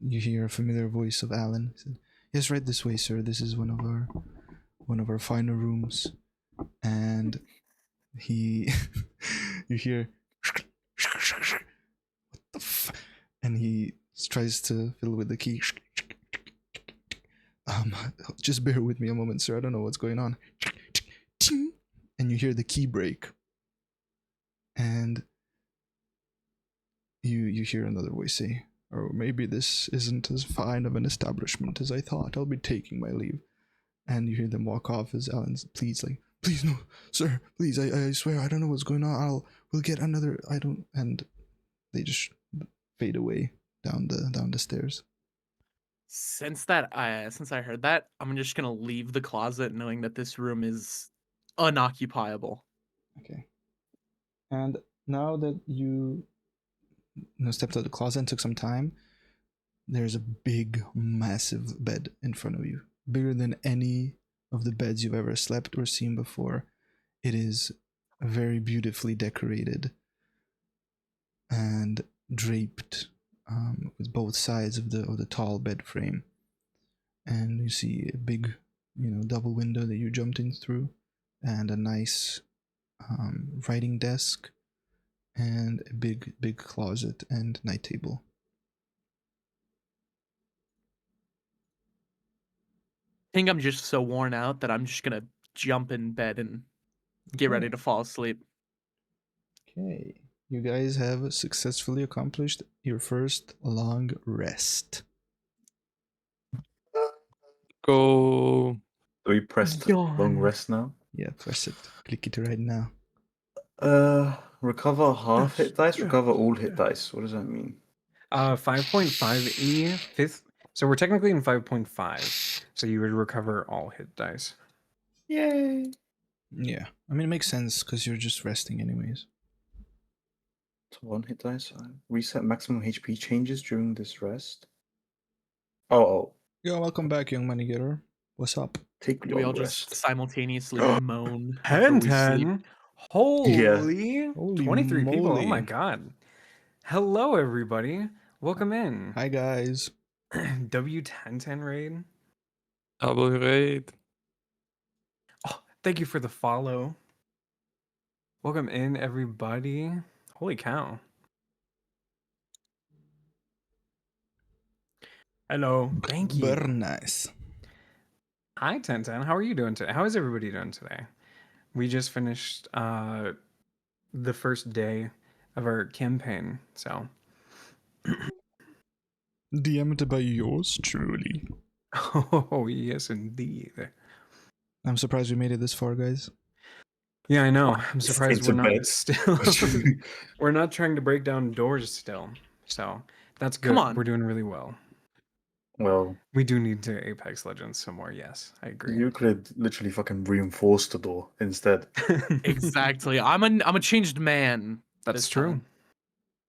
you hear a familiar voice of Alan. He said, "Yes, right this way, sir. This is one of our finer rooms." And he, you hear, "What the f-" and he tries to fiddle with the key. Just bear with me a moment, sir. I don't know what's going on. And you hear the key break, and you hear another voice say, "Or maybe this isn't as fine of an establishment as I thought. I'll be taking my leave." And you hear them walk off as Alan pleads, like, "Please, no, sir, please, I swear, I don't know what's going on. We'll get another, I don't," and they just fade away down the stairs. Since I heard that, I'm just gonna leave the closet knowing that this room is unoccupiable. Okay. And now that you stepped out of the closet and took some time, there's a big, massive bed in front of you, bigger than any of the beds you've ever slept or seen before. It is very beautifully decorated and draped with both sides of the tall bed frame, and you see a big, double window that you jumped in through, and a nice writing desk, and a big closet and night table. I think I'm just so worn out that I'm just gonna jump in bed and get ready to fall asleep. Okay, you guys have successfully accomplished your first long rest. Go. Do we press long Yawn. rest now? Yeah, press it. Click it right now. Recover half hit dice, recover all hit dice. What does that mean? 5.5e fifth. So we're technically in 5.5. So you would recover all hit dice. Yay! Yeah, I mean, it makes sense because you're just resting anyways. To 1 hit dice. Reset maximum HP changes during this rest. Oh. Yo, welcome back, young money getter. What's up? Take Do we all long just rest. simultaneously moan after we sleep? 10. Holy, Holy 23 people. Oh my moly. god. Hello, everybody. Welcome in. Hi, guys. W1010 raid. Double raid. Oh, thank you for the follow. Welcome in, everybody. Holy cow. Hello. Thank you. Very nice. Hi, 1010. How are you doing today? How is everybody doing today? We just finished the first day of our campaign, so. DM'd by yours truly. Oh, yes, indeed. I'm surprised we made it this far, guys. Yeah, I know. I'm surprised Into we're not bed. still. We're not trying to break down doors still. So that's good. Come on. We're doing really well. Well, We do need to Apex Legends some more. Yes, I agree. Euclid literally fucking reinforced the door instead. Exactly. I'm a changed man. That's this true. time.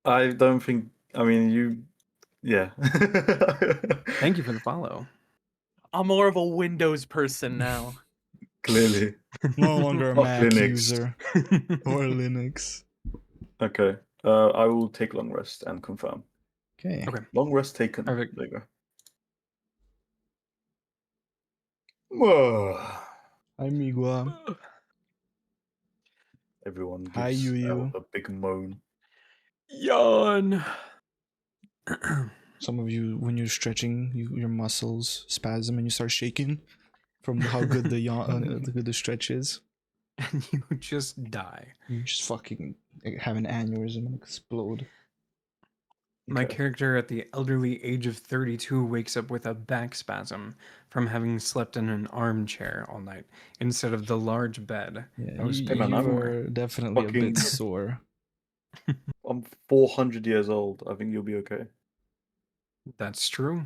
I don't think. I mean, you. Yeah. Thank you for the follow. I'm more of a Windows person now. Clearly. No longer a Fuck Mac Linux. user or Linux. Okay. I will take long rest and confirm. Okay. Okay. Long rest taken. Perfect. There you go. Whoa. Hi, Migua. Everyone gives Hi, Yu. out a big moan. Yawn. Some of you, when you're stretching, your muscles spasm and you start shaking from how good the good the stretch is. And you just die. You just fucking have an aneurysm and explode. My Okay. character at the elderly age of 32 wakes up with a back spasm from having slept in an armchair all night instead of the large bed. Yeah, I was you, paying man, you I'm are definitely a fucking- bit sore. I'm 400 years old. I think you'll be okay. That's true.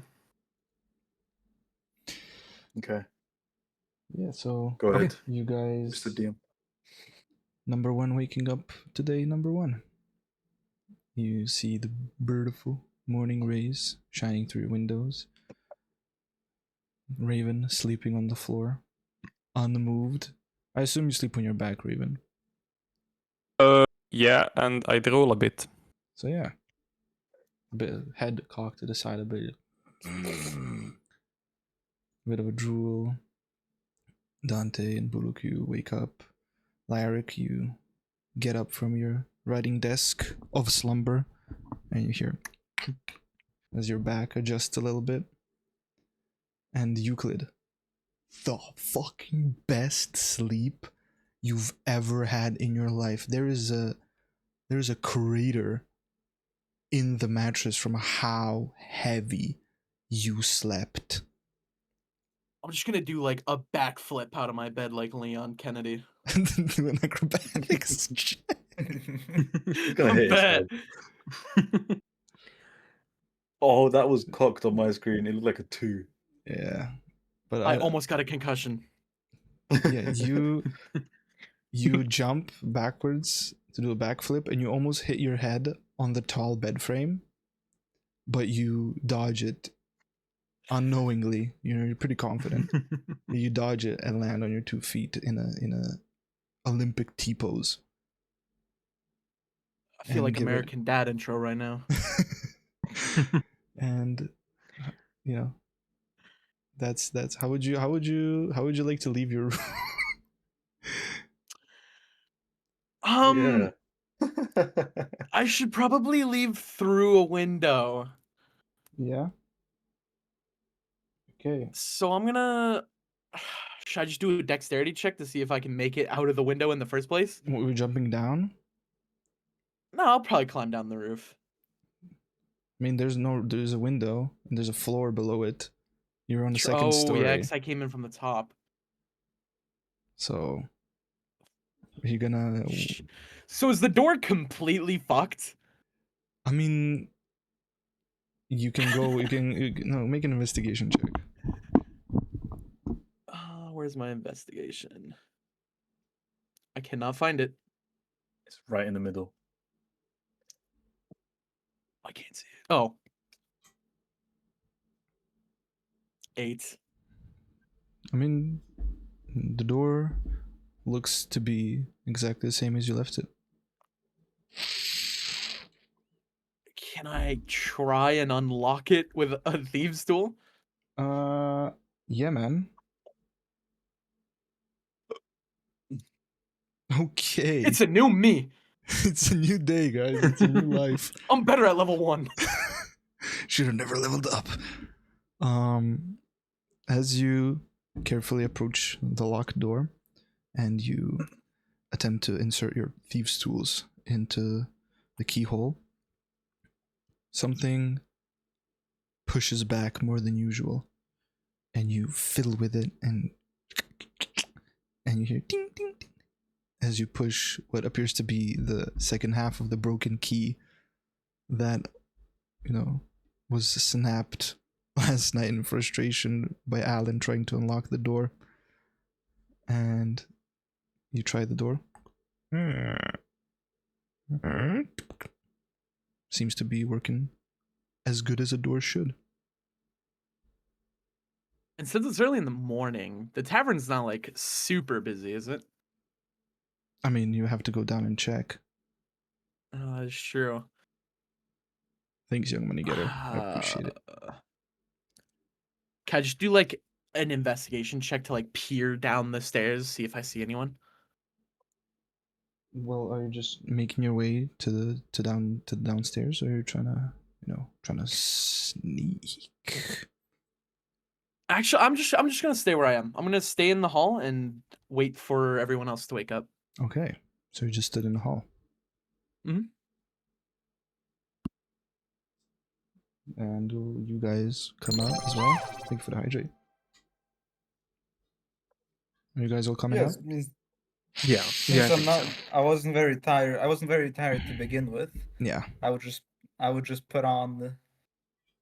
Okay. Yeah, so Go ahead, you guys, Mr. DM. number one waking up today, number one. You see the beautiful morning rays shining through your windows. Raven sleeping on the floor, unmoved, I assume you sleep on your back, Raven. Yeah, and I drool a bit. So yeah, bit head cocked to the side a bit. Bit of a drool. Dante and Buluk, you wake up. Lyric, you get up from your writing desk of slumber, and you hear as your back adjusts a little bit. And Euclid, the fucking best sleep you've ever had in your life. There's a crater in the mattress from how heavy you slept. I'm just gonna do like a backflip out of my bed like Leon Kennedy. Do an acrobatics check. He's gonna hit his Bet. head. Oh, that was cocked on my screen. It looked like a 2. Yeah, but I almost got a concussion. yeah, you jump backwards to do a backflip, and you almost hit your head on the tall bed frame, but you dodge it unknowingly. You're pretty confident. You dodge it and land on your 2 feet in a Olympic T pose. I feel And like get ready. American Dad intro right now. And you know, that's how would you like to leave your room? Um, Yeah. I should probably leave through a window. Yeah. Okay. So I'm gonna. Should I just do a dexterity check to see if I can make it out of the window in the first place? What, we're jumping down? No, I'll probably climb down the roof. I mean, there's a window and there's a floor below it. You're on the second Oh story. yeah, because I came in from the top. So are you gonna So is the door completely fucked? I mean, you can go no, make an investigation check. Where's my investigation? I cannot find it. It's right in the middle. I can't see it. Oh. 8. I mean, the door looks to be exactly the same as you left it. Can I try and unlock it with a thieves tool? Yeah, man. Okay. It's a new me. It's a new day, guys. It's a new life. I'm better at level 1. Should have never leveled up. As you carefully approach the locked door and you attempt to insert your thieves' tools into the keyhole, something pushes back more than usual, and you fiddle with it, and you hear ding ding ding as you push what appears to be the second half of the broken key that, you know, was snapped last night in frustration by Alan trying to unlock the door. And you try the door. Seems to be working as good as a door should. And since it's early in the morning, the tavern's not like super busy, is it? I mean, you have to go down and check. Oh, that's true. Thanks, young money getter. I appreciate it. Can I just do like an investigation check to like peer down the stairs, see if I see anyone? Well, are you just making your way to the downstairs, or are you trying to sneak? Actually, I'm just gonna stay where I am. I'm gonna stay in the hall and wait for everyone else to wake up. Okay, so you just stood in the hall. Mhm. And will you guys come out as well? Thank you for the hydrate. Are you guys all coming Yes, out? Yeah. since I'm not, I wasn't very tired. I wasn't very tired to begin with. Yeah. I would just put on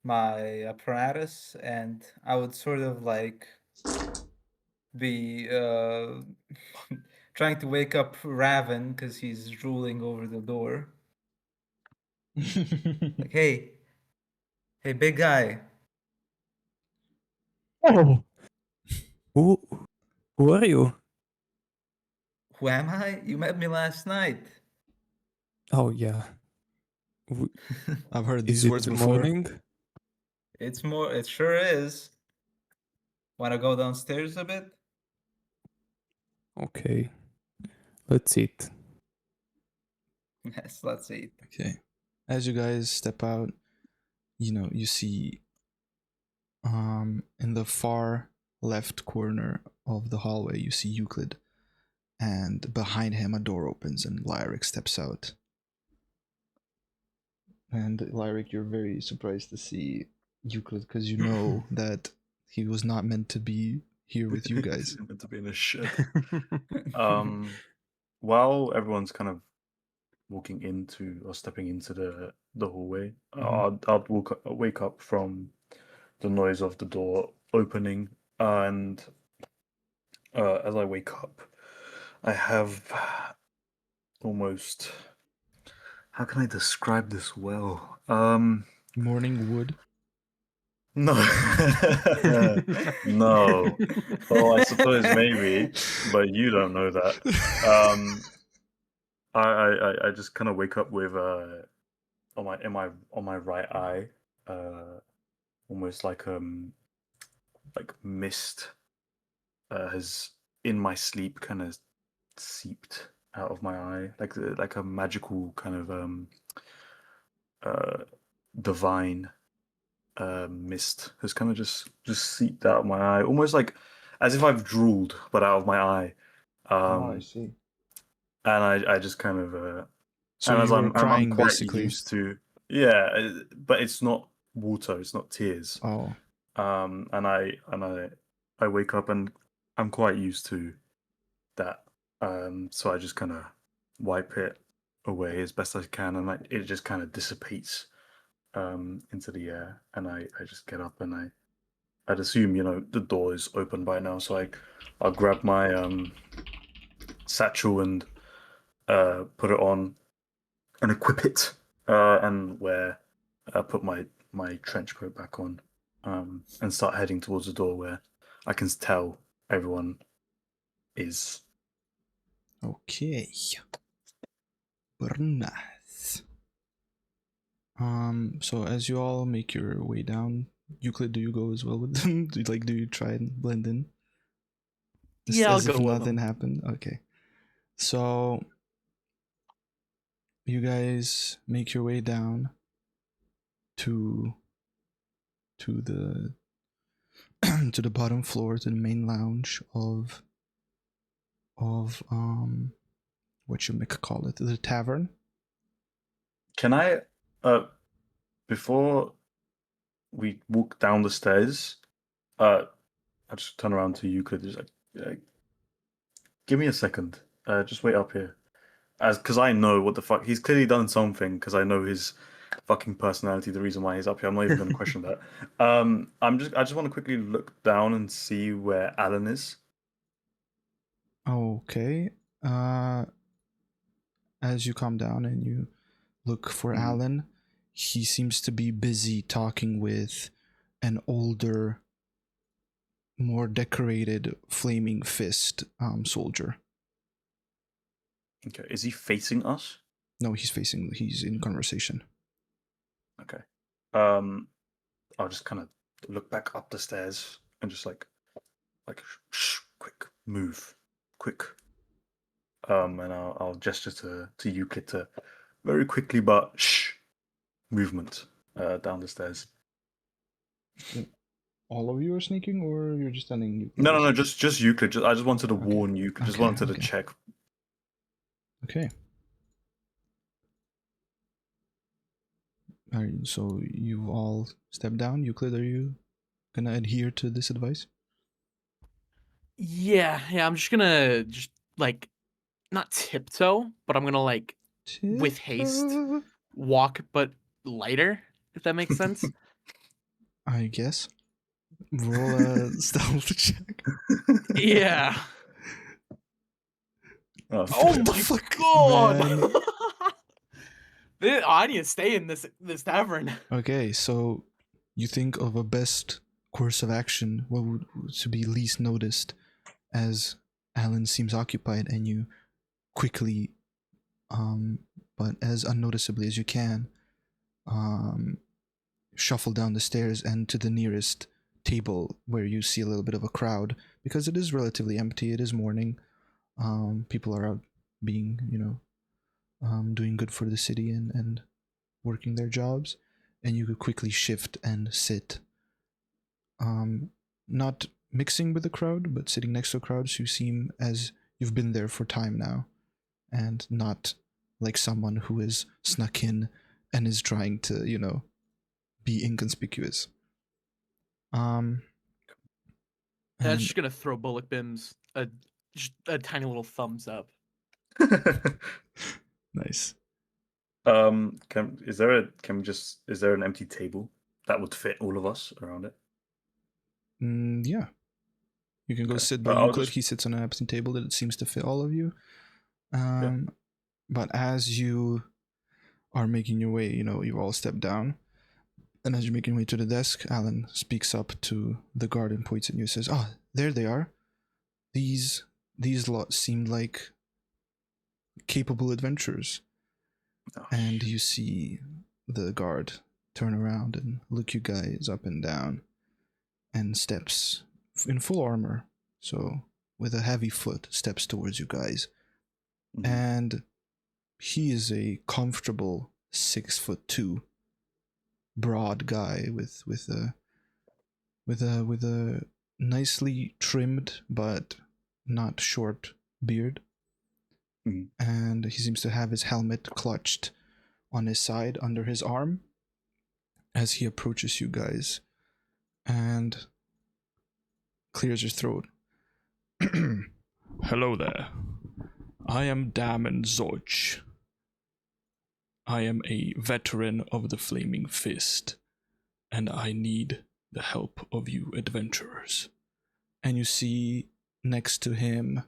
my apparatus and I would sort of like be trying to wake up Raven because he's drooling over the door. Like, hey, big guy. Oh. Who are you? Who am I? You met me last night. Oh yeah. I've heard Is these it words the before. morning? It's more. It sure is. Want to go downstairs a bit? Okay. Let's eat. Yes, let's eat. Okay. As you guys step out, you see in the far left corner of the hallway, you see Euclid. And behind him, a door opens and Lyric steps out. And Lyric, you're very surprised to see Euclid because you know that he was not meant to be here with you guys. Meant to be in a shed. While everyone's kind of walking into or stepping into the hallway, I'd wake up from the noise of the door opening, and as I wake up, I have almost. How can I describe this well? Morning wood. No, no. Well, I suppose maybe, but you don't know that. I just kind of wake up with on my right eye, almost like mist has in my sleep kind of seeped out of my eye, like a magical kind of divine mist has kind of just seeped out of my eye, almost like as if I've drooled, but out of my eye. I see. And I just kind of So and as you were I'm crying, quite basically. used to, yeah, but it's not water, it's not tears. Oh, And I wake up and I'm quite used to that. So I just kind of wipe it away as best I can, and it just kind of dissipates into the air. And I just get up and I'd assume the door is open by now, so I'll grab my satchel and put it on and equip it and put my trench coat back on and start heading towards the door where I can tell everyone is. okay. Very nice. So as you all make your way down, Euclid, do you go as well with them? Do you try and blend in? Yeah, I'll as if go with nothing them. happened. Okay. So you guys make your way down to the to the bottom floor, to the main lounge of what you might call it, the tavern. Can I before we walk down the stairs, I just turn around to Euclid, just like, give me a second, just wait up here, because I know what the fuck he's clearly done something, because I know his fucking personality, the reason why he's up here. I'm not even going to question that. I just want to quickly look down and see where Alan is. Okay. As you come down and you look for Alan, he seems to be busy talking with an older, more decorated flaming fist soldier. Okay, is he facing us? No, he's in conversation. Okay. I'll just kind of look back up the stairs and just like shh, quick move, quick. And I'll gesture to Euclid to very quickly but shh movement down the stairs. All of you are sneaking, or you're just standing Euclid? No, just Euclid. I just wanted to warn Euclid. Just Okay, wanted to okay. check. Okay. Alright, so you all step down. Euclid, are you gonna adhere to this advice? Yeah, I'm just gonna like not tiptoe, but I'm gonna like with haste walk, but lighter, if that makes sense. I guess. Roll a stealth check. Yeah. Oh, Oh the my fuck, god! I need to stay in this tavern. Okay, so you think of a best course of action, what would to be least noticed, as Alan seems occupied, and you quickly, but as unnoticeably as you can, shuffle down the stairs and to the nearest table where you see a little bit of a crowd, because it is relatively empty. It is morning. People are out being, doing good for the city and working their jobs, and you could quickly shift and sit. Not mixing with the crowd, but sitting next to a crowd, so you seem as you've been there for time now, and not like someone who is snuck in and is trying to, be inconspicuous. That's and- just gonna throw Bullock Bims just a tiny little thumbs up. nice. Is there an empty table that would fit all of us around it? Yeah. You can go Okay. sit by I'll Euclid. just- He sits on an empty table that seems to fit all of you. But as you are making your way, you all step down. And as you're making your way to the desk, Alan speaks up to the guard and points at you and says, there they are. These lot seemed like capable adventurers. Oh, And you see the guard turn around and look you guys up and down, and steps in full armor, so with a heavy foot, steps towards you guys. Mhm. And he is a comfortable 6'2" broad guy with a nicely trimmed but not short beard. Mhm. And he seems to have his helmet clutched on his side under his arm as he approaches you guys and clears his throat. Hello there. I am Damon Zorch. I am a veteran of the Flaming Fist, and I need the help of you adventurers. And you see next to him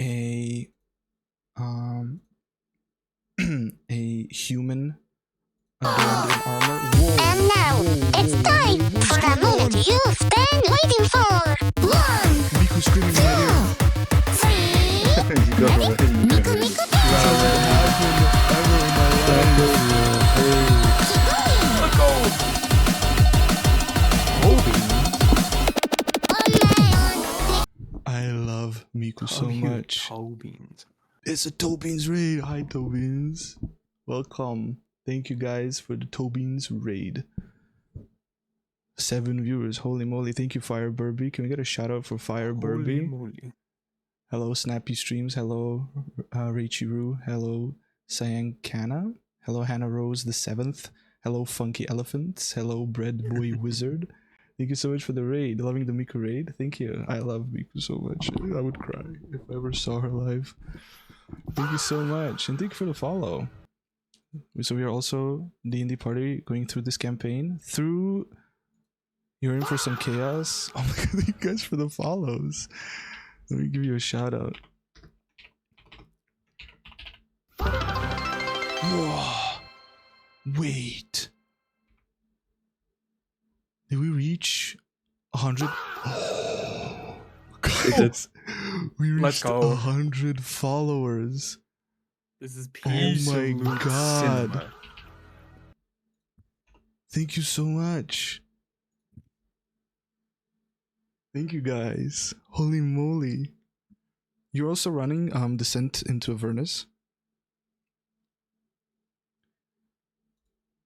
a a human adorned in armor. Whoa, And now, it's time for the moment you've been waiting for. 1, Miku screaming in my ear. 2, 3. You go for it, you Miku go. Miku I love Miku so much. Beans. It's a Tobeans raid. Hi, Tobeans. Welcome. Thank you guys for the Tobeans raid. 7 viewers. Holy moly. Thank you, Fire Burby. Can we get a shout out for Fire Burby? Moly. Hello, Snappy Streams. Hello, Reichiru. Hello, Sayankana. Hello, Hannah Rose the 7th. Hello, Funky Elephants. Hello, Bread Boy Wizard. Thank you so much for the raid. Loving the Miku raid. Thank you. I love Miku so much. I would cry if I ever saw her live. Thank you so much. And thank you for the follow. So we are also D&D party going through this campaign. You're in for some chaos. Oh my god, thank you guys for the follows. Let me give you a shout out. Whoa. Wait. Did we reach 100? Oh, guys, we reached Let's go. 100 followers. This is Oh my absolute god. cinema. Thank you so much. Thank you guys. Holy moly. You're also running Descent into Avernus.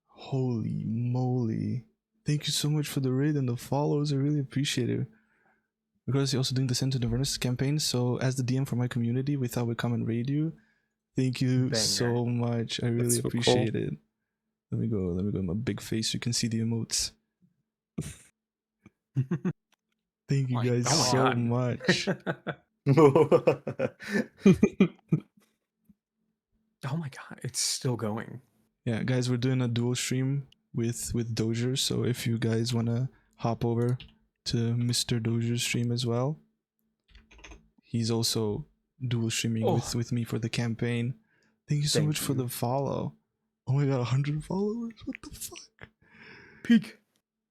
Holy moly. Thank you so much for the raid and the follows. I really appreciate it. Because you're also doing Descent into Avernus campaign, so as the DM for my community, we thought we'd come and raid you. Thank you Banger. so much. I really That's so cool. appreciate it. Let me go in my big face so you can see the emotes. Thank you My guys God. so much. Oh my god, it's still going. Yeah, guys, we're doing a dual stream with Dozier, so if you guys want to hop over to Mr. Dozier's stream as well. He's also dual streaming with me for the campaign. Thank you so Thank much for you. the follow. Oh my god, 100 followers? What the fuck? Peak.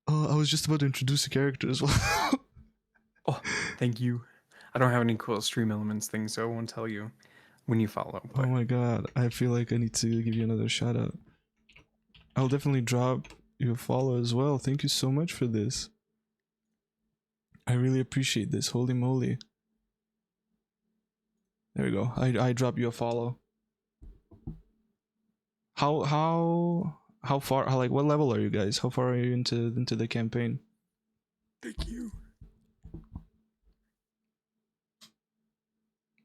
I was just about to introduce a character as well. Oh, thank you. I don't have any cool stream elements things, so I won't tell you. when you follow. Oh But my god, I feel like I need to give you another shout out. I'll definitely drop you a follow as well. Thank you so much for this. I really appreciate this. Holy moly. There we go. I drop you a follow. How far, like what level are you guys? How far are you into the campaign? thank you.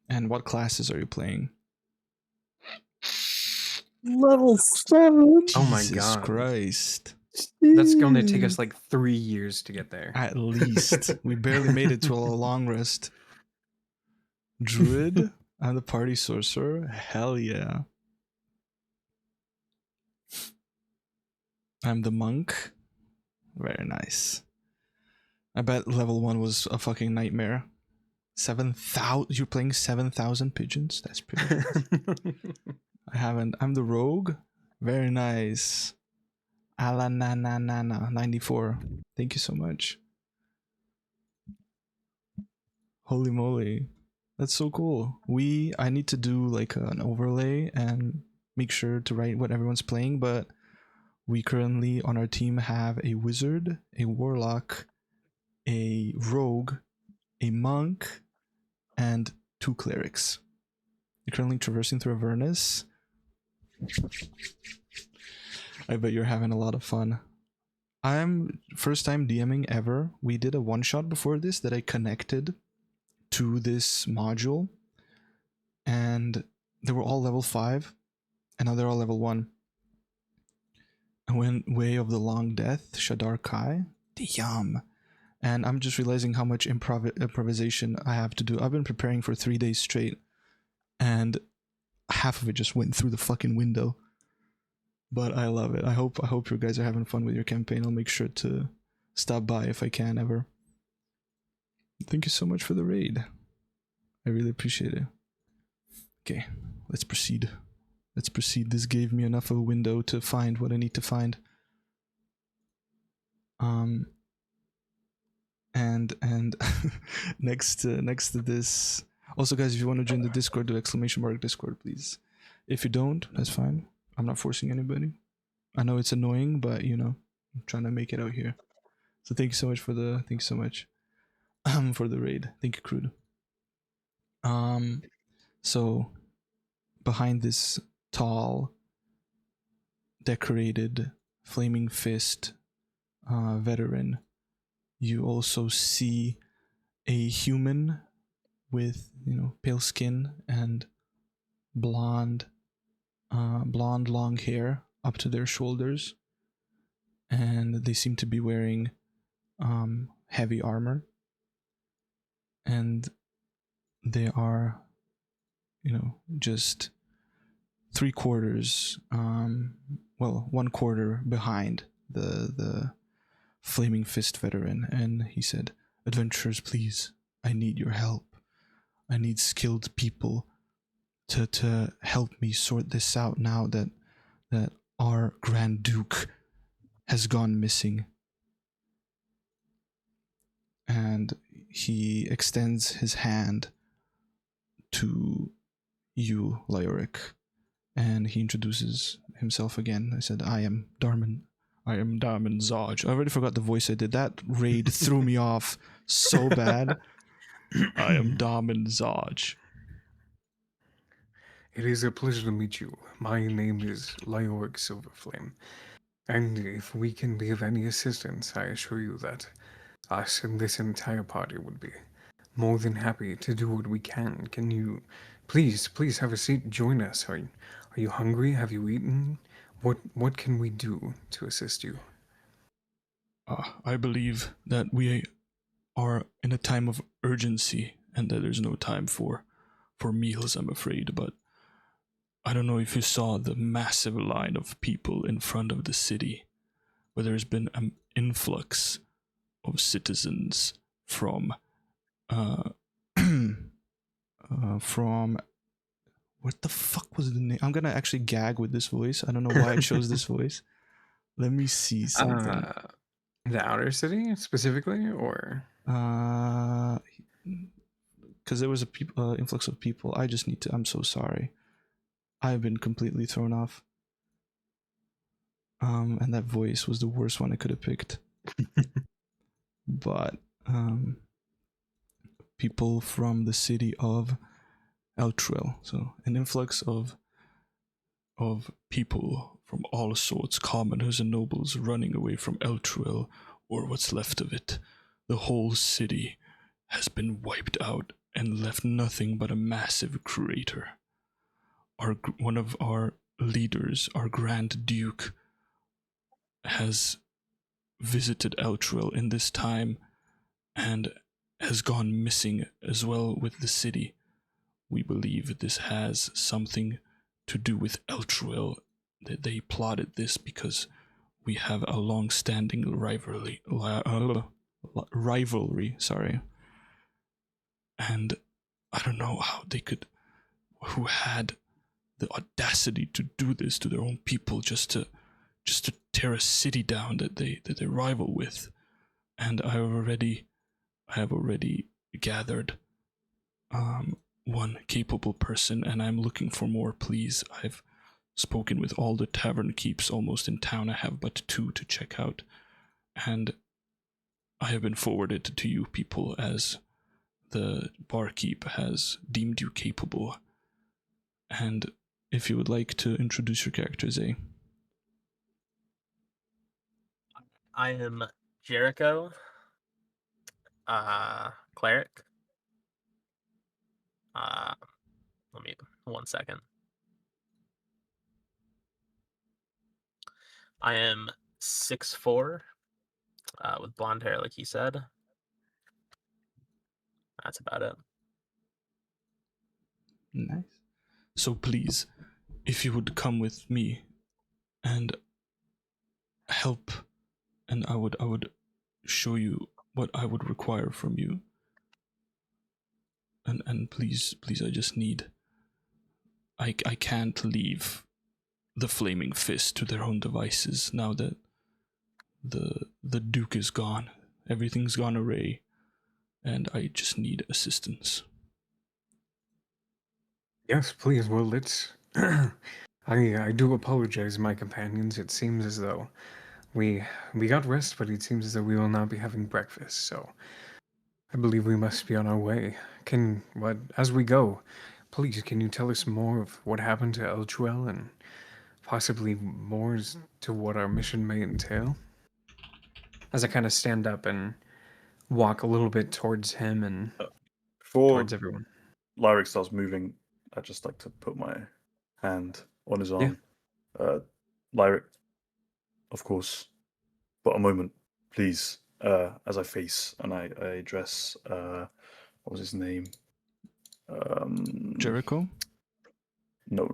And what classes are you playing? Level 7. Oh my Jesus God. Christ. That's going to take us like 3 years to get there. At least. We barely made it to a long rest. Druid? I'm the party sorcerer? Hell yeah. I'm the monk. Very nice. I bet level 1 was a fucking nightmare. 7,000? You're playing 7,000 pigeons? That's pretty nice. I haven't. I'm the rogue. Very nice. Alananana 94. Thank you so much. Holy moly. That's so cool. I need to do like an overlay and make sure to write what everyone's playing, but we currently on our team have a wizard, a warlock, a rogue, a monk, and 2 clerics. You're currently traversing through Avernus. I bet you're having a lot of fun. I'm first time DMing ever. We did a one-shot before this that I connected to this module, and they were all level 5, and now they're all level 1. I went Way of the Long Death, Shadar Kai. Damn. And I'm just realizing how much improvisation I have to do. I've been preparing for 3 days straight, and half of it just went through the fucking window. But I love it. I hope you guys are having fun with your campaign. I'll make sure to stop by if I can ever. Thank you so much for the raid. I really appreciate it. Okay, let's proceed. Let's proceed. This gave me enough of a window to find what I need to find. And next to this. Also, guys, if you want to join the Discord, do !Discord, please. If you don't, that's fine. I'm not forcing anybody. I know it's annoying, but you know, I'm trying to make it out here. So thank you so much for the for the raid. Thank you, Crude. So behind this tall, decorated, flaming fist veteran, you also see a human with, you know, pale skin and blonde long hair up to their shoulders, and they seem to be wearing heavy armor, and they are, you know, just 3/4 well, 1/4 behind the flaming fist veteran. And he said, "Adventurers, please, I need your help. I need skilled people to help me sort this out now that our Grand Duke has gone missing." And he extends his hand to you, Lyoric, and he introduces himself again. I said, I am Darman Zaj. I already forgot the voice I did. That raid threw me off so bad. I am Darman Zaj. It is a pleasure to meet you. My name is Lyoric Silverflame, and if we can be of any assistance, I assure you that us and this entire party would be more than happy to do what we can. Can you please have a seat, join us? Are you hungry? Have you eaten? What can we do to assist you? I believe that we are in a time of urgency and that there's no time for meals, I'm afraid, but I don't know if you saw the massive line of people in front of the city, where there's been an influx of citizens from what the fuck was the name? I'm gonna actually gag with this voice. I don't know why I chose this voice. Let me see something. The outer city specifically, or because there was a influx of people. I just need to. I'm so sorry. I've been completely thrown off. And that voice was the worst one I could have picked. But people from the city of Eltrell, so an influx of people from all sorts, commoners and nobles, running away from Eltrell, or what's left of it. The whole city has been wiped out and left nothing but a massive crater. One of our leaders, our Grand Duke, has visited Eltrell in this time and has gone missing as well with the city. We believe this has something to do with Eltrell. They plotted this because we have a long-standing rivalry. Sorry. And I don't know how they could, who had the audacity to do this to their own people, just to tear a city down that they rival with. And I have already gathered one capable person, and I'm looking for more. Please, I've spoken with all the tavern keeps almost in town. I have but 2 to check out, and I have been forwarded to you people as the barkeep has deemed you capable. And if you would like to introduce your characters, I am Jericho, cleric. Let me 1 second. I am 6'4", with blonde hair, like he said. That's about it. Nice. So please, if you would come with me and help, and I would show you what I would require from you. And please, I just need. I can't leave the Flaming Fist to their own devices now that the Duke is gone. Everything's gone awry, and I just need assistance. Yes, please. Well, let's. I do apologize, my companions. It seems as though we got rest, but it seems as though we will not be having breakfast. So I believe we must be on our way. As we go, please, can you tell us more of what happened to Eltrell and possibly more to what our mission may entail? As I kind of stand up and walk a little bit towards him and Before towards everyone. Lyric starts moving, I'd just like to put my hand on his arm. Lyric, of course, but a moment, please. As I face and I address, what was his name? Jericho? No.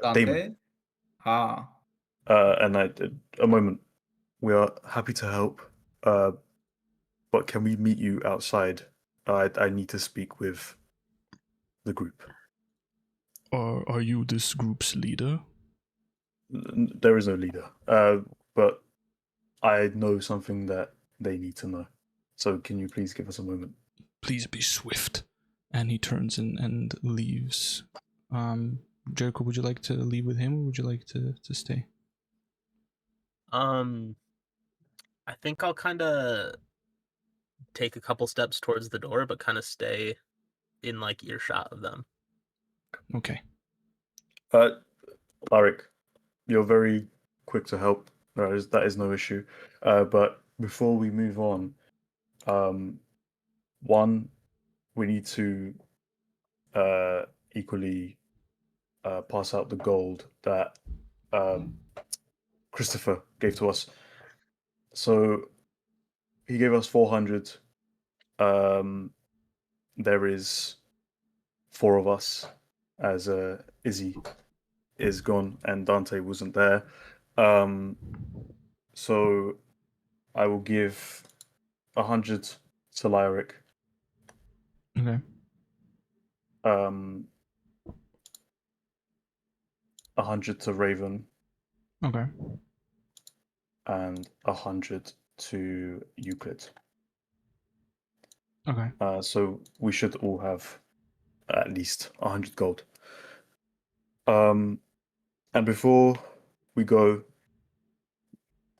Dante? Damon. Ah. And a moment. We are happy to help, but can we meet you outside? I need to speak with the group. Are you this group's leader? There is no leader, but I know something that they need to know. So can you please give us a moment? Please be swift. And he turns and leaves. Jericho, would you like to leave with him, or would you like to stay? I think I'll kind of take a couple steps towards the door, but kind of stay in like earshot of them. Okay. Larrick, you're very quick to help. That is no issue. But before we move on, one, we need to equally pass out the gold that Christopher gave to us. So he gave us 400. There is 4 of us, as Izzy is gone and Dante wasn't there. So I will give 100 to Lyric. Okay. 100 to Raven. Okay. And 100 to Euclid. Okay. So we should all have at least 100 gold. And before we go,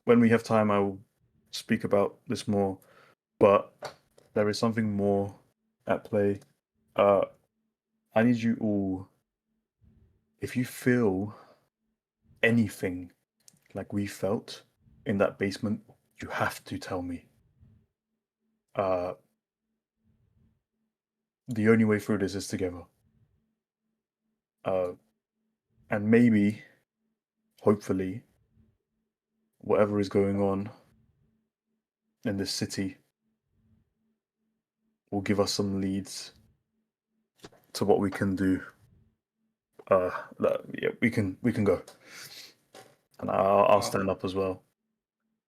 when we have time, I will speak about this more. But there is something more at play. I need you all, if you feel anything like we felt in that basement, you have to tell me. The only way through this is together. And maybe, hopefully, whatever is going on in this city will give us some leads to what we can do. Yeah, we can go, and I'll stand up as well.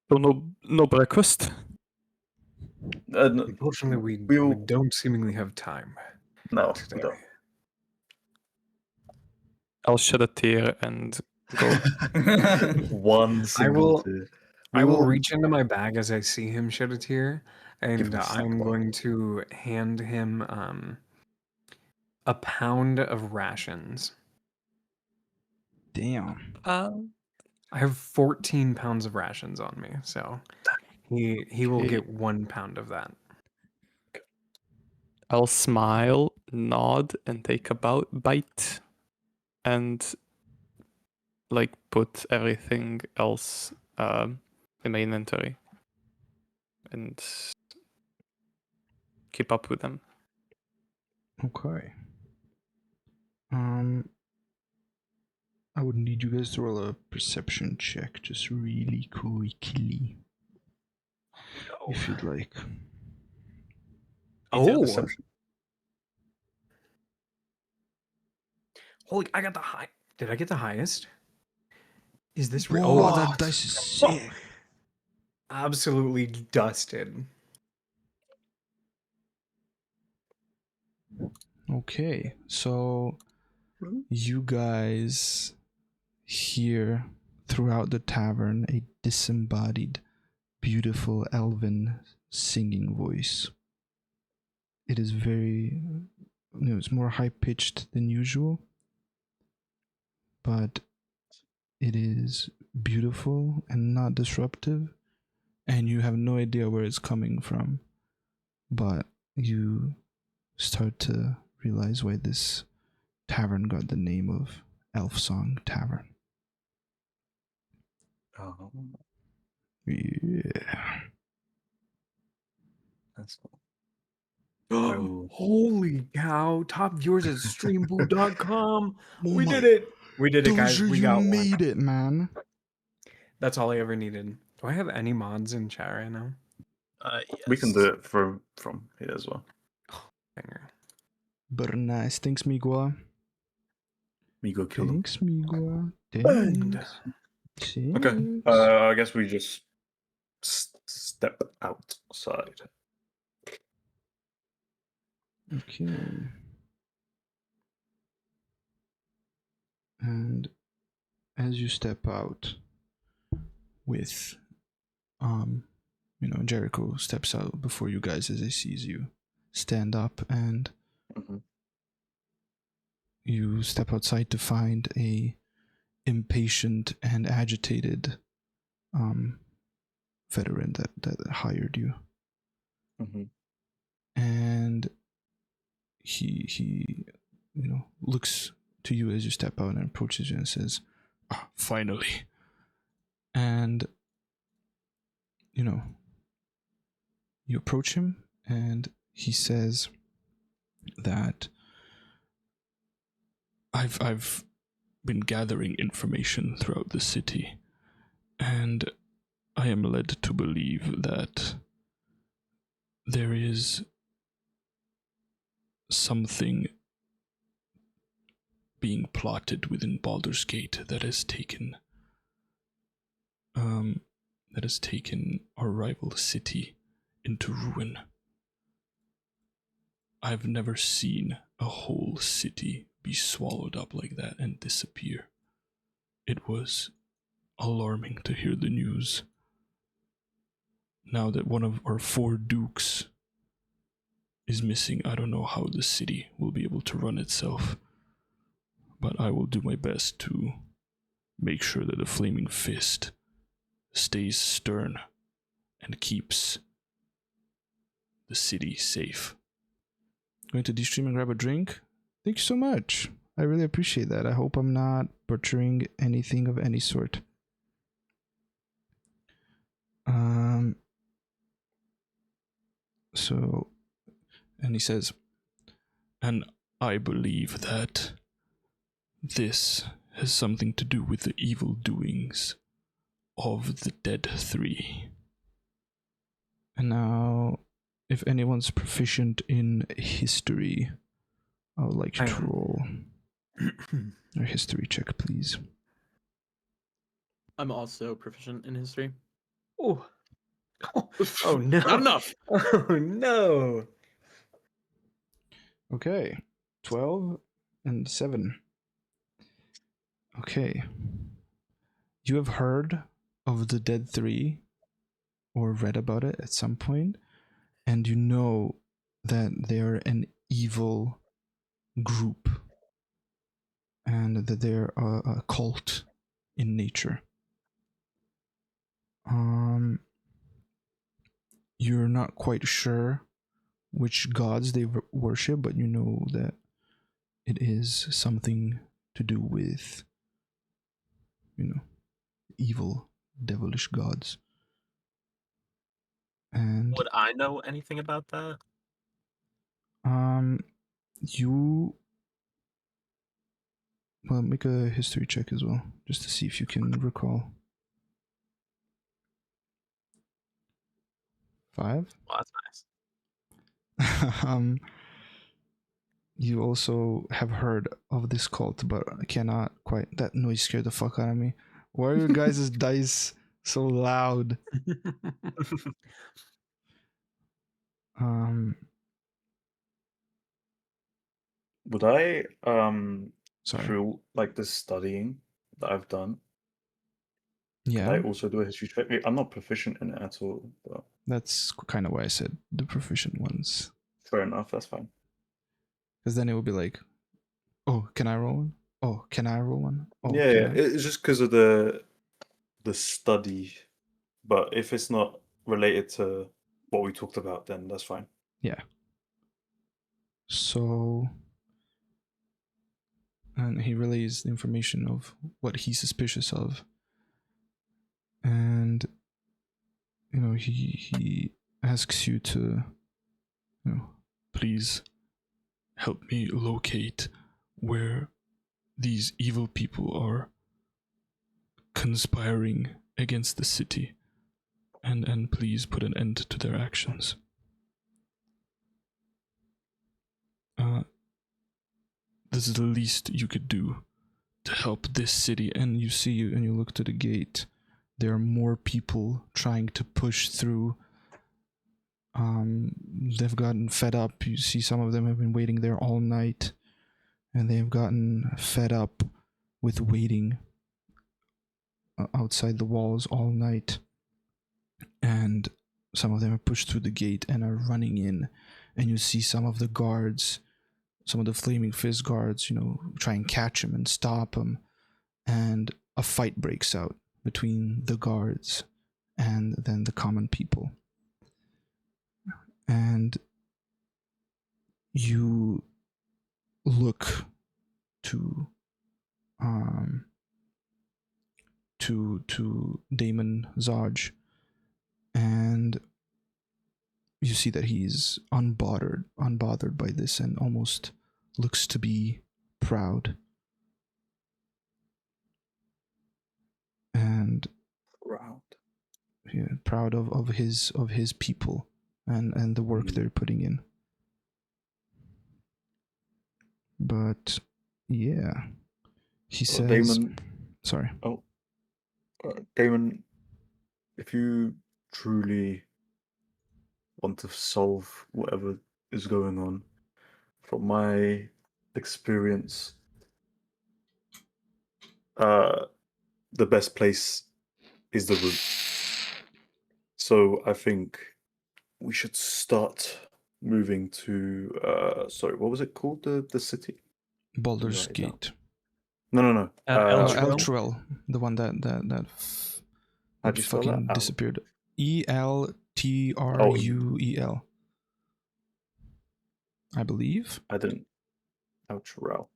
So no breakfast. Unfortunately, we don't seemingly have time No, today. we don't. I'll shed a tear and go. One single tear. I will reach into my bag as I see him shed a tear, and him a snack I'm bar. going to hand him a pound of rations. Damn. I have 14 pounds of rations on me, so he will Okay. get 1 pound of that. I'll smile, nod, and take a bite, and like put everything else in my inventory, and keep up with them. Okay. I would need you guys to roll a perception check, just really quickly, if you'd like. Oh, Perception. holy! I got the high. Did I get the highest? Is this real? Whoa, Oh, that dice is sick. absolutely dusted. Okay, so you guys hear throughout the tavern a disembodied, beautiful elven singing voice. It is very, it's more high pitched than usual, but it is beautiful and not disruptive, and you have no idea where it's coming from, but you start to realize why this tavern got the name of Elf Song Tavern. Yeah. That's Holy cow! Top viewers at streamboot.com. Oh We my- did it! We did it, guys. Dozier, We you got one. made it, man. That's all I ever needed. Do I have any mods in chat right now? We can Yes. do it from here as well. Banger. But nice. Thanks, Migua. Me go kill them. Thanks, Migua. And- Thanks. Okay. Thanks. I guess we just step outside. Okay. And as you step out with Jericho steps out before you guys as he sees you. Stand up and Mhm. you step outside to find a impatient and agitated veteran that hired you. Mhm. And he looks to you as you step out and approaches you and says, finally. And you approach him and he says that I've been gathering information throughout the city, and I am led to believe that there is something being plotted within Baldur's Gate that has taken our rival city into ruin. I've never seen a whole city be swallowed up like that and disappear. It was alarming to hear the news. Now that one of our 4 dukes is missing, I don't know how the city will be able to run itself. But I will do my best to make sure that the Flaming Fist stays stern and keeps the city safe. Going to de-stream and grab a drink? Thank you so much. I really appreciate that. I hope I'm not butchering anything of any sort. So, and he says, and I believe that this has something to do with the evil doings of the Dead Three. And now, if anyone's proficient in history, I would like you to roll a history check, please. I'm also proficient in history. Oh. Oh no. Not enough. Oh no. Okay, 12 and 7. Okay. You have heard of the Dead Three or read about it at some point, and you know that they are an evil group and that they're a cult in nature. You're not quite sure which gods they worship, but you know that it is something to do with, evil, devilish gods. And Would I know anything about that? you make a history check as well, just to see if you can recall. 5. Well, that's nice. You also have heard of this cult, but I cannot quite. That noise scared the fuck out of me. Why are your guys' dice so loud? Would I Sorry. through like the studying that I've done, Yeah, could I also do a history check? I'm not proficient in it at all, but that's kind of why I said the proficient ones. fair enough, that's fine. Because then it would be like, oh, can I roll one? Oh, can I roll one? Oh, Yeah, can I? it's just because of the study. But if it's not related to what we talked about, then that's fine. Yeah. So, and he relays the information of what he's suspicious of, and he asks you to, please help me locate where these evil people are conspiring against the city, and please put an end to their actions. This is the least you could do to help this city. And you see, and you look to the gate, there are more people trying to push through. They've gotten fed up. You see some of them have been waiting there all night, and they've gotten fed up with waiting outside the walls all night. And some of them are pushed through the gate and are running in, and you see some of the guards, some of the Flaming Fist guards, try and catch him and stop him, and a fight breaks out between the guards and then the common people. And you look to Damon Zaj, and you see that he's unbothered by this, and almost looks to be proud. And proud of his people and the work they're putting in. But yeah, he says, Damon, sorry. Damon, if you truly want to solve whatever is going on, from my experience, the best place is the root. So I think we should start moving to sorry, what was it called? The city? Baldur's write it down. Gate. No. Elturel, the one that How'd you spell that? fucking Al- disappeared. ELTRUEL. I believe. I didn't. Elturel.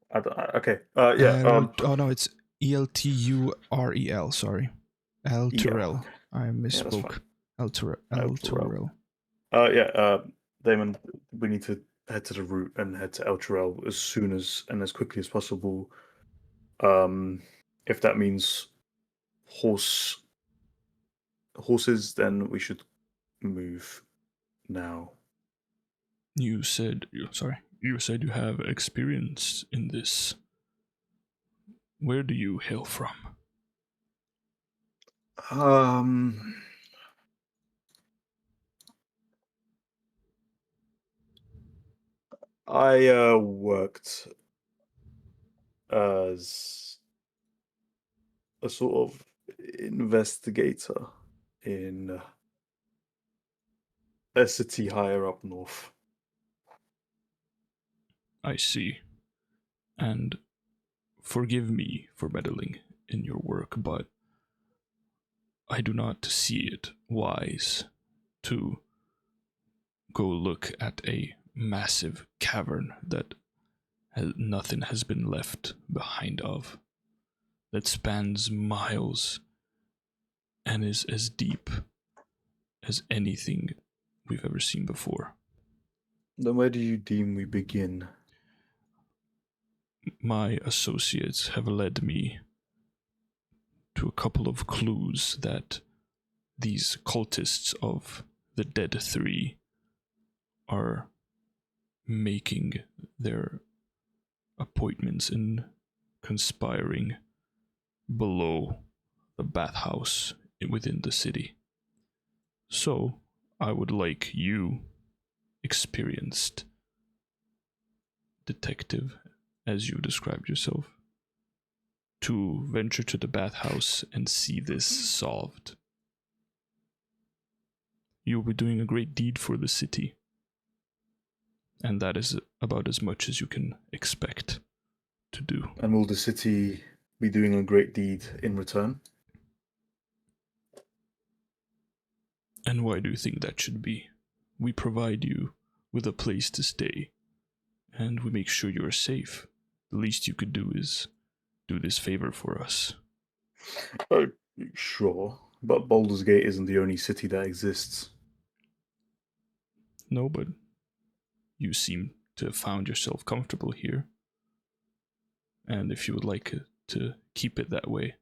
Okay. Yeah. Oh no, it's ELTUREL. Sorry, Elturel. okay. I that's misspoke. fine. Elturel. Elturel. Elturel. Yeah. Damon, we need to head to the route and head to Elturel as soon as and as quickly as possible. If that means horses, then we should move now. You said you have experience in this. Where do you hail from? I worked as a sort of investigator in a city higher up north. I see. And forgive me for meddling in your work, but I do not see it wise to go look at a massive cavern that nothing has been left behind of, that spans miles and is as deep as anything we've ever seen before. Then where do you deem we begin? My associates have led me to a couple of clues that these cultists of the Dead Three are making their appointments and conspiring below the bathhouse within the city. So, I would like you, experienced detective, as you described yourself, to venture to the bathhouse and see this solved. You will be doing a great deed for the city, and that is about as much as you can expect to do. And will the city be doing a great deed in return? And why do you think that should be? We provide you with a place to stay, and we make sure you are safe. The least you could do is do this favor for us. Oh, sure. But Baldur's Gate isn't the only city that exists. No, but you seem to have found yourself comfortable here. And if you would like to keep it that way,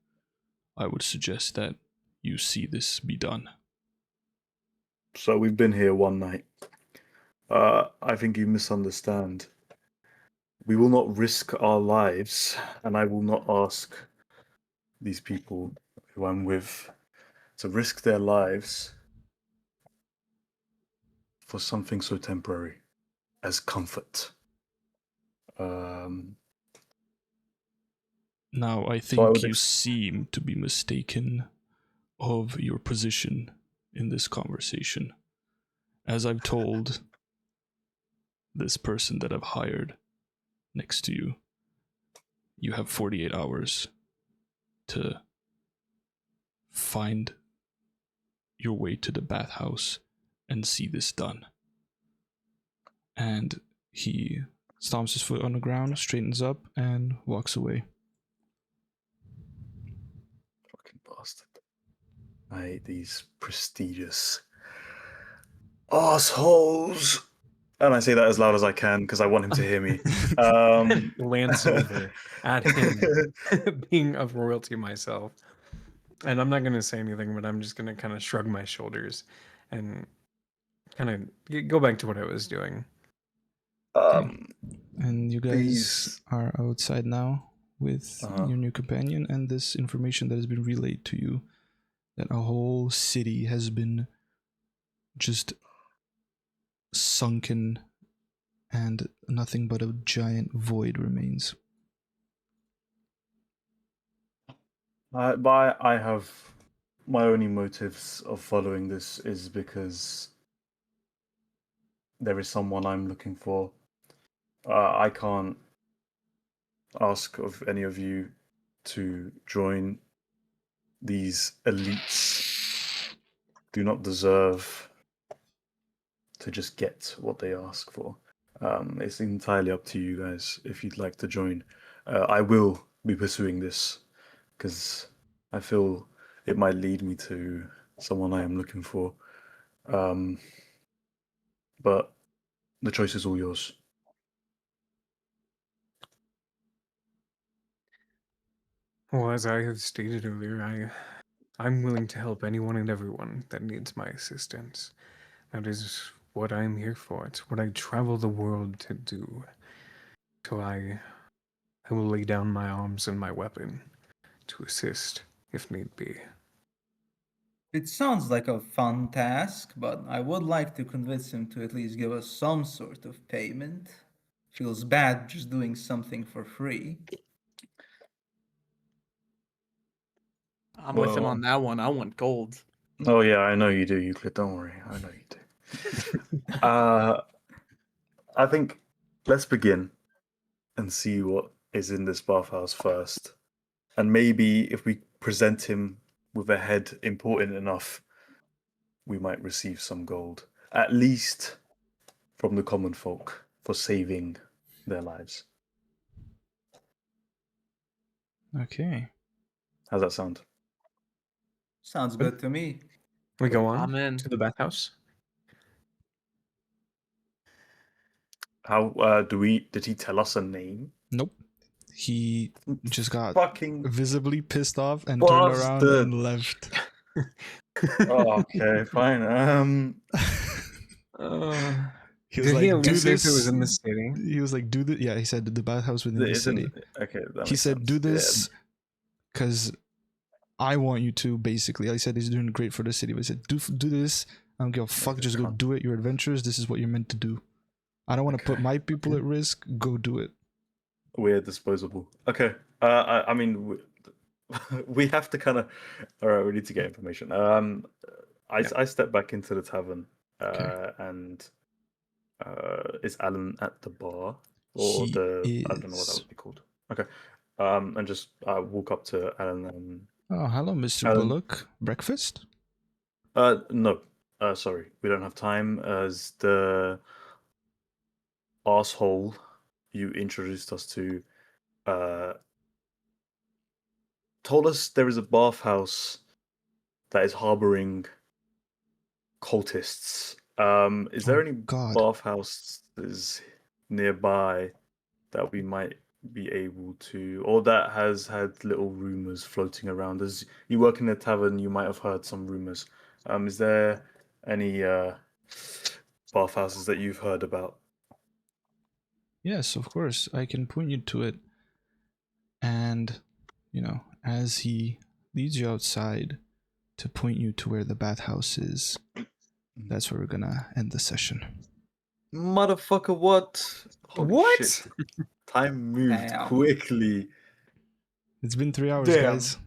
I would suggest that you see this be done. So we've been here one night. I think you misunderstand. We will not risk our lives, and I will not ask these people who I'm with to risk their lives for something so temporary as comfort. Now, I So I think would you seem to be mistaken of your position in this conversation. As I've told this person that I've hired next to you, you have 48 hours to find your way to the bathhouse and see this done. And he stomps his foot on the ground, straightens up, and walks away. Fucking bastard. I hate these prestigious assholes. And I say that as loud as I can because I want him to hear me. Glance over at him, being of royalty myself. And I'm not going to say anything, but I'm just going to kind of shrug my shoulders and kind of go back to what I was doing. And you guys These- are outside now with your new companion, and this information that has been relayed to you, that a whole city has been just sunken and nothing but a giant void remains. I have my only motives of following this is because there is someone I'm looking for. I can't ask of any of you to join. These elites do not deserve to just get what they ask for. It's entirely up to you guys if you'd like to join. I will be pursuing this because I feel it might lead me to someone I am looking for. But the choice is all yours. Well, as I have stated earlier, I'm willing to help anyone and everyone that needs my assistance. That is what I'm here for. It's what I travel the world to do. So I will lay down my arms and my weapon to assist if need be. It sounds like a fun task, but I would like to convince him to at least give us some sort of payment. Feels bad just doing something for free. I'm with him Well- on that one. I want gold. Oh yeah, I know you do, Euclid. Don't worry, I know you do. I think let's begin and see what is in this bathhouse first, and maybe if we present him with a head important enough, we might receive some gold, at least from the common folk, for saving their lives. Okay. How's that sound? Sounds good to me. We go on I'm in. to the bathhouse. How did he tell us a name? Nope. He just got Fucking visibly pissed off and turned around bastard. and left. Oh, okay, fine. He was Did he like, at "Do least say if it was this." in the city? He was like, "Do the." Yeah, he said the bathhouse within the Isn't city. okay? That He makes said, sense. "Do Yeah. this because I want you to." Basically, I said he's doing great for the city. But he said, "Do this. I don't give a fuck. Just go do it. You're adventurous. This is what you're meant to do. I don't want to put my people at risk. Go do it." We're disposable. Okay. I mean, we have to kind of. All right, we need to get information. I step back into the tavern, and is Alan at the bar or He I don't know what that is. would be called. Okay. And just walk up to Alan and Oh, hello, Mr. Alan- Bullock. Breakfast? no, sorry, we don't have time. As the asshole you introduced us to told us there is a bathhouse that is harboring cultists. Is there Oh, any God. bathhouses nearby that we might be able to, or that has had little rumors floating around? As you work in a tavern, you might have heard some rumors. Is there any bathhouses that you've heard about? Yes, of course. I can point you to it. And, as he leads you outside to point you to where the bathhouse is, that's where we're gonna end the session. Motherfucker, what? Holy What? shit. Time moved Damn. quickly. It's been 3 hours, Damn. guys.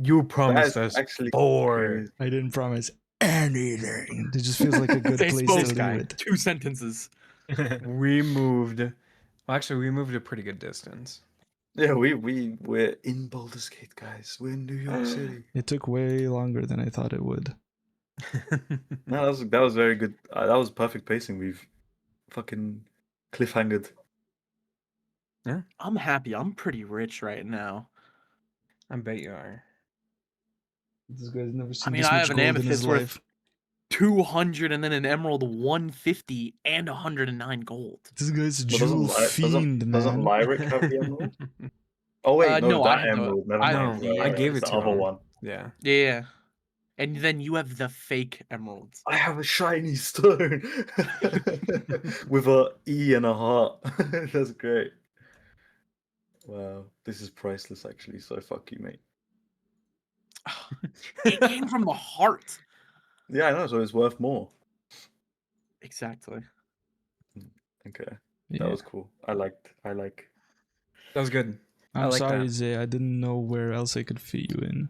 You That promised is us actually 4. crazy. I didn't promise anything. It just feels like a good They place spoke, to guy. leave it. 2 sentences. We moved. Well, actually, we moved a pretty good distance. Yeah, we're in Baldur's Gate, guys. We're in New York City. It took way longer than I thought it would. No, that was very good. That was perfect pacing. We've fucking cliffhangered. I'm happy. I'm pretty rich right now. I bet you are. This guy's never seen mean, this I much have an gold in his amethyst worth life. 200 and then an emerald 150 and 109 gold. This guy's a But doesn't jewel fiend, doesn't man. Lyric have the emerald? Oh wait, no, No, I that have the- emerald. Never I mind. have the- I gave it's it the to other him. one. Yeah. Yeah. And then you have the fake emeralds. I have a shiny stone with a E and a heart. That's great. Wow, this is priceless, actually. So fuck you, mate. It came from the heart. Yeah, I know. So it's worth more. Exactly. Okay, Yeah. that was cool. I like. That was good. I I'm like sorry, that. Zay. I didn't know where else I could fit you in.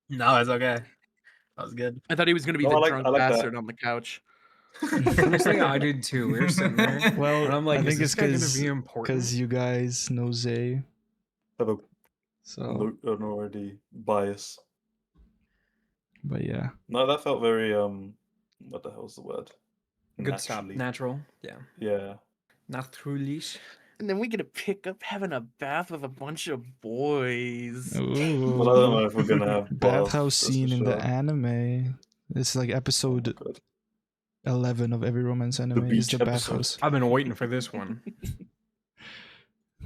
No, it's okay. That was good. I thought he was going to be No, the I like- drunk I like that. bastard on the couch. Honestly, I did too. We were sitting there. Well, and I'm like, I think is it's this guy gonna be important? because you guys know Zay. Have a So, an already bias. but yeah. No, that felt very what the hell's the word? Good stop. Naturally. Natural. Yeah. Yeah. Naturlich. And then we get to pick up having a bath with a bunch of boys. But I don't know if we're gonna have Bathhouse that's for scene in the sure. anime. It's like Oh my episode God. 11 of every romance anime is beach the episode. bathhouse. I've been waiting for this one.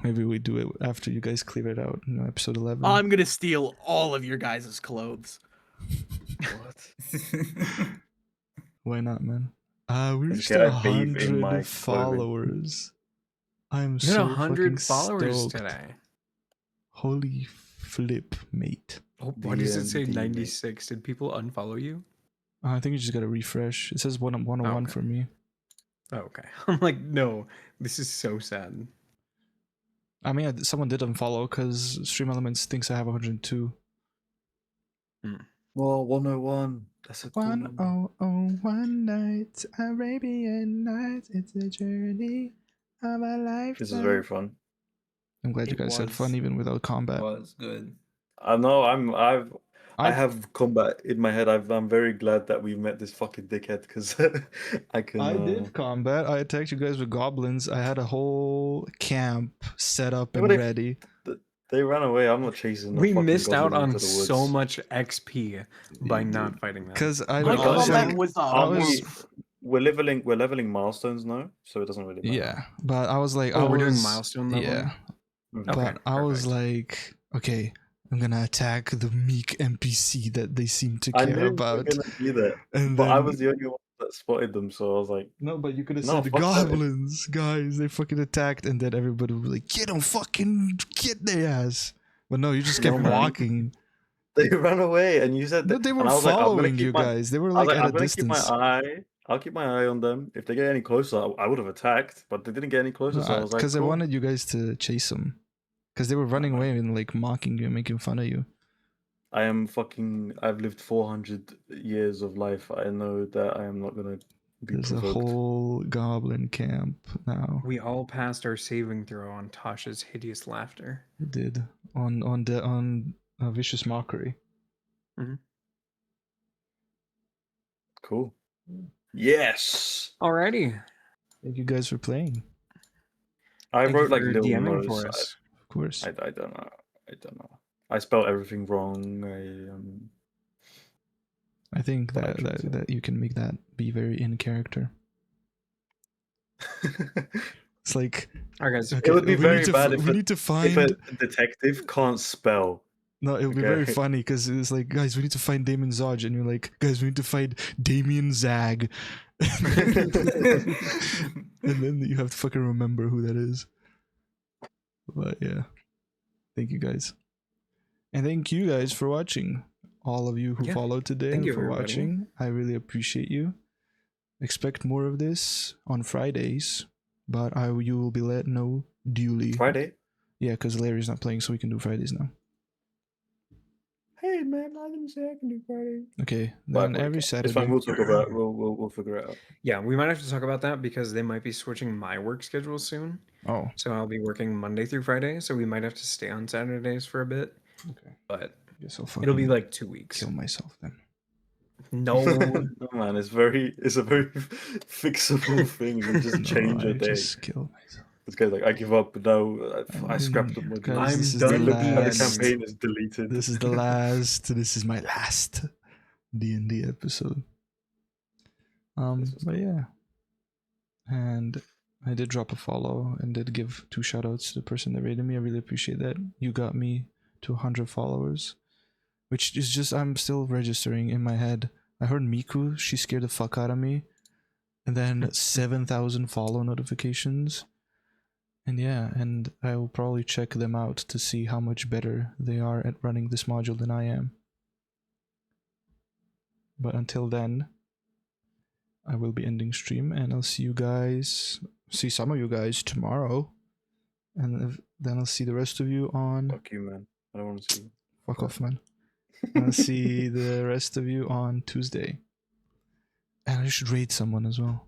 Maybe we do it after you guys clear it out. Episode 11. I'm gonna steal all of your guys' clothes. What? Why not, man? We This reached guy bathed in my 100 followers. I'm You so had fucking 100 followers stoked. today. Holy flip, mate. Oh, why does it say DMD, mate. 96? Did people unfollow you? I think you just gotta refresh. It says 101 Okay. for me. Oh, okay. I'm like, no, this is so sad. I mean, someone did unfollow because Stream Elements thinks I have 102. Well, 101. That's a cool number. 1001 nights, Arabian Nights. It's a journey of a life. This is very fun. I'm glad you It guys had fun was. even without combat. Was good. I know. I I- have combat in my head. I'm very glad that we met this fucking dickhead because I can. I did combat. I attacked you guys with goblins. I had a whole camp set up Yeah, and but if- ready. They ran away. I'm not chasing. The We fucking missed out goblins on into the so woods. much XP by not fighting them. Because I My But was also- combat like, was I Aren't was- we're leveling milestones now, so it doesn't really matter. yeah, but I was like, Oh, I we're doing was- milestone leveling? Yeah, Mhm. Okay, but I was perfect. like, okay, I'm gonna attack the meek NPC that they seem to I care knew we were about. gonna do that, And but I then- was the only one that spotted them, so I was like, No, but you could have No, said fuck that. goblins, guys. They fucking attacked, and then everybody would be like, "Get them, fucking get their ass." But no, you just kept No, man. walking. they ran away, and you said that. But they were and I was like, I'm gonna following keep you my- guys. They were I was like like, at I'm a gonna keep distance. my eye. I'll keep my eye on them. If they get any closer, I would have attacked, but they didn't get any closer. So I was like, Because cool. I wanted you guys to chase them. Because they were running away and like mocking you and making fun of you. I am fucking. I've lived 400 years of life. I know that I am not gonna be There's a provoked. whole goblin camp now. We all passed our saving throw on Tasha's hideous laughter. We did on Vicious Mockery. Cool. Yes. Alrighty. Thank you guys for playing. I Thank you wrote like for little DMing notes. for us. Of course. I don't know. I don't know. I spelled everything wrong. I think But I that, should that say. that you can make that be very in character. It's like Alright, guys. okay, would be we very need to bad fi- if we a- need to if find. a detective can't spell. No, it would be very Okay. funny because it's like, guys, we need to find Damon Zodge, and you're like, guys, we need to find Damien Zag, and then you have to fucking remember who that is. But yeah, thank you guys, and thank you guys for watching. All of you who Yeah, followed today thank and you, for everybody. watching, I really appreciate you. Expect more of this on Fridays, but you will be let know duly. Friday. Yeah, because Larry's not playing, so we can do Fridays now. Hey man, I didn't say I can do Friday. Okay, But then we every can. Saturday. It's fine. We'll talk about. We'll figure it out. Yeah, we might have to talk about that because they might be switching my work schedule soon. Oh, So I'll be working Monday through Friday, so we might have to stay on Saturdays for a bit. okay. But Guess I'll it'll be fucking like 2 weeks. kill myself then. No, No man, it's a very fixable thing. You just change No, your I day. just kill myself. This guy's like, I give up. No, I scrapped the Guys, module. I'm this is done the looking And the at last. campaign is deleted. This is the last. This is my last D&D episode. But yeah, and I did drop a follow and did give 2 shoutouts to the person that rated me. I really appreciate that. You got me to 100 followers, which is just I'm still registering in my head. I heard Miku, she scared the fuck out of me, and then 7,000 follow notifications. And yeah, and I will probably check them out to see how much better they are at running this module than I am. But until then, I will be ending stream, and I'll see some of you guys tomorrow, and then I'll see the rest of you on. Fuck you, man. I don't want to see you. Fuck off, man. I'll see the rest of you on Tuesday. And I should raid someone as well.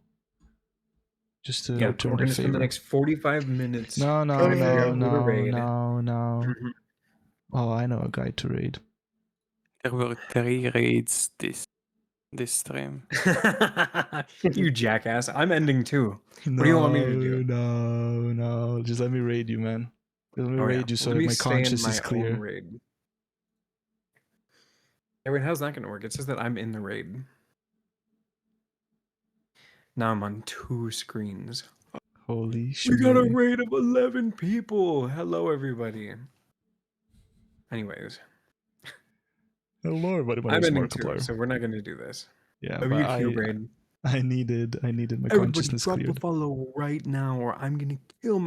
Just to Yeah, return we're the gonna spend the favor. next 45 minutes. No, no, trying to figure no, out who to no, raid. no. Mhm. Oh, I know a guy to raid. There were 3 raids this stream. You jackass! I'm ending too. No, What do you want me to do? No. Just let me raid you, man. Let me Oh, raid yeah. you so Let that me my stay in conscience my is own clear. raid. Hey, wait, how's that gonna work? It says that I'm in the raid. Now I'm on 2 screens. Holy shit. We got a raid of 11 people. Hello, everybody. Anyways, Hello, everybody. My I'm name's ending too, Markiplier. so we're not gonna do this. Yeah, A but YouTube raid. I needed my Everybody consciousness drop cleared. a follow right now, or I'm gonna kill my